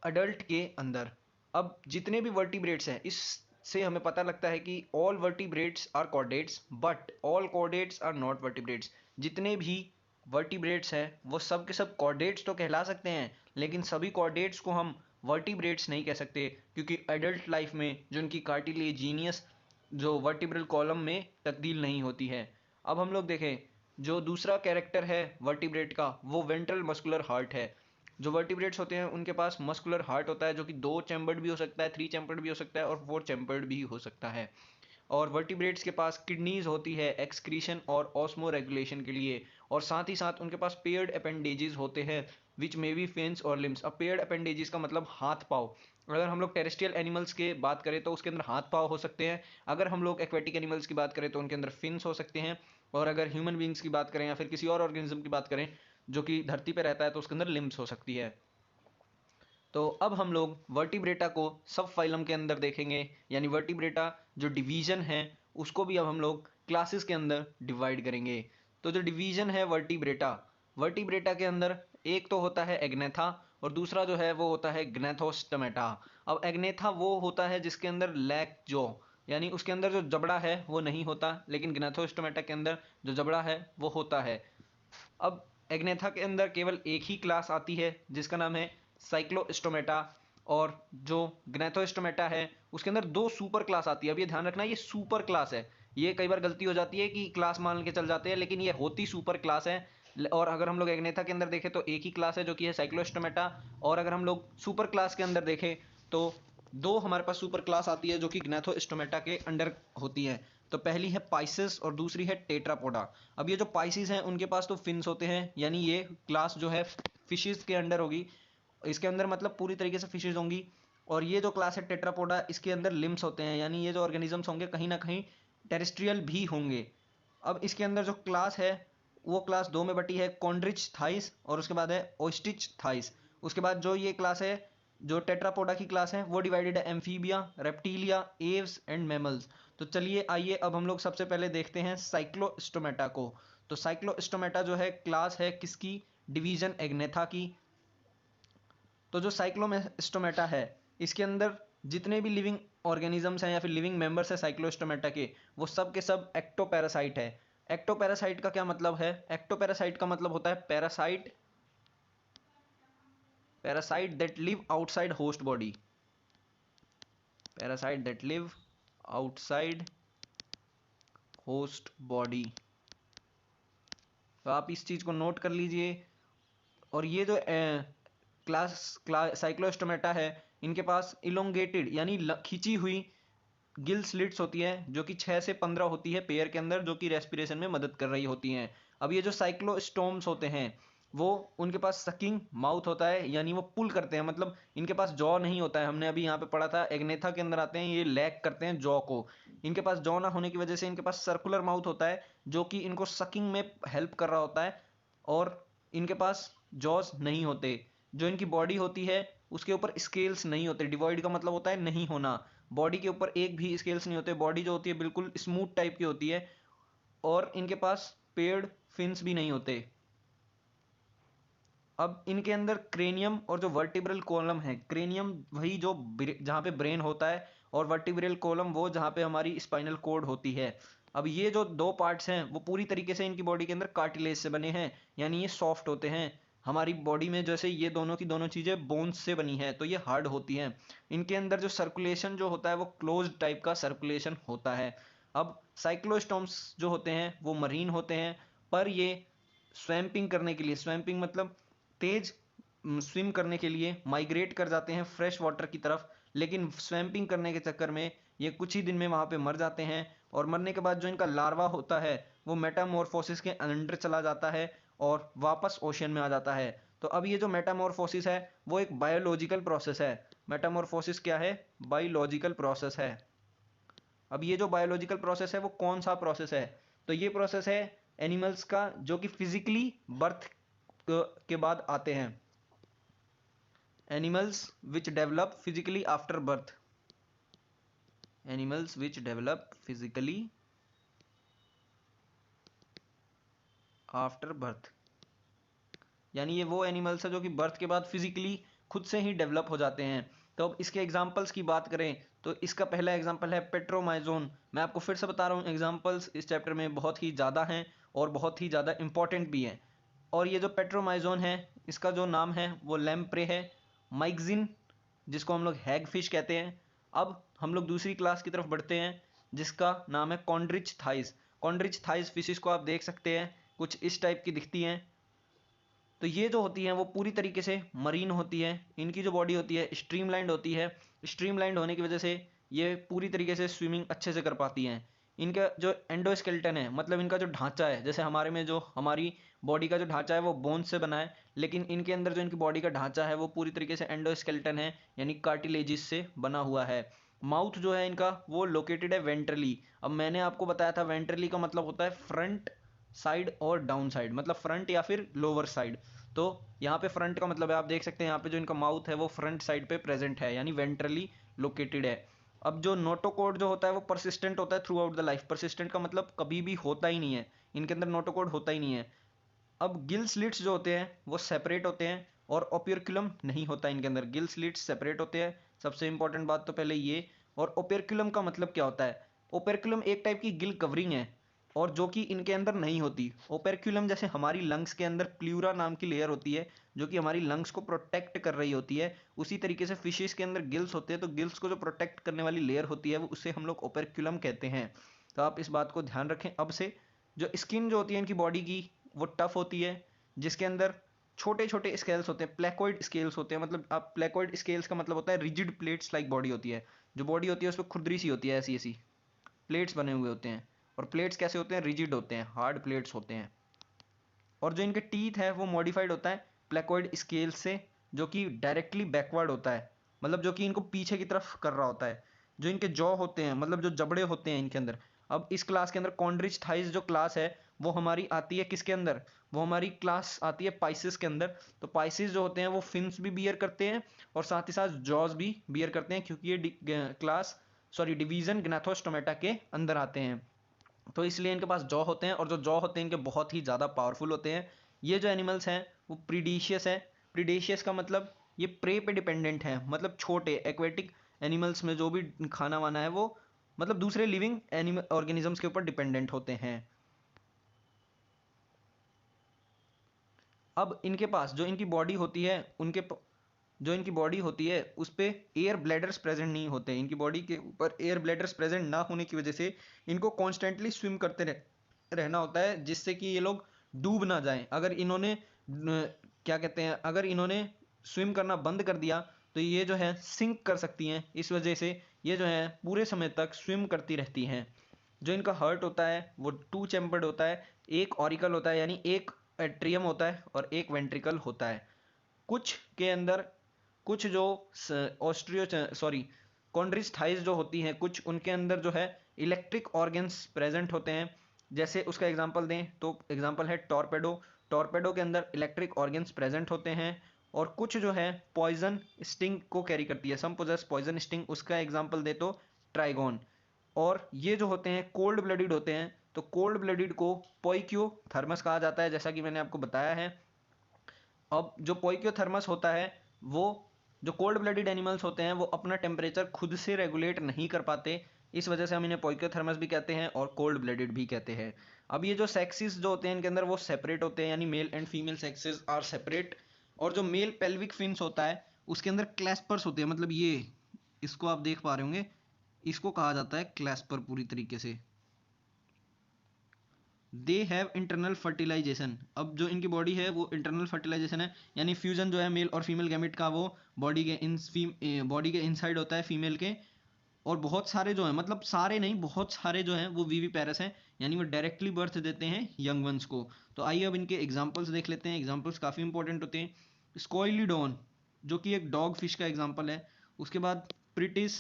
अडल्ट के अंदर। अब जितने भी वर्टिब्रेट्स हैं, इससे हमें पता लगता है कि all vertebrates are chordates but all chordates are not vertebrates. जितने भी वर्टिब्रेट्स हैं वो सब के सब कॉर्डेट्स तो कहला सकते हैं, लेकिन सभी कॉर्डेट्स को हम वर्टिब्रेट्स नहीं कह सकते, क्योंकि एडल्ट लाइफ में जो उनकी कार्टिलेजिनियस जो वर्टिब्रल कॉलम में तब्दील नहीं होती है। अब हम लोग देखें, जो दूसरा कैरेक्टर है वर्टिब्रेट का वो वेंट्रल मस्कुलर हार्ट है। जो वर्टिब्रेट्स होते हैं उनके पास मस्कुलर हार्ट होता है, जो कि 2 चैम्बर्ड भी हो सकता है, 3 चैम्बर्ड भी हो सकता है और 4 चैम्बर्ड भी हो सकता है। और वर्टिब्रेट्स के पास किडनीज होती है एक्सक्रीशन और ऑस्मो रेगुलेशन के लिए, और साथ ही साथ उनके पास पेयर्ड अपेंडेजेस होते हैं विच मे बी फिन्स और लिम्स। अब पेयर्ड अपेंडेजेस का मतलब हाथ पाँव। अगर हम लोग टेरेस्ट्रियल एनिमल्स के बात करें तो उसके अंदर हाथ पाँव हो सकते हैं, अगर हम लोग एक्वेटिक एनिमल्स की बात करें तो उनके अंदर फिन्स हो सकते हैं, और अगर ह्यूमन बींग्स की बात करें या फिर किसी और ऑर्गेनिज्म की बात करें जो कि धरती पर रहता है तो उसके अंदर लिम्स हो सकती है। तो अब हम लोग वर्टिब्रेटा को सब फाइलम के अंदर देखेंगे, यानी वर्टिब्रेटा जो डिवीजन है उसको भी अब हम लोग क्लासेस के अंदर डिवाइड करेंगे। तो जो डिवीजन है वर्टिब्रेटा, वर्टिब्रेटा के अंदर एक तो होता है एग्नेथा और दूसरा जो है वो होता है ग्नेथोस्टोमेटा। अब एग्नेथा वो होता है जिसके अंदर लैक जॉ, यानी उसके अंदर जो जबड़ा है वो नहीं होता, लेकिन ग्नेथोस्टोमेटा के अंदर जो जबड़ा है वो होता है। अब एग्नेथा के अंदर केवल एक ही क्लास आती है जिसका नाम है साइक्लोस्टोमेटा, और जो ग्नेथोस्टोमेटा है उसके अंदर 2 सुपर क्लास आती है। अब ये ध्यान रखना ये सुपर क्लास है, ये कई बार गलती हो जाती है कि क्लास मान के चल जाते हैं, लेकिन ये होती सुपर क्लास है। और अगर हम लोग एग्नेथा के अंदर देखें तो एक ही क्लास है जो कि है साइक्लोस्टोमेटा, और अगर हम लोग सुपर क्लास के अंदर देखें तो दो हमारे पास सुपर क्लास आती है जो कि ग्नैथोस्टोमेटा के अंडर होती है। तो पहली है पाइसेस और दूसरी है टेट्रापोडा। अब ये जो पाइसेस हैं उनके पास तो फिन्स होते हैं, यानी ये क्लास जो है फिशेस के अंडर होगी, इसके अंदर मतलब पूरी तरीके से फिशेस होंगी। और ये जो क्लास है टेट्रापोडा, इसके अंदर लिम्स होते हैं, यानी ये जो ऑर्गेनिजम्स होंगे कहीं ना कहीं टेरेस्ट्रियल भी होंगे। अब इसके अंदर जो क्लास है वो क्लास दो में बटी है, कॉन्ड्रिच थाइस और उसके बाद है ओस्टिच थाइस। उसके बाद जो ये क्लास है, जो टेट्रापोडा की क्लास है, वो डिवाइडेड है amphibia, reptilia, Aves and mammals. तो चलिए आइए अब हम लोग सबसे पहले देखते हैं साइक्लोस्टोमेटा को। तो साइक्लोस्टोमेटा जो है क्लास है किसकी, डिवीजन एग्नेथा की। तो जो साइक्लोस्टोमेटा है इसके अंदर जितने भी लिविंग ऑर्गेनिजम्स हैं या फिर लिविंग मेंबर्स हैं साइक्लोस्टोमेटा के, वो सब के सब एक्टोपैरासाइट है। एक्टोपैरासाइट का क्या मतलब है? एक्टोपैरासाइट का मतलब होता है parasite that live outside host body. Parasite that live outside host body. तो आप इस चीज को नोट कर लीजिए। और ये जो साइक्लोस्टोमेटा है, इनके पास इलोंगेटेड यानी खींची हुई गिल स्लिट्स होती है जो कि 6 से 15 होती है पेयर के अंदर, जो कि रेस्पिरेशन में मदद कर रही होती हैं। अब ये जो साइक्लोस्टोम्स होते हैं वो उनके पास सकिंग माउथ होता है, यानी वो पुल करते हैं, मतलब इनके पास जॉ नहीं होता है। हमने अभी यहाँ पे पढ़ा था एग्नेथा के अंदर आते हैं, ये लैक करते हैं जॉ को। इनके पास जॉ ना होने की वजह से इनके पास सर्कुलर माउथ होता है जो कि इनको सकिंग में हेल्प कर रहा होता है। और इनके पास जॉज नहीं होते। जो इनकी बॉडी होती है उसके ऊपर स्केल्स नहीं होते। डिवॉइड का मतलब होता है नहीं होना। बॉडी के ऊपर एक भी स्केल्स नहीं होते। बॉडी जो होती है बिल्कुल स्मूथ टाइप की होती है। और इनके पास पेड फिन्स भी नहीं होते। अब इनके अंदर क्रेनियम और जो वर्टिब्रल कॉलम है, क्रेनियम वही जो जहाँ पे ब्रेन होता है, और वर्टिब्रल कॉलम वो जहाँ पे हमारी स्पाइनल कॉर्ड होती है। अब ये जो दो पार्ट्स हैं वो पूरी तरीके से इनकी बॉडी के अंदर कार्टिलेज से बने हैं, यानी ये सॉफ्ट होते हैं। हमारी बॉडी में जैसे ये दोनों की दोनों चीज़ें बोन्स से बनी है तो ये हार्ड होती हैं। इनके अंदर जो सर्कुलेशन जो होता है वो क्लोज टाइप का सर्कुलेशन होता है। अब साइक्लोस्टोम्स जो होते हैं वो मरीन होते हैं, पर ये स्वैम्पिंग करने के लिए, स्वैम्पिंग मतलब तेज स्विम करने के लिए माइग्रेट कर जाते हैं फ्रेश वाटर की तरफ, लेकिन स्वैम्पिंग करने के चक्कर में ये कुछ ही दिन में वहाँ पे मर जाते हैं। और मरने के बाद जो इनका लार्वा होता है वो मेटामॉर्फोसिस के अंडर चला जाता है और वापस ओशन में आ जाता है। तो अब ये जो मेटामॉर्फोसिस है वो एक बायोलॉजिकल प्रोसेस है। मेटामॉर्फोसिस क्या है? बायोलॉजिकल प्रोसेस है। अब ये जो बायोलॉजिकल प्रोसेस है वो कौन सा प्रोसेस है? तो ये प्रोसेस है एनिमल्स का जो कि फिजिकली बर्थ के बाद आते हैं। Animals which develop physically after birth. Animals which develop physically after birth, यानी ये वो एनिमल्स है जो कि बर्थ के बाद फिजिकली खुद से ही डेवलप हो जाते हैं। तो अब इसके एग्जाम्पल्स की बात करें तो इसका पहला एग्जाम्पल है पेट्रोमाइजोन। मैं आपको फिर से बता रहा हूँ, एग्जाम्पल्स इस चैप्टर में बहुत ही ज़्यादा हैं और बहुत ही ज़्यादा इंपॉर्टेंट भी हैं। और ये जो पेट्रोमाइजोन है इसका जो नाम है वो लैम्प्रे है। माइग्जिन जिसको हम लोग हैग फिश कहते हैं। अब हम लोग दूसरी क्लास की तरफ बढ़ते हैं जिसका नाम है कॉन्ड्रिच थाइस। कॉन्ड्रिच थाइस फिशेस को आप देख सकते हैं, कुछ इस टाइप की दिखती हैं। तो ये जो होती हैं वो पूरी तरीके से मरीन होती है। इनकी जो बॉडी होती है स्ट्रीमलाइंड होती है। स्ट्रीमलाइंड होने की वजह से ये पूरी तरीके से स्विमिंग अच्छे से कर पाती हैं। इनका जो एंडोस्केलेटन है, मतलब इनका जो ढांचा है, जैसे हमारे में जो हमारी बॉडी का जो ढांचा है वो बोन्स से बना है, लेकिन इनके अंदर जो इनकी बॉडी का ढांचा है वो पूरी तरीके से एंडोस्केलेटन है, यानी कार्टिलेजिस से बना हुआ है। माउथ जो है इनका वो लोकेटेड है वेंट्रली। अब मैंने आपको बताया था वेंट्रली का मतलब होता है फ्रंट साइड और डाउन साइड, मतलब फ्रंट या फिर लोअर साइड। तो यहाँ पे फ्रंट का मतलब है, आप देख सकते हैं यहाँ पे जो इनका माउथ है वो फ्रंट साइड पे प्रेजेंट है, यानी वेंट्रली लोकेटेड है। अब जो नोटोकोड जो होता है वो परसिस्टेंट होता है through out the life. Persistent का मतलब कभी भी होता ही नहीं है, इनके अंदर नोटोकोड होता ही नहीं है। अब गिल स्लिट्स जो होते हैं वो सेपरेट होते हैं और ओपेरक्युलम नहीं होता इनके अंदर। गिल स्लिट्स सेपरेट होते हैं, सबसे इंपॉर्टेंट बात तो पहले ये। और ओपेरक्युलम का मतलब क्या होता है? ओपेरक्युलम एक टाइप की गिल कवरिंग है और जो कि इनके अंदर नहीं होती। ओपेरक्युलम जैसे हमारी लंग्स के अंदर प्लूरा नाम की लेयर होती है जो कि हमारी लंग्स को प्रोटेक्ट कर रही होती है, उसी तरीके से फिशेस के अंदर गिल्स होते हैं। तो गिल्स को जो प्रोटेक्ट करने वाली लेयर होती है वो उसे हम लोग ओपेरक्युलम कहते हैं। तो आप इस बात को ध्यान रखें अब से। जो स्किन जो होती है इनकी बॉडी की वो टफ होती है, जिसके अंदर छोटे छोटे स्केल्स होते हैं, प्लेकोइड स्केल्स होते हैं। मतलब आप प्लेकोइड स्केल्स का मतलब होता है रिजिड प्लेट्स लाइक बॉडी होती है, जो बॉडी होती है उस पर खुरदरी सी होती है, ऐसी ऐसी प्लेट्स बने हुए होते हैं। और प्लेट्स कैसे होते हैं, रिजिड होते हैं, हार्ड प्लेट्स होते हैं। और जो इनके टीथ है वो मॉडिफाइड होता है प्लेकोइड स्केल से, जो कि डायरेक्टली बैकवर्ड होता है, मतलब जो कि इनको पीछे की तरफ कर रहा होता है। जो इनके जॉ होते हैं, मतलब जो जबड़े होते हैं इनके अंदर। अब इस क्लास के अंदर कॉन्ड्रिच थाइज जो क्लास है वो हमारी आती है किसके अंदर, वो हमारी क्लास आती है पाइसिस के अंदर। तो पाइसिस जो होते हैं वो फिन्स भी बियर करते हैं और साथ ही साथ जॉज भी बियर करते हैं, क्योंकि ये क्लास डिवीजन ग्नाथोस्टोमेटा के अंदर आते हैं। तो इसलिए इनके पास जॉ होते हैं, और जो जॉ होते हैं इनके बहुत ही ज़्यादा पावरफुल होते हैं। ये जो एनिमल्स हैं वो प्रीडेशियस है। प्रीडेशियस का मतलब ये प्रे पे डिपेंडेंट है, मतलब छोटे एक्वेटिक एनिमल्स में जो भी खाना वाना है वो मतलब दूसरे लिविंग एनिमल ऑर्गेनिजम्स के ऊपर डिपेंडेंट होते हैं। अब इनके पास जो इनकी बॉडी होती है जो इनकी बॉडी होती है उस पे एयर ब्लैडर्स प्रेजेंट नहीं होते। इनकी बॉडी के ऊपर एयर ब्लैडर्स प्रेजेंट ना होने की वजह से इनको कॉन्स्टेंटली स्विम करते रहना होता है, जिससे कि ये लोग डूब ना जाएं। अगर इन्होंने क्या कहते हैं, अगर इन्होंने स्विम करना बंद कर दिया तो ये जो है सिंक कर सकती हैं। इस वजह से ये जो है पूरे समय तक स्विम करती रहती हैं। जो इनका हार्ट होता है वो 2 चैम्बर्ड होता है, एक ऑरिकल होता है यानी एक एट्रियम होता है और एक वेंट्रिकल होता है। कुछ के अंदर कुछ जो कॉन्ड्रिच थाइज जो होती हैं कुछ, उनके अंदर जो है इलेक्ट्रिक ऑर्गन्स प्रेजेंट होते हैं। जैसे उसका एग्जांपल दें तो एग्जांपल है टॉर्पेडो। टॉर्पेडो के अंदर इलेक्ट्रिक ऑर्गन्स प्रेजेंट होते हैं। और कुछ जो है पॉइजन स्टिंग को कैरी करती है, सम पोजेस पॉइजन स्टिंग, उसका एग्जांपल दे तो ट्राइगोन। और ये जो होते हैं कोल्ड ब्लडेड होते हैं, तो कोल्ड ब्लडेड को पोइक्यो थर्मस कहा जाता है, जैसा कि मैंने आपको बताया है। अब जो पोइक्योथर्मस होता है वो, जो कोल्ड ब्लडेड एनिमल्स होते हैं वो अपना टेम्परेचर खुद से रेगुलेट नहीं कर पाते, इस वजह से हम इन्हें पोइक्योथर्मस भी कहते हैं और कोल्ड ब्लडेड भी कहते हैं। अब ये जो सेक्सेस जो होते हैं इनके अंदर वो सेपरेट होते हैं, यानी male and female sexes are separate. और जो मेल पेल्विक फिन्स होता है उसके अंदर क्लैस्पर्स होते हैं, मतलब ये इसको आप देख पा रहे होंगे, इसको कहा जाता है क्लैस्पर पूरी तरीके से। They have internal fertilisation. अब जो इनकी बॉडी है वो इंटरनल फर्टिलाइजेशन है, यानी फ्यूजन जो है मेल और फीमेल गैमेट का वो बॉडी के इनसाइड होता है फीमेल के। और बहुत सारे जो हैं, मतलब सारे नहीं, बहुत सारे जो हैं वो वीवी पैरस हैं, यानी वो डायरेक्टली बर्थ देते हैं यंग वंस को। तो आइए अब इनके एग्जांपल्स देख लेते हैं। एग्जांपल्स काफ़ी इंपॉर्टेंट होते हैं। स्कोइलिडोन जो कि एक डॉग फिश का एग्जांपल है। उसके बाद प्रिटिस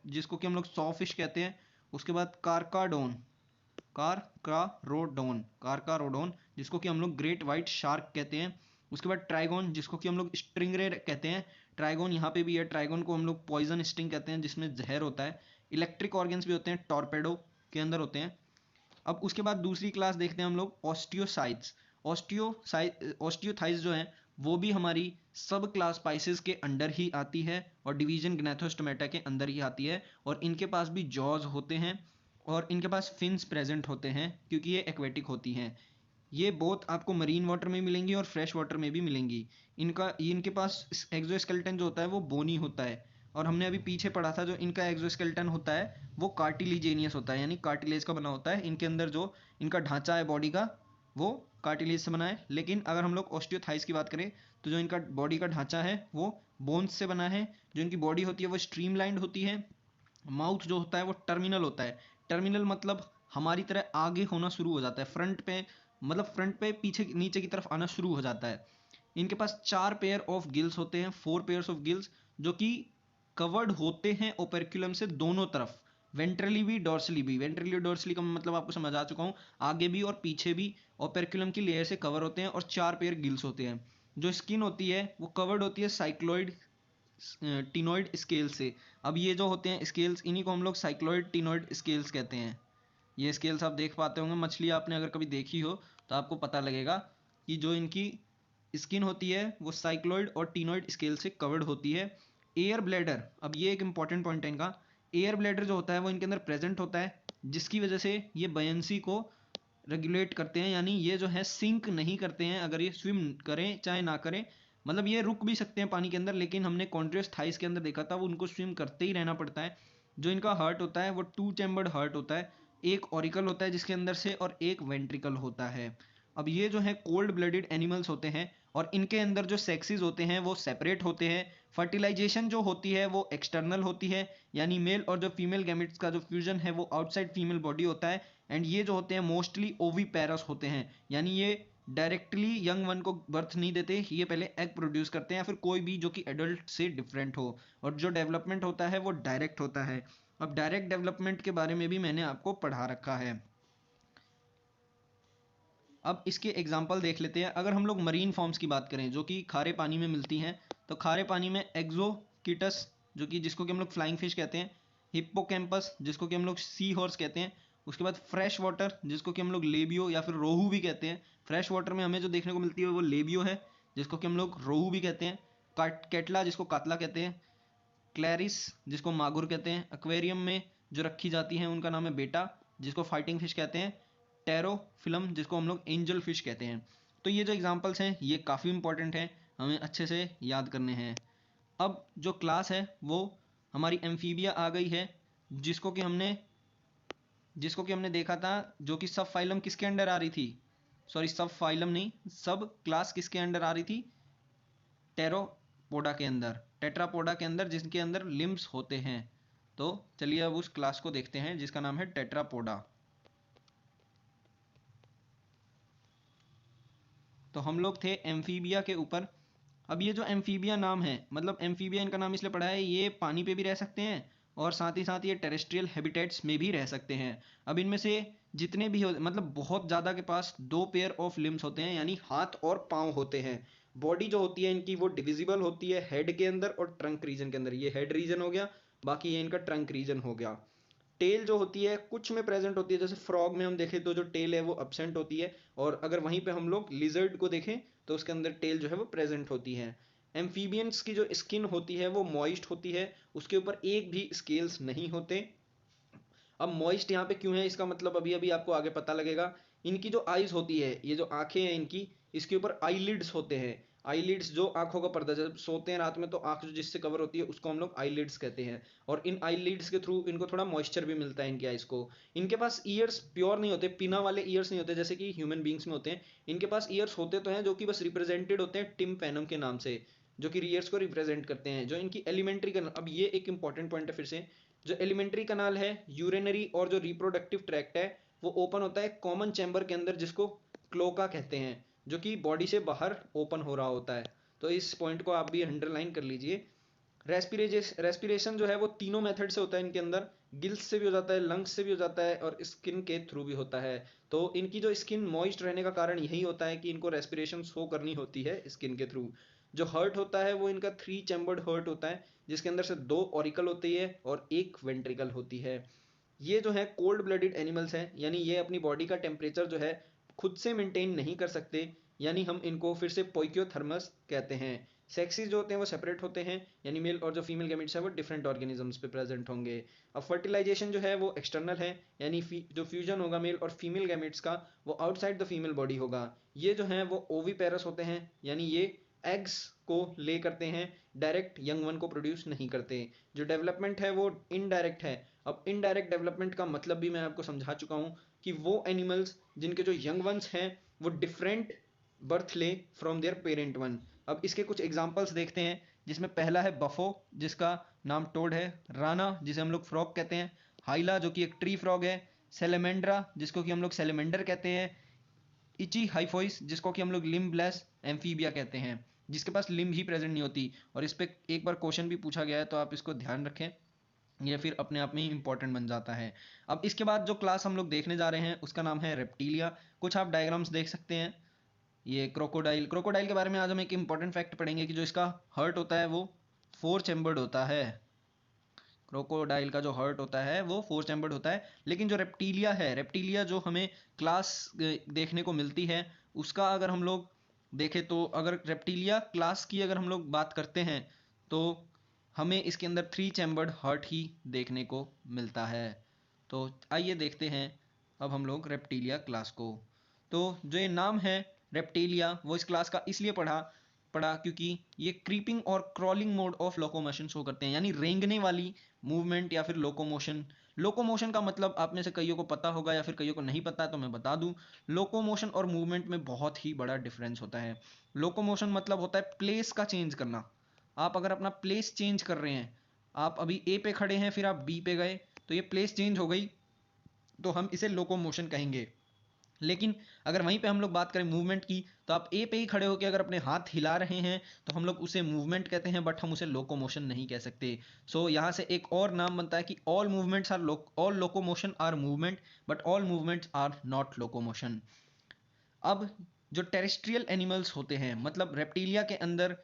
जिसको कि हम लोग सॉ फिश कहते हैं। उसके बाद कार्काडोन, कार्कारोडोन जिसको कि हम लोग ग्रेट वाइट शार्क कहते हैं। उसके बाद ट्राइगोन जिसको कि हम लोग स्ट्रिंगरे कहते हैं। ट्राइगोन यहाँ पे भी है, ट्राइगोन को हम लोग पॉइजन स्टिंग कहते हैं जिसमें जहर होता है। इलेक्ट्रिक ऑर्गन्स भी होते हैं, टॉर्पेडो के अंदर होते हैं। अब उसके बाद दूसरी क्लास देखते हैं हम लोग ऑस्टियोसाइट्स। ऑस्टियोथाइज जो है वो भी हमारी सब क्लास स्पाइसेस के अंडर ही आती है और डिवीजन ग्नाथोस्टोमेटा के अंदर ही आती है। और इनके पास भी जॉज होते हैं और इनके पास फिन्स प्रेजेंट होते हैं, क्योंकि ये एक्वेटिक होती हैं। ये बोथ आपको मरीन वाटर में मिलेंगी और फ्रेश वाटर में भी मिलेंगी। इनके पास एक्सोस्केलेटन जो होता है वो बोनी होता है। और हमने अभी पीछे पढ़ा था जो इनका एक्सोस्केलेटन होता है वो कार्टिलिजेनियस होता है, यानी कार्टिलेज का बना होता है। इनके अंदर जो इनका ढांचा है बॉडी का वो कार्टिलेज से बना है। लेकिन अगर हम लोग ऑस्टियोथाइज की बात करें तो जो इनका बॉडी का ढांचा है वो बोन्स से बना है। जो इनकी बॉडी होती है वो स्ट्रीमलाइंड होती है। माउथ जो होता है वो टर्मिनल होता है। टर्मिनल मतलब हमारी तरह आगे होना शुरू हो जाता है, फ्रंट पे, मतलब फ्रंट पे पीछे नीचे की तरफ आना शुरू हो जाता है। इनके पास 4 पेयर ऑफ गिल्स होते हैं, 4 पेयर्स ऑफ गिल्स, जो कि कवर्ड होते हैं ओपेर्कुलम से दोनों तरफ, वेंट्रली भी डॉर्सली भी। वेंट्रली और डॉर्सली का मतलब आपको समझ आ चुका हूँ, आगे भी और पीछे भी ओपेर्कुलम की लेयर से कवर होते हैं और 4 पेयर गिल्स होते हैं। जो स्किन होती है वो कवर्ड होती है साइक्लोइड टिनोइड स्केल से। अब ये जो होते हैं स्केल्स, इन्हीं को हम लोग साइक्लोइड टिनोइड स्केल्स कहते हैं। ये स्केल्स आप देख पाते होंगे, मछली आपने अगर कभी देखी हो तो आपको पता लगेगा कि जो इनकी स्किन होती है वो साइक्लोइड और टिनोइड स्केल से कवर्ड होती है। एयर ब्लैडर, अब ये एक इंपॉर्टेंट पॉइंट है इनका। एयर ब्लैडर जो होता है वो इनके अंदर प्रेजेंट होता है, जिसकी वजह से ये बयंसी को रेगुलेट करते हैं, यानी ये जो है सिंक नहीं करते हैं अगर ये स्विम करें चाहे ना करें। मतलब ये रुक भी सकते हैं पानी के अंदर, लेकिन हमने कॉन्ट्रियस थाइस के अंदर देखा था वो उनको स्विम करते ही रहना पड़ता है। जो इनका हार्ट होता है वो 2 चैम्बर्ड हार्ट होता है, एक ऑरिकल होता है जिसके अंदर से और एक वेंट्रिकल होता है। अब ये जो है कोल्ड ब्लडेड एनिमल्स होते हैं और इनके अंदर जो सेक्सेस होते हैं वो सेपरेट होते हैं। फर्टिलाइजेशन जो होती है वो एक्सटर्नल होती है, यानी मेल और जो फीमेल गैमेट्स का जो फ्यूजन है वो आउटसाइड फीमेल बॉडी होता है। एंड ये जो होते हैं मोस्टली ओवीपेरस होते हैं, यानी ये डायरेक्टली यंग वन को बर्थ नहीं देते, ये पहले एग प्रोड्यूस करते हैं, फिर कोई भी जो कि एडल्ट से डिफरेंट हो। और जो डेवलपमेंट होता है वो डायरेक्ट होता है। अब डायरेक्ट डेवलपमेंट के बारे में भी मैंने आपको पढ़ा रखा है। अब इसके एग्जाम्पल देख लेते हैं। अगर हम लोग मरीन फॉर्म्स की बात करें जो कि खारे पानी में मिलती हैं, तो खारे पानी में एक्जोकिटस जो कि जिसको कि हम लोग फ्लाइंग फिश कहते हैं, हिप्पोकैम्पस जिसको कि हम लोग सी हॉर्स कहते हैं, उसके बाद फ्रेश वाटर जिसको कि हम लोग लेबियो या फिर रोहू भी कहते हैं। फ्रेश वाटर में हमें जो देखने को मिलती है वो लेबियो है, जिसको कि हम लोग रोहू भी कहते हैं। कैटला जिसको कातला कहते हैं, क्लैरिस जिसको मागुर कहते हैं। एक्वेरियम में जो रखी जाती हैं उनका नाम है बेटा जिसको फाइटिंग फिश कहते हैं। टेरो फिल्म जिसको हम लोग एंजल फिश कहते हैं। तो ये जो एग्जांपल्स हैं ये काफ़ी इंपॉर्टेंट हैं, हमें अच्छे से याद करने हैं। अब जो क्लास है वो हमारी एम्फीबिया आ गई है, जिसको कि हमने देखा था, जो कि सब फाइलम किसके अंडर आ रही थी, सॉरी सब फाइलम नहीं, सब क्लास किसके अंडर आ रही थी, टेरोपोडा के अंदर, टेट्रापोडा के अंदर, जिनके अंदर लिम्स होते हैं। तो चलिए अब उस क्लास को देखते हैं जिसका नाम है टेट्रापोडा। तो हम लोग थे एम्फीबिया के ऊपर। अब ये जो एम्फीबिया नाम है, मतलब एम्फीबिया इनका नाम इसलिए पड़ा है, ये पानी पे भी रह सकते हैं और साथ ही साथ ये टेरेस्ट्रियल हैबिटेट्स में भी रह सकते हैं। अब इनमें से जितने भी हो, मतलब बहुत ज़्यादा के पास 2 पेयर ऑफ लिम्स होते हैं, यानी हाथ और पाँव होते हैं। बॉडी जो होती है इनकी वो डिविजिबल होती है हेड के अंदर और ट्रंक रीजन के अंदर। ये हेड रीजन हो गया, बाकी ये इनका ट्रंक रीजन हो गया। टेल जो होती है कुछ में प्रेजेंट होती है, जैसे फ्रॉग में हम देखें तो जो टेल है वो अब्सेंट होती है, और अगर वहीं पे हम लोग लिजर्ड को देखें तो उसके अंदर टेल जो है वो प्रेजेंट होती है। एम्फीबियंस की जो स्किन होती है वो मॉइस्ट होती है, उसके ऊपर एक भी स्केल्स नहीं होते। अब मॉइस्ट यहाँ पे क्यों है इसका मतलब अभी अभी आपको आगे पता लगेगा। इनकी जो आईज होती है, ये जो आंखें हैं इनकी, इसके ऊपर आईलिड्स होते हैं। आईलिड्स जो आंखों का पर्दा, जब सोते हैं रात में तो आंख जो जिससे कवर होती है उसको हम लोग आईलिड्स कहते हैं। और इन आईलिड्स के थ्रू इनको थोड़ा मॉइस्चर भी मिलता है इनकी आईज को। इनके पास ईयर्स प्योर नहीं होते, पिना वाले ईयर्स नहीं होते जैसे कि ह्यूमन बींग्स में होते हैं। इनके पास ईयर्स होते तो हैं जो कि बस रिप्रेजेंटेड होते हैं टिम्पैनम के नाम से, जो कि ईयर्स को रिप्रेजेंट करते हैं। जो इनकी एलिमेंट्री का, अब ये एक इंपॉर्टेंट पॉइंट है फिर से, जो एलिमेंट्री कनाल है, यूरिनरी और जो रिप्रोडक्टिव ट्रैक्ट है, वो ओपन होता है कॉमन चैम्बर के अंदर जिसको क्लोका कहते हैं, जो कि बॉडी से बाहर ओपन हो रहा होता है। तो इस पॉइंट को आप भी अंडरलाइन कर लीजिए। रेस्पिरेशन जो है वो तीनों मेथड से होता है इनके अंदर, गिल्स से भी हो जाता है, लंग्स से भी हो जाता है और स्किन के थ्रू भी होता है। तो इनकी जो स्किन मॉइस्ट रहने का कारण यही होता है कि इनको रेस्पिरेशन शो करनी होती है स्किन के थ्रू। जो हर्ट होता है वो इनका 3 चैम्बर्ड हर्ट होता है, जिसके अंदर से 2 ऑरिकल होती है और 1 वेंट्रिकल होती है। ये जो है कोल्ड ब्लडेड एनिमल्स हैं, यानी ये अपनी बॉडी का टेम्परेचर जो है खुद से मेंटेन नहीं कर सकते, यानी हम इनको फिर से पोइक्योथर्मस कहते हैं। सेक्सेस जो होते हैं वो सेपरेट होते हैं, यानी मेल और जो फीमेल गैमेट्स है वो डिफरेंट ऑर्गेनिजम्स पे प्रेजेंट होंगे। अब फर्टिलाइजेशन जो है वो एक्सटर्नल है, यानी जो फ्यूजन होगा मेल और फीमेल गैमेट्स का वो आउटसाइड द फीमेल बॉडी होगा। ये जो है वो ओवीपेरस होते हैं, यानी ये एग्स को ले करते हैं, डायरेक्ट यंग वन को प्रोड्यूस नहीं करते। जो डेवलपमेंट है वो इनडायरेक्ट है। अब इनडायरेक्ट डेवलपमेंट का मतलब भी मैं आपको समझा चुका हूँ कि वो एनिमल्स जिनके जो यंग वंस हैं वो डिफरेंट बर्थ ले फ्रॉम देयर पेरेंट वन। अब इसके कुछ एग्जांपल्स देखते हैं, जिसमें पहला है बफो जिसका नाम टोड है, राना जिसे हम लोग फ्रॉग कहते हैं, हाइला जो कि एक ट्री फ्रॉग है, सेलेमेंड्रा जिसको कि हम लोग सेलेमेंडर कहते हैं, इची हाइफोइस जिसको कि हम लोग लिम्बलेस एम्फीबिया कहते हैं, जिसके पास लिम्ब ही प्रेजेंट नहीं होती। और इस पे एक बार क्वेश्चन भी पूछा गया है तो आप इसको ध्यान रखें, ये फिर अपने आप में ही इंपॉर्टेंट बन जाता है। अब इसके बाद जो क्लास हम लोग देखने जा रहे हैं उसका नाम है रेप्टीलिया। कुछ आप डायग्राम्स देख सकते हैं। ये क्रोकोडाइल, क्रोकोडाइल के बारे में आज हम एक इंपॉर्टेंट फैक्ट पढ़ेंगे कि जो इसका हर्ट होता है वो 4 चैम्बर्ड होता है। क्रोकोडाइल का जो हर्ट होता है वो 4 चैम्बर्ड होता है। लेकिन जो रेप्टीलिया है, रेप्टीलिया जो हमें क्लास देखने को मिलती है, उसका अगर हम लोग देखें तो अगर रेप्टीलिया क्लास की अगर हम लोग बात करते हैं तो हमें इसके अंदर 3 चैम्बर्ड हर्ट ही देखने को मिलता है। तो आइए देखते हैं अब हम लोग रेप्टीलिया क्लास को। तो जो ये नाम है रेप्टीलिया वो इस क्लास का इसलिए पढ़ा पड़ा क्योंकि ये क्रीपिंग और crawling mode of locomotion show करते हैं, यानी रेंगने वाली मूवमेंट या फिर लोकोमोशन। लोकोमोशन का मतलब आप में से कईयों को पता होगा या फिर कईयों को नहीं पता है, तो मैं बता दूं, लोकोमोशन और मूवमेंट में बहुत ही बड़ा डिफरेंस होता है। लोकोमोशन मतलब होता है प्लेस का चेंज करना। आप अगर अपना प्लेस चेंज कर रहे हैं, आप अभी ए पे खड़े हैं फिर आप बी पे गए, तो ये प्लेस चेंज हो गई, तो हम इसे लोकोमोशन कहेंगे। लेकिन अगर वहीं पे हम लोग बात करें मूवमेंट की, तो आप ए पे ही खड़े होकर अगर अपने हाथ हिला रहे हैं तो हम लोग उसे मूवमेंट कहते हैं, बट हम उसे लोकोमोशन नहीं कह सकते। सो यहाँ से एक और नाम बनता है कि all movements are all locomotion are movement, but all movements are not locomotion. अब जो टेरेस्ट्रियल एनिमल्स होते हैं, मतलब रेप्टिलिया के अंदर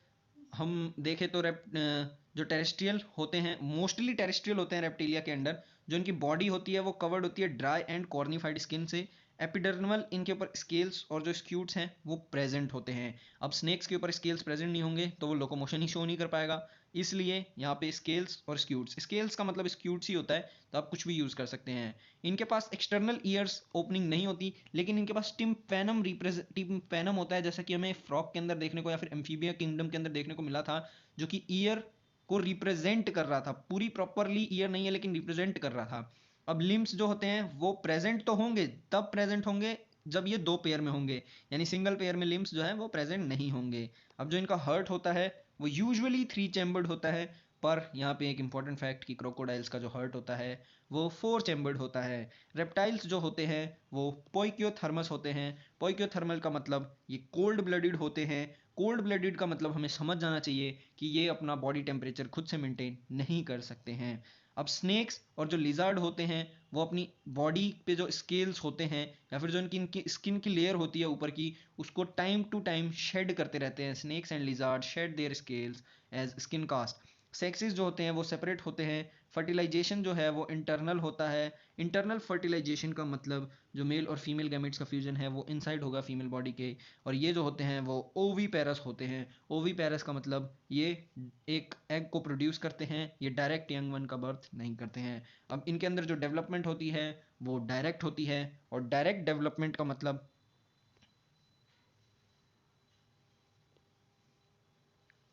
हम देखें तो जो टेरेस्ट्रियल होते हैं, मोस्टली टेरेस्ट्रियल होते हैं रेप्टिलिया के अंदर, जो इनकी बॉडी होती है वो कवर्ड होती है ड्राई एंड कॉर्निफाइड स्किन से। एपिडर्मल इनके ऊपर स्केल्स और जो स्क्यूट्स हैं वो प्रेजेंट होते हैं। अब स्नेक्स के ऊपर स्केल्स प्रेजेंट नहीं होंगे तो वो लोकोमोशन ही शो नहीं कर पाएगा, इसलिए यहाँ पे स्केल्स और स्क्यूट्स, स्केल्स का मतलब स्क्यूट्स ही होता है, तो आप कुछ भी यूज कर सकते हैं। इनके पास एक्सटर्नल ईयर्स ओपनिंग नहीं होती, लेकिन इनके पास टिम्पैनम होता है, जैसा कि हमें फ्रॉग के अंदर देखने को या फिर एम्फीबिया किंगडम के अंदर देखने को मिला था, जो कि ईयर को रिप्रेजेंट कर रहा था। पूरी प्रॉपरली ईयर नहीं है लेकिन रिप्रेजेंट कर रहा था। अब लिम्स जो होते हैं वो प्रेजेंट तो होंगे, तब प्रेजेंट होंगे जब ये दो पेयर में होंगे, यानी सिंगल पेयर में लिम्स जो है वो प्रेजेंट नहीं होंगे। अब जो इनका हर्ट होता है वो यूजुअली 3 चैम्बर्ड होता है, पर यहाँ पे एक इंपॉर्टेंट फैक्ट कि क्रोकोडाइल्स का जो हर्ट होता है वो 4 चैम्बर्ड होता है। रेप्टाइल्स जो होते हैं वो पोइकियोथर्मस होते हैं। पोइकियोथर्मल का मतलब ये कोल्ड ब्लडेड होते हैं। कोल्ड ब्लडेड का मतलब हमें समझ जाना चाहिए कि ये अपना बॉडी टेम्परेचर खुद से मेंटेन नहीं कर सकते हैं। अब स्नेक्स और जो लिजार्ड होते हैं वो अपनी बॉडी पे जो स्केल्स होते हैं या फिर जो इनकी स्किन की लेयर होती है ऊपर की, उसको टाइम टू टाइम शेड करते रहते हैं। Snakes and lizard shed their scales as skin cast. Sexes जो होते हैं वो सेपरेट होते हैं। फर्टिलाइजेशन जो है वो इंटरनल होता है। इंटरनल फर्टिलाइजेशन का मतलब जो मेल और फीमेल गैमेट्स का फ्यूजन है वो इनसाइड होगा फीमेल बॉडी के, और ये जो होते हैं वो ओवीपेरस होते हैं। ओवीपेरस का मतलब ये एक एग को प्रोड्यूस करते हैं, ये डायरेक्ट यंग वन का बर्थ नहीं करते हैं। अब इनके अंदर जो डेवलपमेंट होती है वो डायरेक्ट होती है, और डायरेक्ट डेवलपमेंट का मतलब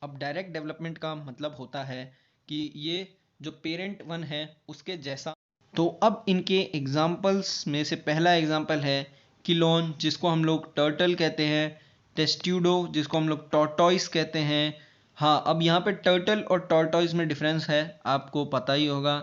अब डायरेक्ट डेवलपमेंट का मतलब होता है कि ये जो पेरेंट वन है उसके जैसा। तो अब इनके एग्जाम्पल्स में से पहला एग्जाम्पल है किलोन, जिसको हम लोग टर्टल कहते हैं। टेस्ट्यूडो, जिसको हम लोग टॉर्टॉइस कहते हैं। हाँ, अब यहाँ पे टर्टल और टॉर्टॉइस में डिफरेंस है, आपको पता ही होगा।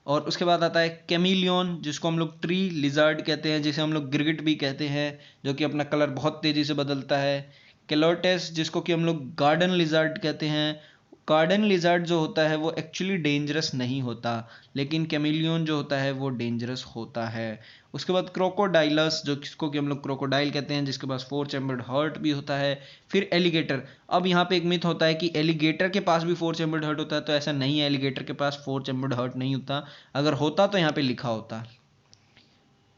और उसके बाद आता है कैमिलियन, जिसको हम लोग ट्री लिजार्ड कहते हैं, जिसे हम लोग गिरगिट भी कहते हैं, जो कि अपना कलर बहुत तेज़ी से बदलता है। केलोटेस, जिसको कि हम लोग गार्डन लिजार्ड कहते हैं। गार्डन लिजार्ड जो होता है वो एक्चुअली डेंजरस नहीं होता, लेकिन कैमिलियन जो होता है वो डेंजरस होता है। उसके बाद क्रोकोडाइलस, जो जिसको कि हम लोग क्रोकोडाइल कहते हैं, जिसके पास 4 चैम्बर्ड हर्ट भी होता है। फिर एलिगेटर। अब यहाँ पे एक मिथ होता है कि एलिगेटर के पास भी 4 चैम्बर्ड हर्ट होता है, तो ऐसा नहीं है, एलिगेटर के पास 4 चैम्बर्ड हर्ट नहीं होता। अगर होता तो यहाँ पे लिखा होता।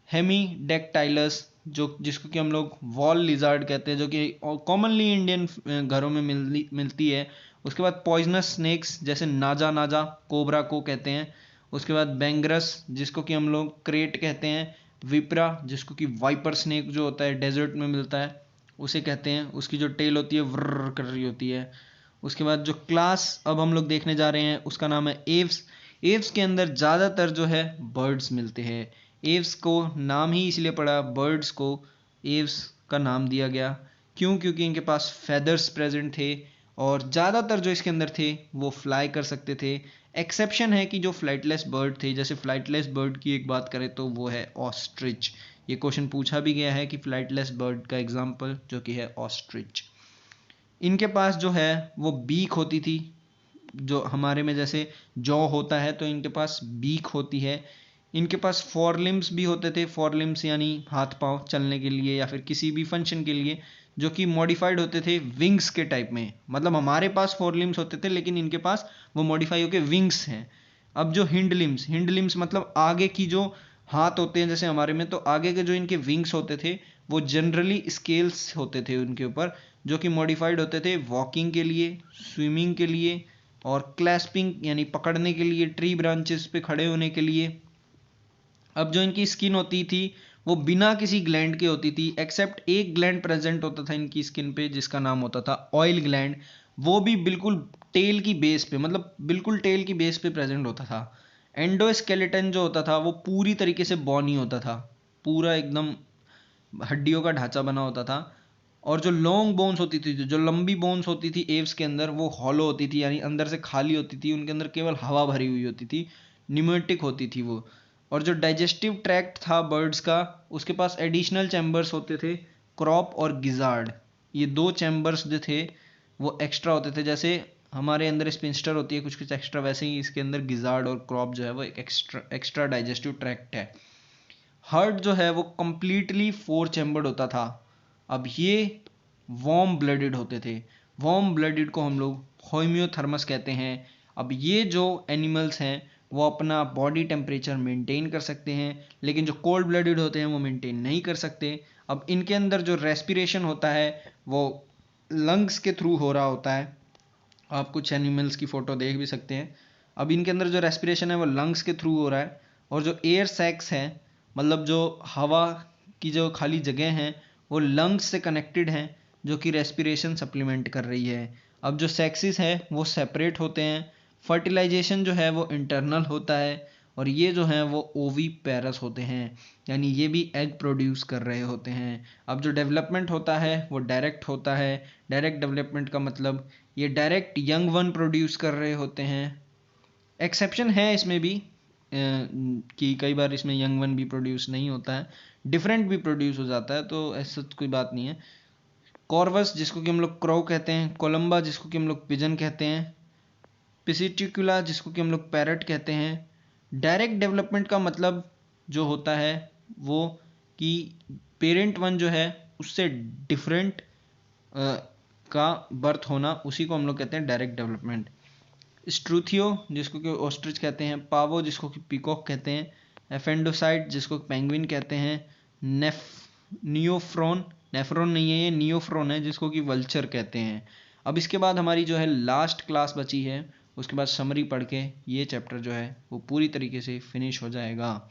हेमीडेक्टाइलस, जो जिसको कि हम लोग वॉल लिजार्ड कहते हैं, जो कि कॉमनली इंडियन घरों में मिलती है। उसके बाद पॉइजनस स्नेक्स, जैसे नाजा नाजा कोबरा को कहते हैं। उसके बाद बेंगरस, जिसको कि हम लोग क्रेट कहते हैं। विप्रा, जिसको कि वाइपर स्नेक जो होता है डेजर्ट में मिलता है उसे कहते हैं, उसकी जो टेल होती है व्र कर रही होती है। उसके बाद जो क्लास अब हम लोग देखने जा रहे हैं उसका नाम है एव्स। एव्स के अंदर ज़्यादातर जो है बर्ड्स मिलते हैं। एव्स को नाम ही इसलिए पड़ा, बर्ड्स को एव्स का नाम दिया गया, क्यों? क्योंकि इनके पास फेदर्स प्रेजेंट थे, और ज़्यादातर जो इसके अंदर थे वो फ्लाई कर सकते थे। एक्सेप्शन है कि जो फ्लाइटलेस बर्ड थे, जैसे फ्लाइटलेस बर्ड की एक बात करें तो वो है ऑस्ट्रिच। ये क्वेश्चन पूछा भी गया है कि फ्लाइटलेस बर्ड का एग्जाम्पल, जो कि है ऑस्ट्रिच। इनके पास जो है वो बीक होती थी, जो हमारे में जैसे जॉ होता है तो इनके पास बीक होती है। इनके पास फोर लिम्स भी होते थे। फोर लिम्स यानी हाथ पांव चलने के लिए या फिर किसी भी फंक्शन के लिए, जो कि मॉडिफाइड होते थे विंग्स के टाइप में। मतलब हमारे पास फोर लिम्स होते थे लेकिन इनके पास वो मॉडिफाई होके विंग्स हैं। अब जो हिंड लिम्स मतलब आगे की जो हाथ होते हैं जैसे हमारे में, तो आगे के जो इनके विंग्स होते थे वो जनरली स्केल्स होते थे उनके ऊपर, जो कि मॉडिफाइड होते थे वॉकिंग के लिए, स्विमिंग के लिए, और क्लैस्पिंग यानी पकड़ने के लिए, ट्री ब्रांचेस पे खड़े होने के लिए। अब जो इनकी स्किन होती थी वो बिना किसी ग्लैंड के होती थी, एक्सेप्ट एक ग्लैंड प्रेजेंट होता था इनकी स्किन पे जिसका नाम होता था ऑयल ग्लैंड। वो भी बिल्कुल टेल की बेस पे, मतलब बिल्कुल टेल की बेस पे प्रेजेंट होता था। एंडोस्केलेटन जो होता था वो पूरी तरीके से बॉनी होता था, पूरा एकदम हड्डियों का ढांचा बना होता था। और जो लॉन्ग बोन्स होती थी, जो लंबी बोन्स होती थी एव्स के अंदर, वो हॉलो होती थी, यानी अंदर से खाली होती थी, उनके अंदर केवल हवा भरी हुई होती थी, न्यूमेटिक होती थी वो। और जो डाइजेस्टिव ट्रैक्ट था बर्ड्स का, उसके पास एडिशनल चैम्बर्स होते थे, क्रॉप और गिजार्ड। ये दो चैम्बर्स जो थे वो एक्स्ट्रा होते थे, जैसे हमारे अंदर स्पिंस्टर होती है कुछ कुछ एक्स्ट्रा, वैसे ही इसके अंदर गिजार्ड और क्रॉप जो है वो एक एक्स्ट्रा डाइजेस्टिव ट्रैक्ट है। हार्ट जो है वो कंप्लीटली 4 चैम्बर्ड होता था। अब ये वार्म ब्लडेड होते थे। वार्म ब्लडेड को हम लोग होम्योथर्मस कहते हैं। अब ये जो एनिमल्स हैं वो अपना बॉडी टेम्परेचर मेंटेन कर सकते हैं, लेकिन जो कोल्ड ब्लडेड होते हैं वो मेंटेन नहीं कर सकते। अब इनके अंदर जो रेस्पिरेशन होता है वो लंग्स के थ्रू हो रहा होता है। आप कुछ एनिमल्स की फ़ोटो देख भी सकते हैं। अब इनके अंदर जो रेस्पिरेशन है वो लंग्स के थ्रू हो रहा है, और जो एयर सैक्स हैं, मतलब जो हवा की जो खाली जगह हैं, वो लंग्स से कनेक्टेड हैं, जो कि रेस्पिरेशन सप्लीमेंट कर रही है। अब जो सेक्सेस है वो सेपरेट होते हैं। फर्टिलाइजेशन जो है वो इंटरनल होता है, और ये जो हैं वो ओवी पैरस होते हैं, यानी ये भी एग प्रोड्यूस कर रहे होते हैं। अब जो डेवलपमेंट होता है वो डायरेक्ट होता है। डायरेक्ट डेवलपमेंट का मतलब ये डायरेक्ट यंग वन प्रोड्यूस कर रहे होते हैं। एक्सेप्शन है इसमें भी कि कई बार इसमें यंग वन भी प्रोड्यूस नहीं होता है, डिफरेंट भी प्रोड्यूस हो जाता है, तो ऐसा कोई बात नहीं है। कॉर्वस जिसको कि हम लोग क्रो कहते हैं, कोलंबा जिसको कि हम लोग पिजन कहते हैं, पिसिटिकुला जिसको कि हम लोग पैरट कहते हैं। डायरेक्ट डेवलपमेंट का मतलब जो होता है वो कि पेरेंट वन जो है उससे डिफरेंट का बर्थ होना, उसी को हम लोग कहते हैं डायरेक्ट डेवलपमेंट। स्ट्रूथियो जिसको कि ऑस्ट्रिच कहते हैं, पावो जिसको कि पीकॉक कहते हैं, एफेंडोसाइट जिसको पेंगुइन कहते हैं, नियोफ्रॉन, नेफ्रॉन नहीं है ये, नियोफ्रॉन है जिसको कि वल्चर कहते हैं। अब इसके बाद हमारी जो है लास्ट क्लास बची है, उसके बाद समरी पढ़ के ये चैप्टर जो है वो पूरी तरीके से फिनिश हो जाएगा।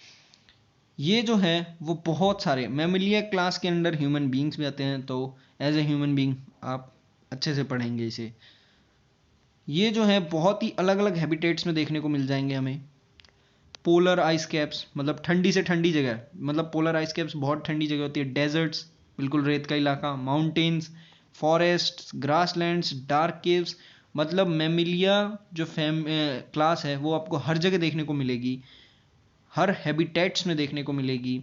ये जो है वो बहुत सारे मैमिलिया क्लास के अंडर ह्यूमन बींग्स भी आते हैं, तो एज ए ह्यूमन बींग आप अच्छे से पढ़ेंगे इसे। ये जो है बहुत ही अलग अलग हैबिटेट्स में देखने को मिल जाएंगे हमें। पोलर आइस कैप्स, मतलब ठंडी से ठंडी जगह, मतलब पोलर आइस कैप्स बहुत ठंडी जगह होती है। डेजर्ट्स, बिल्कुल रेत का इलाका। Mountains, forest, grasslands, dark caves, मतलब मैमिलिया जो क्लास है वो आपको हर जगह देखने को मिलेगी, हर हैबिटेट्स में देखने को मिलेगी।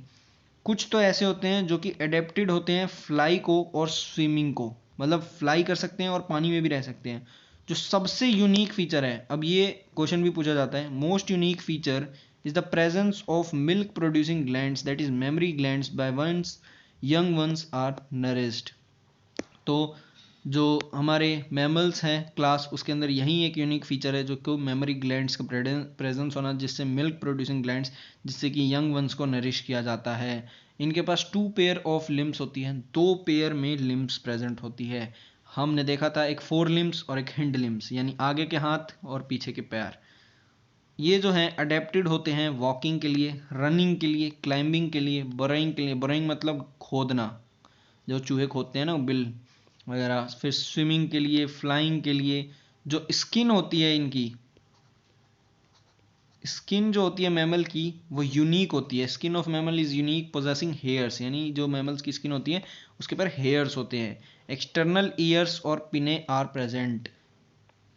कुछ तो ऐसे होते हैं जो कि एडेप्टेड होते हैं फ्लाई को और स्विमिंग को, मतलब फ्लाई कर सकते हैं और पानी में भी रह सकते हैं। जो सबसे यूनिक फीचर है, अब ये क्वेश्चन भी पूछा जाता है, most unique feature is the presence of milk producing glands, that is mammary glands, by ones young ones are nourished. तो जो हमारे मैमल्स हैं क्लास, उसके अंदर यही एक यूनिक फीचर है जो कि मेमोरी ग्लैंड्स का प्रेजेंस होना, जिससे मिल्क प्रोड्यूसिंग ग्लैंड्स, जिससे कि यंग वंस को नरिश किया जाता है। इनके पास 2 पेयर ऑफ लिम्स होती हैं, 2 पेयर में लिम्स प्रेजेंट होती है। हमने देखा था एक 4 लिम्स और एक हिंड लिम्स, यानी आगे के हाथ और पीछे के पैर। ये जो हैं अडेप्टेड होते हैं वॉकिंग के लिए, रनिंग के लिए, क्लाइंबिंग के लिए, बोरोइंग के लिए। बोरोइंग मतलब खोदना, जो चूहे खोदते हैं ना बिल वगैरह। फिर स्विमिंग के लिए, फ्लाइंग के लिए। जो स्किन होती है इनकी, स्किन जो होती है मैमल की वो यूनिक होती है। Skin of mammal is unique possessing hairs, यानी जो मैमल्स की स्किन होती है उसके पर हेयर्स होते हैं। एक्सटर्नल ईयर्स और पिने आर प्रेजेंट,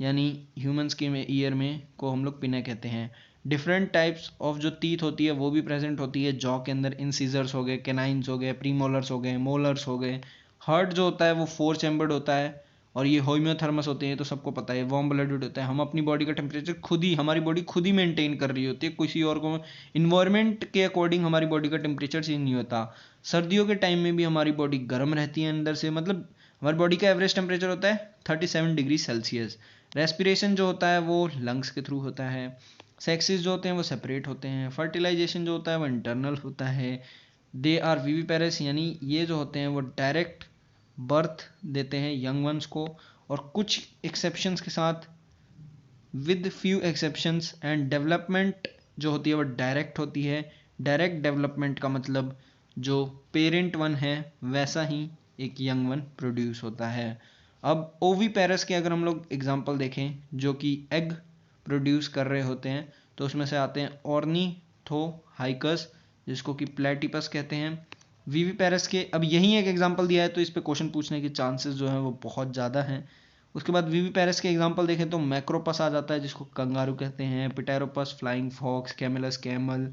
यानी ह्यूमंस के ईयर में को हम लोग पिने कहते हैं। डिफरेंट टाइप्स ऑफ जो टीथ होती है वो भी प्रेजेंट होती है जॉ के अंदर। इंसिजर्स हो गए, कैनाइन्स हो गए, प्रीमोलर्स हो गए, मोलर्स हो गए। हार्ट जो होता है वो 4 चैम्बर्ड होता है, और ये होम्योथर्मस होते हैं, तो सबको पता है। वार्म ब्लडेड होता है। हम अपनी बॉडी का टेम्परेचर खुद ही, हमारी बॉडी खुद ही मेंटेन कर रही होती है, किसी और को इन्वायरमेंट के अकॉर्डिंग हमारी बॉडी का टेम्परेचर चेंज नहीं होता। सर्दियों के टाइम में भी हमारी बॉडी गर्म रहती है अंदर से, मतलब हमारी बॉडी का एवरेज टेम्परेचर होता है 37 डिग्री सेल्सियस। रेस्पिरेशन जो होता है वो लंग्स के थ्रू होता है। सेक्सेस जो होते हैं वो सेपरेट होते हैं। फर्टिलाइजेशन जो होता है वो इंटरनल होता है। दे आर विविपेरस, यानी ये जो होते हैं वो डायरेक्ट बर्थ देते हैं यंग वंस को, और कुछ एक्सेप्शंस के साथ, with few exceptions. And development जो होती है वो डायरेक्ट होती है। डायरेक्ट डेवलपमेंट का मतलब जो पेरेंट वन है वैसा ही एक यंग वन प्रोड्यूस होता है। अब ओवीपेरस के अगर हम लोग एग्जांपल देखें जो कि एग प्रोड्यूस कर रहे होते हैं, तो उसमें से आते हैं ऑर्निथोहाइकस जिसको कि प्लेटिपस कहते हैं। विविपेरस के अब यही एक एग्जांपल दिया है तो इस पे क्वेश्चन पूछने के चांसेस जो हैं वो बहुत ज़्यादा हैं। उसके बाद विविपेरस के एग्जांपल देखें तो मैक्रोपस आ जाता है जिसको कंगारू कहते हैं, Pteropus flying fox, Camelus camel,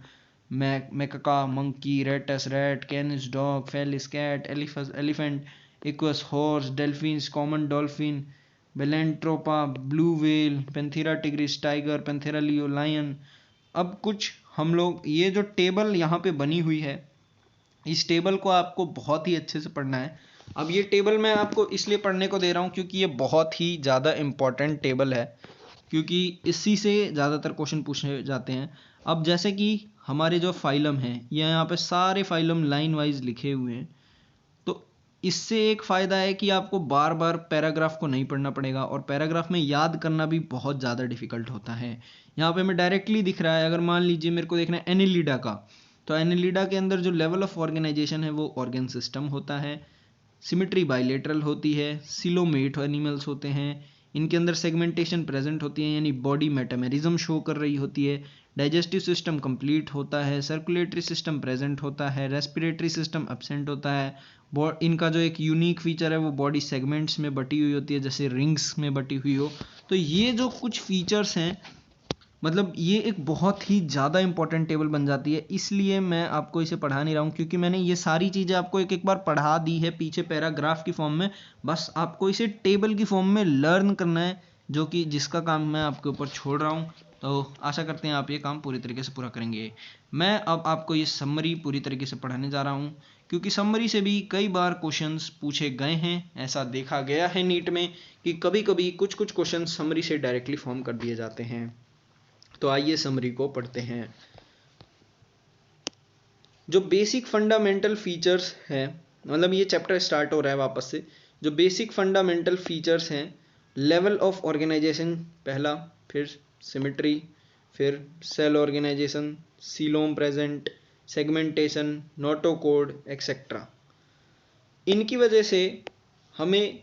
Macaca monkey, Rattus rat, Canis dog, Felis cat, elephant, Equus horse, Delphinus, common dolphin, Balaenoptera, blue whale, Panthera tigris tiger, Panthera leo lion. अब कुछ हम लोग ये जो टेबल यहाँ पे बनी हुई है इस टेबल को आपको बहुत ही अच्छे से पढ़ना है। अब ये टेबल मैं आपको इसलिए पढ़ने को दे रहा हूँ क्योंकि ये बहुत ही ज़्यादा इम्पॉर्टेंट टेबल है, क्योंकि इसी से ज़्यादातर क्वेश्चन पूछे जाते हैं। अब जैसे कि हमारे जो फाइलम हैं ये यहाँ पे सारे फाइलम लाइन वाइज लिखे हुए हैं, तो इससे एक फ़ायदा है कि आपको बार बार पैराग्राफ को नहीं पढ़ना पड़ेगा और पैराग्राफ में याद करना भी बहुत ज़्यादा डिफिकल्ट होता है। यहाँ पे मैं डायरेक्टली दिख रहा है, अगर मान लीजिए मेरे को देखना है एनिलिडा का, तो एनिलिडा के अंदर जो लेवल ऑफ ऑर्गेनाइजेशन है वो ऑर्गेन सिस्टम होता है, सिमेट्री बाइलेटरल होती है, सिलोमेट एनिमल्स होते हैं, इनके अंदर सेगमेंटेशन प्रेजेंट होती है यानी बॉडी मेटामेरिज्म शो कर रही होती है, डाइजेस्टिव सिस्टम कंप्लीट होता है, सर्कुलेटरी सिस्टम प्रेजेंट होता है, रेस्पिरेटरी सिस्टम एब्सेंट होता है, इनका जो एक यूनिक फीचर है वो बॉडी सेगमेंट्स में बटी हुई होती है जैसे रिंग्स में बटी हुई हो। तो ये जो कुछ फीचर्स हैं मतलब ये एक बहुत ही ज़्यादा इंपॉर्टेंट टेबल बन जाती है, इसलिए मैं आपको इसे पढ़ा नहीं रहा हूँ क्योंकि मैंने ये सारी चीज़ें आपको एक एक बार पढ़ा दी है पीछे पैराग्राफ की फॉर्म में, बस आपको इसे टेबल की फॉर्म में लर्न करना है, जो कि जिसका काम मैं आपके ऊपर छोड़ रहा हूँ। तो आशा करते हैं आप ये काम पूरी तरीके से पूरा करेंगे। मैं अब आपको ये समरी पूरी तरीके से पढ़ाने जा रहा हूँ क्योंकि समरी से भी कई बार क्वेश्चंस पूछे गए हैं। ऐसा देखा गया है नीट में कि कभी कभी कुछ कुछ क्वेश्चन समरी से डायरेक्टली फॉर्म कर दिए जाते हैं। तो आइए समरी को पढ़ते हैं। जो बेसिक फंडामेंटल फीचर्स हैं, मतलब ये चैप्टर स्टार्ट हो रहा है वापस से। जो बेसिक फंडामेंटल फीचर्स हैं, लेवल ऑफ ऑर्गेनाइजेशन पहला, फिर सिमेट्री, फिर cell organisation, coelom present, segmentation, notochord etcetera. इनकी वजह से हमें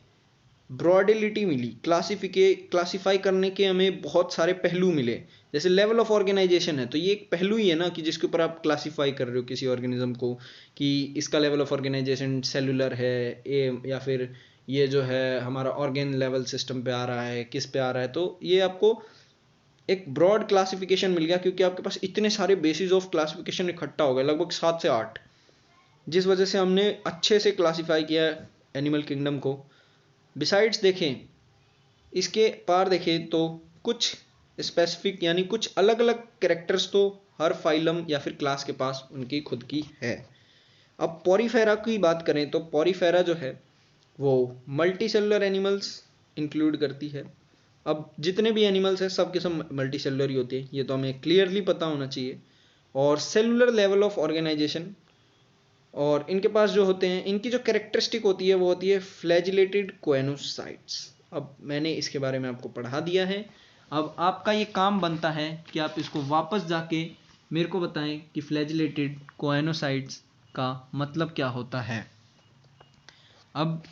ब्रॉडेलिटी मिली, क्लासिफाई करने के हमें बहुत सारे पहलू मिले। जैसे लेवल ऑफ ऑर्गेनाइजेशन है तो ये एक पहलू ही है ना कि जिसके ऊपर आप क्लासिफाई कर रहे हो किसी ऑर्गेनिज्म को कि इसका लेवल ऑफ ऑर्गेनाइजेशन सेलुलर है या फिर ये जो है हमारा ऑर्गेन लेवल सिस्टम पे आ रहा है, किस पे आ रहा है। तो ये आपको एक ब्रॉड क्लासिफिकेशन मिल गया क्योंकि आपके पास इतने सारे बेसिस ऑफ क्लासिफिकेशन इकट्ठा हो गए, लगभग 7 से 8, जिस वजह से हमने अच्छे से क्लासिफाई किया एनिमल किंगडम को। बिसाइड्स देखें, इसके पार देखें तो कुछ स्पेसिफिक यानी कुछ अलग अलग कैरेक्टर्स तो हर फाइलम या फिर क्लास के पास उनकी खुद की है। अब पॉरीफेरा की बात करें तो पॉरीफेरा जो है वो मल्टी सेलुलर एनिमल्स इंक्लूड करती है। अब जितने भी एनिमल्स हैं सब के सब मल्टी सेलुलर ही होते हैं, ये तो हमें क्लियरली पता होना चाहिए। और सेलुलर लेवल ऑफ ऑर्गेनाइजेशन, और इनके पास जो होते हैं इनकी जो कैरेक्टरिस्टिक होती है वो होती है फ्लैजिलेटेड कोएनोसाइट्स। अब मैंने इसके बारे में आपको पढ़ा दिया है। अब आपका ये काम बनता है कि आप इसको वापस जाके मेरे को बताएं कि फ्लैजिलेटेड कोएनोसाइट्स का मतलब क्या होता है। अब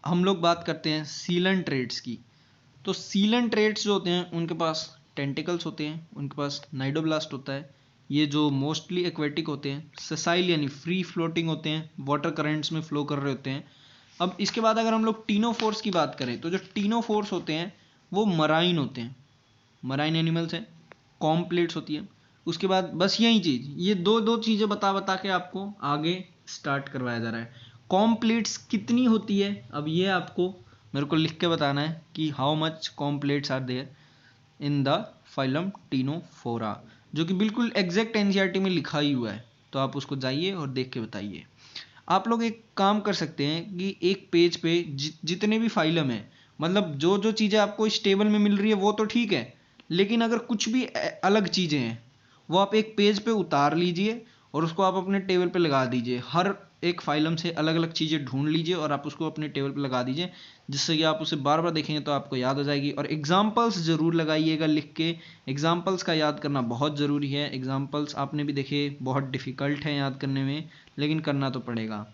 हम लोग बात करते हैं सीलन ट्रेड्स की। तो सीलन ट्रेड्स जो होते हैं उनके पास टेंटिकल्स होते हैं, उनके पास नाइडोब्लास्ट होता है, ये जो मोस्टली एक्वेटिक होते हैं, सेसाइल यानी फ्री फ्लोटिंग होते हैं, वाटर करंट्स में फ्लो कर रहे होते हैं। अब इसके बाद अगर हम लोग टीनोफोर्स की बात करें तो जो टीनोफोर्स होते हैं वो मराइन होते हैं, मराइन एनिमल्स हैं, कॉम्प्लेट्स होती है। उसके बाद बस यही चीज़, ये दो चीज़ें बता बता के आपको आगे स्टार्ट करवाया जा रहा है। कॉम्प्लेट्स कितनी होती है अब ये आपको मेरे को लिख के बताना है कि how much comb plates are there in the phylum Ctenophora, जो कि बिल्कुल एग्जैक्ट एनसीईआरटी में लिखा ही हुआ है। तो आप उसको जाइए और देख के बताइए। आप लोग एक काम कर सकते हैं कि एक पेज पे जितने भी फाइलम है, मतलब जो जो चीज़ें आपको इस टेबल में मिल रही है वो तो ठीक है, लेकिन अगर कुछ भी अलग चीज़ें हैं वो आप एक पेज पे उतार लीजिए और उसको आप अपने टेबल पे लगा दीजिए। हर एक फाइलम से अलग अलग चीज़ें ढूंढ लीजिए और आप उसको अपने टेबल पर लगा दीजिए, जिससे कि आप उसे बार बार देखेंगे तो आपको याद हो जाएगी। और एग्जाम्पल्स ज़रूर लगाइएगा लिख के, एग्जाम्पल्स का याद करना बहुत ज़रूरी है। एग्जाम्पल्स आपने भी देखे बहुत डिफ़िकल्ट हैं याद करने में, लेकिन करना तो पड़ेगा।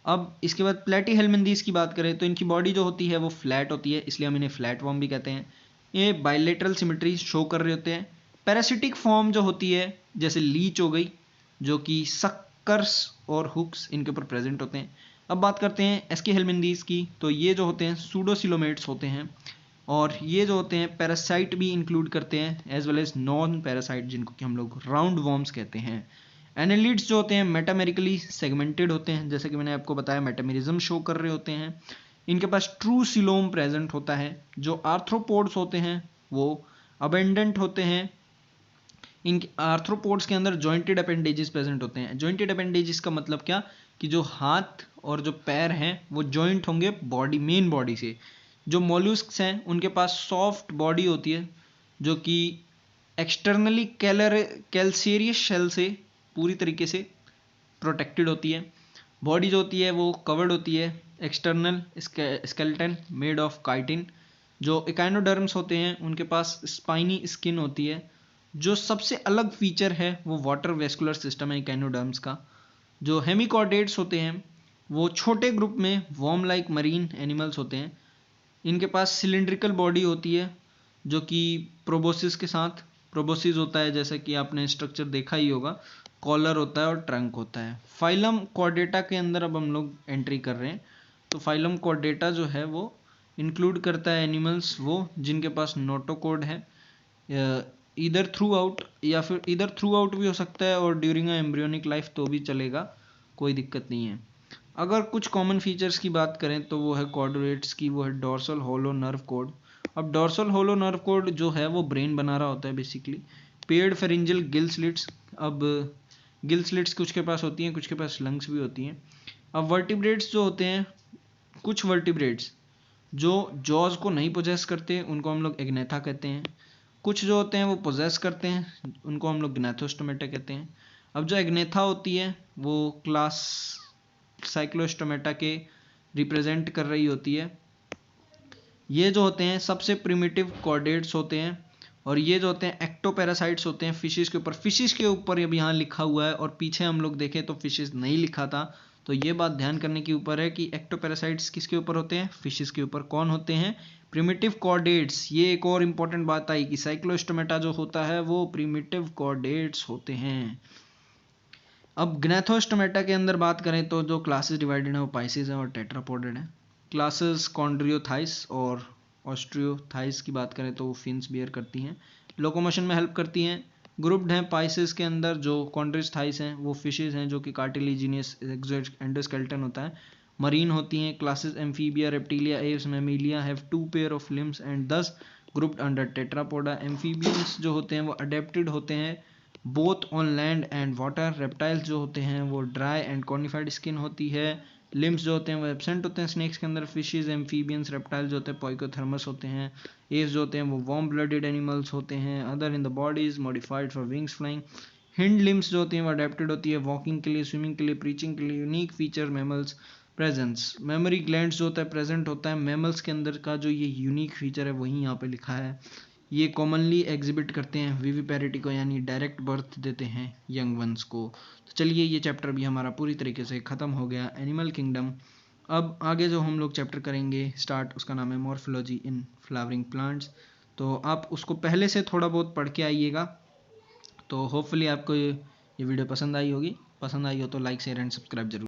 अब इसके बाद प्लेटीहेल्मिन्थीस की बात करें तो इनकी बॉडी जो होती है वो फ्लैट होती है, इसलिए हम इन्हें फ्लैट फॉर्म भी कहते हैं। ये बाइलेटरल सिमेट्री शो कर रहे होते हैं। पैरासिटिक फॉर्म जो होती है, जैसे लीच हो गई, जो कि सक्कर्स और हुक्स इनके ऊपर प्रेजेंट होते हैं। अब बात करते हैं एस्कीहेल्मिन्थीस की, तो ये जो होते हैं सूडोसिलोमेट्स होते हैं, और ये जो होते हैं पैरासाइट भी इंक्लूड करते हैं, as well as non parasite, जिनको कि हम लोग राउंड वॉर्म्स कहते हैं। एनालिड्स जो होते हैं मेटामेरिकली सेगमेंटेड होते हैं, जैसे कि मैंने आपको बताया मेटामेरिज्म शो कर रहे होते हैं। इनके पास ट्रू सिलोम प्रेजेंट होता है। जो आर्थ्रोपोड्स होते हैं वो अबेंडेंट होते हैं। इन आर्थ्रोपोड्स के अंदर जॉइंटेड अपेंडेजेस प्रेजेंट होते हैं। जॉइंटेड अपेंडेजेस का मतलब क्या, कि जो हाथ और जो पैर हैं वो जॉइंट होंगे बॉडी, मेन बॉडी से। जो मोल्यूस्क्स हैं उनके पास सॉफ्ट बॉडी होती है, जो कि एक्सटर्नली कैल्सेरियस शेल से पूरी तरीके से प्रोटेक्टेड होती है। बॉडी जो होती है वो कवर्ड होती है external skeleton made of chitin. जो इकाइनोडर्म्स होते हैं उनके पास स्पाइनी स्किन होती है। जो सबसे अलग फीचर है वो वाटर वेस्कुलर सिस्टम है इकाइनोडर्म्स का। जो हेमिकॉर्डेट्स होते हैं वो छोटे ग्रुप में वॉर्म लाइक मरीन एनिमल्स होते हैं। इनके पास सिलिंड्रिकल बॉडी होती है, जो कि प्रोबोसिस के साथ, प्रोबोसिस होता है जैसे कि आपने स्ट्रक्चर देखा ही होगा, कॉलर होता है और ट्रंक होता है। फाइलम कॉर्डेटा के अंदर अब हम लोग एंट्री कर रहे हैं। तो फाइलम कॉर्डेटा जो है वो इंक्लूड करता है एनिमल्स वो जिनके पास नोटोकोड है, इधर थ्रू आउट, या फिर इधर थ्रू आउट भी हो सकता है और ड्यूरिंग एम्ब्रियोनिक लाइफ तो भी चलेगा, कोई दिक्कत नहीं है। अगर कुछ कॉमन फीचर्स की बात करें तो वो है कॉर्डोरेट्स की, वो है डोर्सल होलो नर्व कोड। अब डोर्सल होलो नर्व कोड जो है वो ब्रेन बना रहा होता है basically. Paid pharyngeal gill slits, अब गिल स्लिट्स कुछ के पास होती हैं, कुछ के पास लंग्स भी होती हैं। अब वर्टिब्रेट्स जो होते हैं, कुछ वर्टिब्रेट्स जो जॉज को नहीं पोजेस करते उनको हम लोग एग्नेथा कहते हैं। कुछ जो होते हैं वो पोजेस करते हैं उनको हम लोग ग्नैथोस्टोमेटा कहते हैं। अब जो एग्नेथा होती है वो क्लास साइक्लोस्टोमेटा के रिप्रेजेंट कर रही होती है। ये जो होते हैं सबसे प्रिमिटिव कॉर्डेट्स होते हैं, और ये जो होते हैं एक्टोपैरासाइट्स होते हैं फिशिस के ऊपर। फिशिस के ऊपर अब यहाँ लिखा हुआ है और पीछे हम लोग देखें तो फिशिस नहीं लिखा था, तो ये बात ध्यान करने के ऊपर है कि एक्टोपैरासाइट्स किसके ऊपर होते हैं, फिशिस के ऊपर। कौन होते हैं, प्रिमिटिव कॉर्डेट्स। ये एक और इंपॉर्टेंट बात आई कि साइक्लोस्टोमेटा जो होता है वो प्रिमिटिव कॉर्डेट्स होते हैं। अब ग्नैथोस्टोमेटा के अंदर बात करें तो जो क्लासेस डिवाइडेड है वो पाइसेस है और टेट्रापोडेड है। क्लासेस कॉन्ड्रियोथाइस और ऑस्ट्रियोथाइस की बात करें तो वो फिन्स बियर करती हैं, लोकोमोशन में हेल्प करती हैं। ग्रुप्ड हैं पाइसेस के अंदर, जो कॉन्ड्रियोथाइस हैं वो फिशेस हैं जो कि कार्टिलेजिनियस एंडोस्केलेटन होता है। मरीन होती हैं classes amphibia, reptilia, Aves, Mammalia have 2 pair of limbs and दस ग्रुप्ड अंडर टेट्रापोडा। एम्फीबियंस जो होते हैं वो अडेप्टेड होते हैं both on land and water. Reptiles जो होते हैं वो ड्राई एंड कॉर्निफाइड स्किन होती है। लिम्स जो होते हैं वो एब्सेंट होते हैं स्नेक्स के अंदर। फिशेस, एम्फीबियंस, रेप्टाइल्स जो होते हैं पोइकोथर्मस होते हैं। एव्स जो होते हैं वो वार्म ब्लडेड एनिमल्स होते हैं। Other in the bodies modified for wings flying. Hind limbs जो होती हैं वो अडेप्टेड होती है वॉकिंग के लिए, स्विमिंग के लिए, प्रीचिंग के लिए। Unique feature mammals presence, mammary glands जो होता है प्रेजेंट होता है मैमल्स के अंदर का। जो ये यूनिक फीचर है वही यहाँ पे लिखा है। ये कॉमनली एग्जिबिट करते हैं विविपेरिटी को, यानी डायरेक्ट बर्थ देते हैं यंग वंस को। तो चलिए ये चैप्टर भी हमारा पूरी तरीके से ख़त्म हो गया, एनिमल किंगडम। अब आगे जो हम लोग चैप्टर करेंगे स्टार्ट, उसका नाम है मॉर्फोलॉजी इन फ्लावरिंग प्लांट्स। तो आप उसको पहले से थोड़ा बहुत पढ़ के आइएगा। तो होपफुली आपको ये वीडियो पसंद आई होगी। पसंद आई हो तो लाइक, शेयर एंड सब्सक्राइब जरूर।